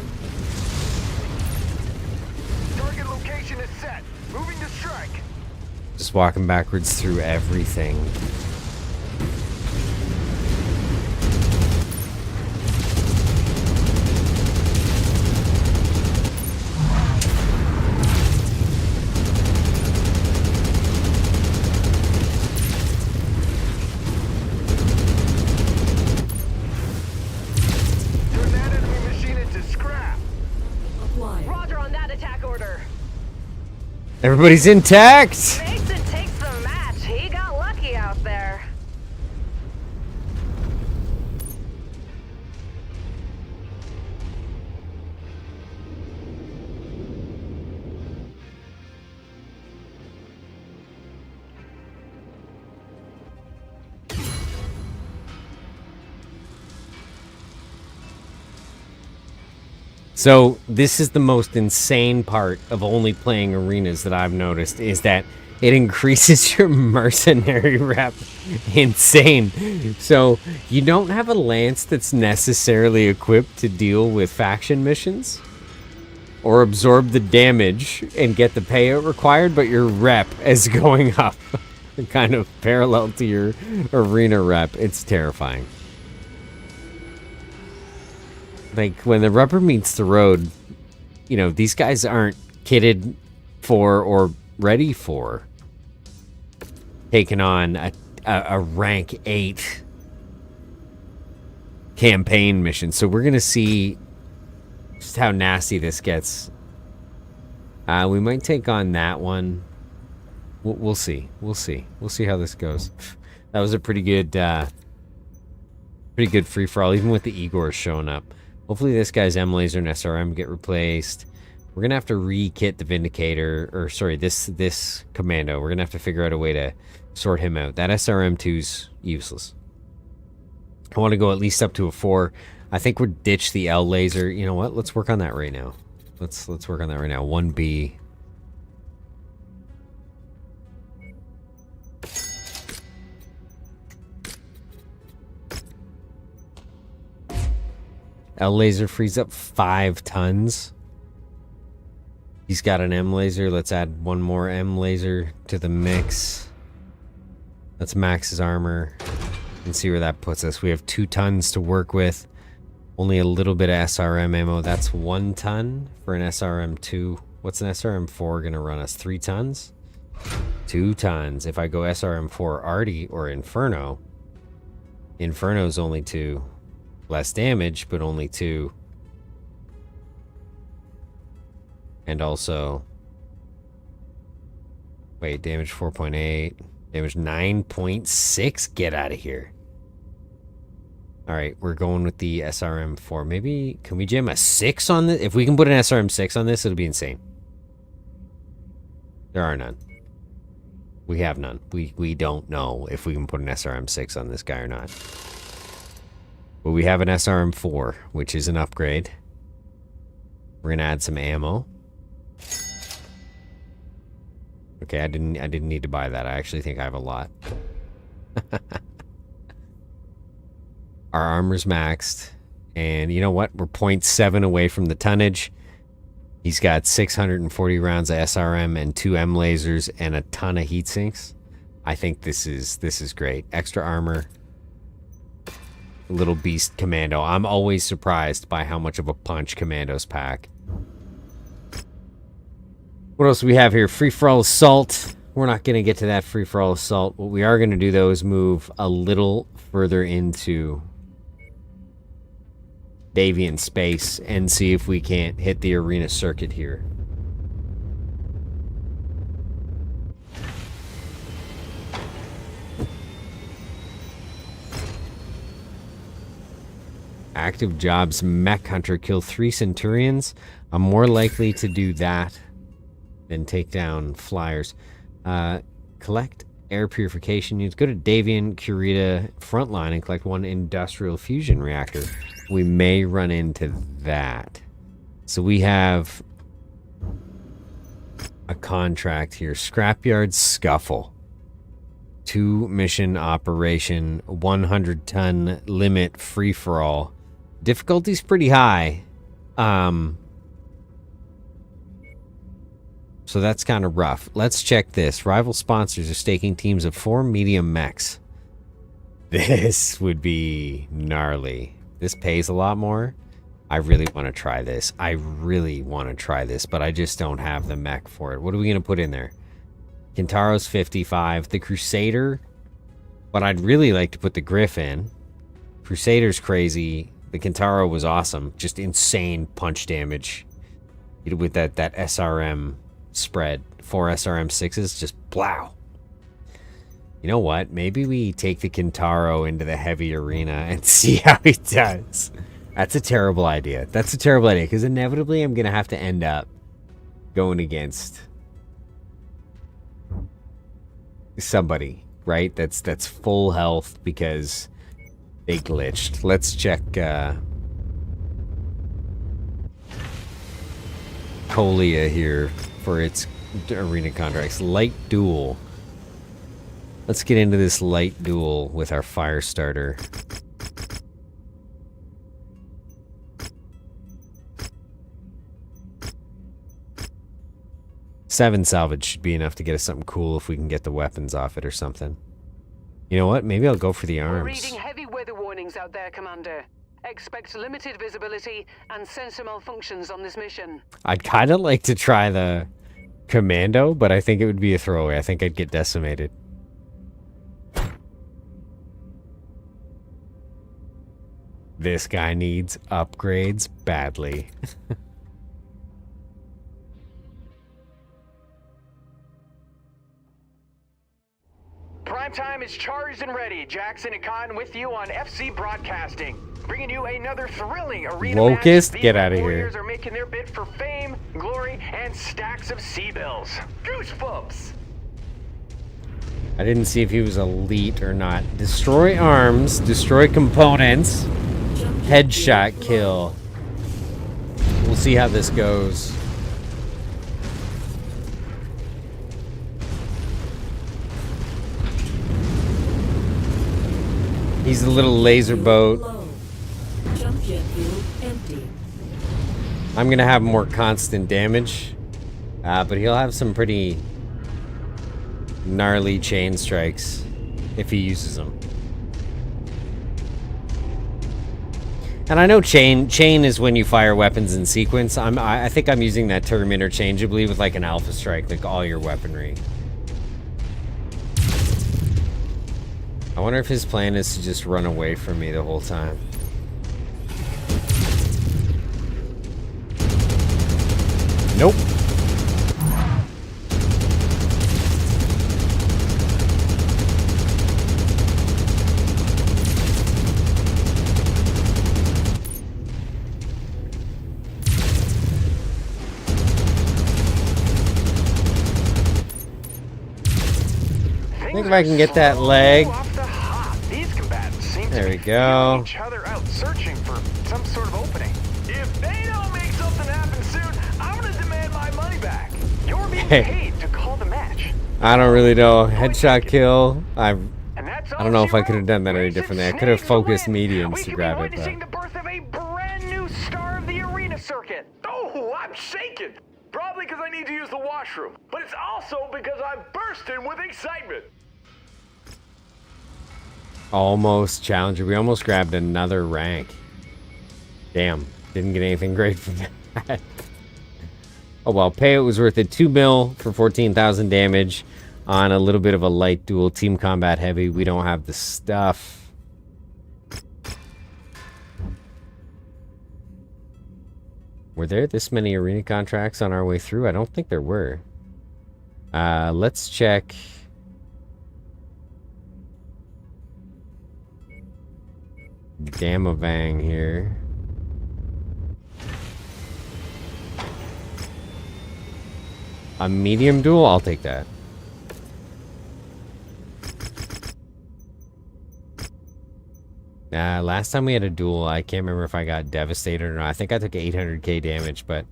Target location is set. Moving to strike. Just walking backwards through everything. Turn that enemy machine into scrap. Acquired. Roger on that attack order. Everybody's intact! Mason takes the match. He got lucky out there. So this is the most insane part of only playing arenas that I've noticed, is that it increases your mercenary rep insane. So you don't have a lance that's necessarily equipped to deal with faction missions or absorb the damage and get the payout required, but your rep is going up kind of parallel to your arena rep. It's terrifying. Like, when the rubber meets the road, you know, these guys aren't kitted for or ready for taking on a rank 8 campaign mission. So we're going to see just how nasty this gets. We might take on that one. We'll see. We'll see. We'll see how this goes. That was a pretty good free-for-all, even with the Igors showing up. Hopefully this guy's M-Laser and SRM get replaced. We're going to have to re-kit the Vindicator, or sorry, this Commando. We're going to have to figure out a way to sort him out. That SRM2's useless. I want to go at least up to a 4. I think we'll ditch the L-Laser. You know what? Let's work on that right now. Let's work on that right now. 1B. L laser frees up 5 tons. He's got an M laser. Let's add one more M laser to the mix. Let's max his armor and see where that puts us. We have 2 tons to work with. Only a little bit of SRM ammo. That's 1 ton for an SRM2. What's an SRM4 going to run us? 3 tons? 2 tons. If I go SRM4 Arty or Inferno, Inferno's only 2. Less damage, but only 2. And also... Wait, damage 4.8. Damage 9.6? Get out of here. Alright, we're going with the SRM4. Maybe, can we jam a 6 on this? If we can put an SRM6 on this, it'll be insane. There are none. We have none. We don't know if we can put an SRM6 on this guy or not. But we have an SRM4, which is an upgrade. We're gonna add some ammo. Okay, I didn't need to buy that. I actually think I have a lot. Our armor's maxed. And you know what? We're 0.7 away from the tonnage. He's got 640 rounds of SRM and 2 M lasers and a ton of heat sinks. I think this is great. Extra armor. Little beast commando. I'm always surprised by how much of a punch commandos pack. What else do we have here? Free-for-all assault. We're not going to get to that free-for-all assault. What we are going to do, though, is move a little further into Davian space and see if we can't hit the arena circuit here. Active jobs, Mech Hunter, kill 3 Centurions. I'm more likely to do that than take down flyers. Collect air purification units. Go to Davian Kurita frontline and collect 1 industrial fusion reactor. We may run into that. So we have a contract here. Scrapyard Scuffle. 2 mission operation, 100 ton limit free for all. Difficulty's pretty high. So that's kind of rough. Let's check this. Rival sponsors are staking teams of 4 medium mechs. This would be gnarly. This pays a lot more. I really want to try this. But I just don't have the mech for it. What are we going to put in there? Kintaro's 55. The Crusader. But I'd really like to put the Griff in. Crusader's crazy. The Kintaro was awesome. Just insane punch damage. With that SRM spread. 4 SRM6s. Just plow. You know what? Maybe we take the Kintaro into the heavy arena and see how he does. That's a terrible idea. Because inevitably I'm going to have to end up going against somebody, right? That's full health because they glitched. Let's check Colia here for its arena contracts. Light duel. Let's get into this light duel with our fire starter. Seven salvage should be enough to get us something cool if we can get the weapons off it or something. You know what? Maybe I'll go for the arms. We're reading heavy weather warnings out there, Commander. Expect limited visibility and sensor malfunctions on this mission. I'd kind of like to try the commando, but I think it would be a throwaway. I think I'd get decimated. This guy needs upgrades badly. Primetime is charged and ready. Jackson and Cotton with you on FC Broadcasting, bringing you another thrilling arena Locust, match. get out of here. Warriors are making their bid for fame, glory, and stacks of C-bills. Goosebumps! I didn't see if he was elite or not. Destroy arms, destroy components, headshot kill. We'll see how this goes. He's a little laser boat. Jump Jet field empty. I'm going to have more constant damage. But he'll have some pretty gnarly chain strikes if he uses them. And I know chain is when you fire weapons in sequence. I think I'm using that term interchangeably with like an alpha strike, like all your weaponry. I wonder if his plan is to just run away from me the whole time. Nope. I think if I can get that leg. There we go. Each other out searching for some sort of opening. If they don't make something happen soon, I'm gonna demand my money back. You're being paid to call the match. I don't really know. Headshot kill. I don't know if I could have done that any differently. I could have focused mediums to grab it, but the birth of a brand new star of the arena circuit. Oh, I'm shaking. Probably because I need to use the washroom, but it's also because I'm bursting with excitement. almost challenger. We almost grabbed another rank. Damn, didn't get anything great from that. Oh well, payout was worth it. 2 mil for 14,000 damage on a little bit of a light duel. Team combat heavy. We don't have the stuff. Were there this many arena contracts on our way through? I don't think there were. Let's check. Gamavang here. A medium duel? I'll take that. Last time we had a duel, I can't remember if I got devastated or not. I think I took 800k damage, but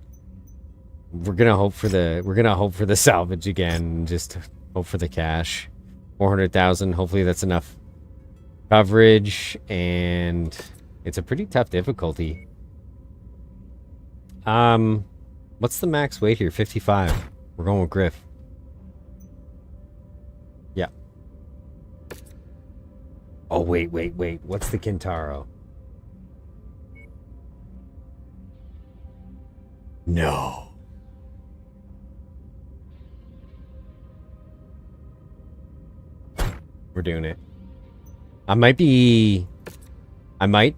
we're gonna hope for the salvage again. And just hope for the cash. 400,000. Hopefully that's enough coverage, and it's a pretty tough difficulty. What's the max weight here? 55. We're going with Griff. Yeah. Oh, wait. What's the Kintaro? No. We're doing it. I might be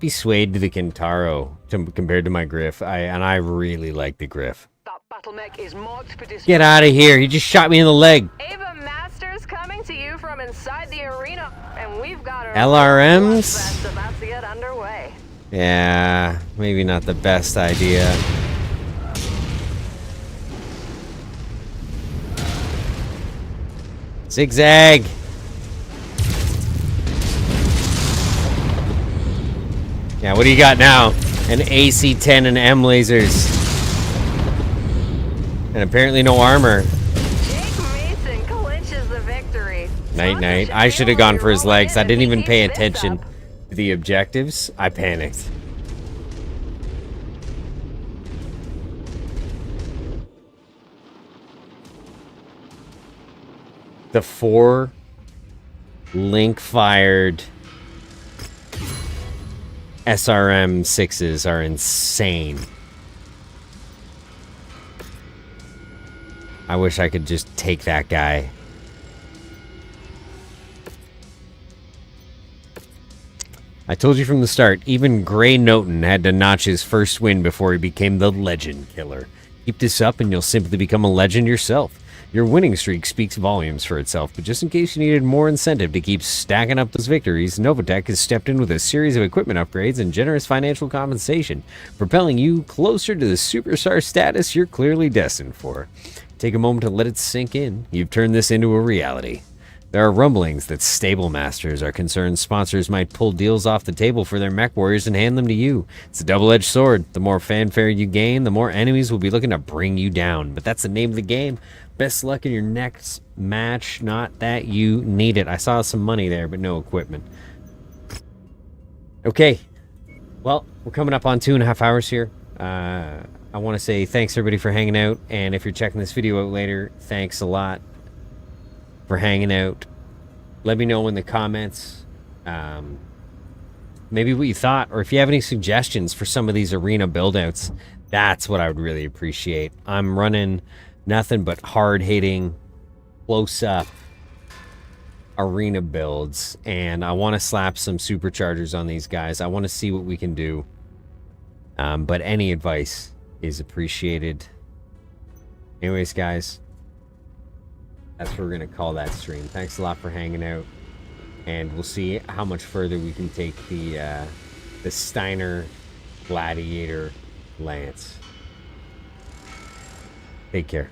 swayed to the Kintaro compared to my Griff. And I really like the Griff. That battle mech is marked for Get out of here. He just shot me in the leg. Ava Masters coming to you from inside the arena, and we've got our LRMs about to get underway. Yeah, maybe not the best idea. Zigzag. Yeah, what do you got now? An AC-10 and M lasers. And apparently no armor. Jake Mason clinches the victory. Night. I should have gone for his legs. I didn't even pay attention to the objectives. I panicked. The 4 link-fired SRM 6s are insane. I wish I could just take that guy. I told you from the start, even Gray Noten had to notch his first win before he became the legend killer. Keep this up and you'll simply become a legend yourself. Your winning streak speaks volumes for itself, but just in case you needed more incentive to keep stacking up those victories, Novatech has stepped in with a series of equipment upgrades and generous financial compensation, propelling you closer to the superstar status you're clearly destined for. Take a moment to let it sink in. You've turned this into a reality. There are rumblings that Stable Masters are concerned sponsors might pull deals off the table for their Mechwarriors and hand them to you. It's a double-edged sword. The more fanfare you gain, the more enemies will be looking to bring you down. But that's the name of the game. Best luck in your next match. Not that you need it. I saw some money there, but no equipment. Okay. Well, we're coming up on 2.5 hours here. I want to say thanks everybody for hanging out, and if you're checking this video out later, thanks a lot for hanging out. Let me know in the comments maybe what you thought, or if you have any suggestions for some of these arena build-outs. That's what I would really appreciate. I'm running nothing but hard-hitting, close-up arena builds, and I want to slap some superchargers on these guys. I want to see what we can do, but any advice is appreciated. Anyways, guys, that's what we're gonna call that stream. Thanks a lot for hanging out, and we'll see how much further we can take the Steiner Gladiator Lance. Take care.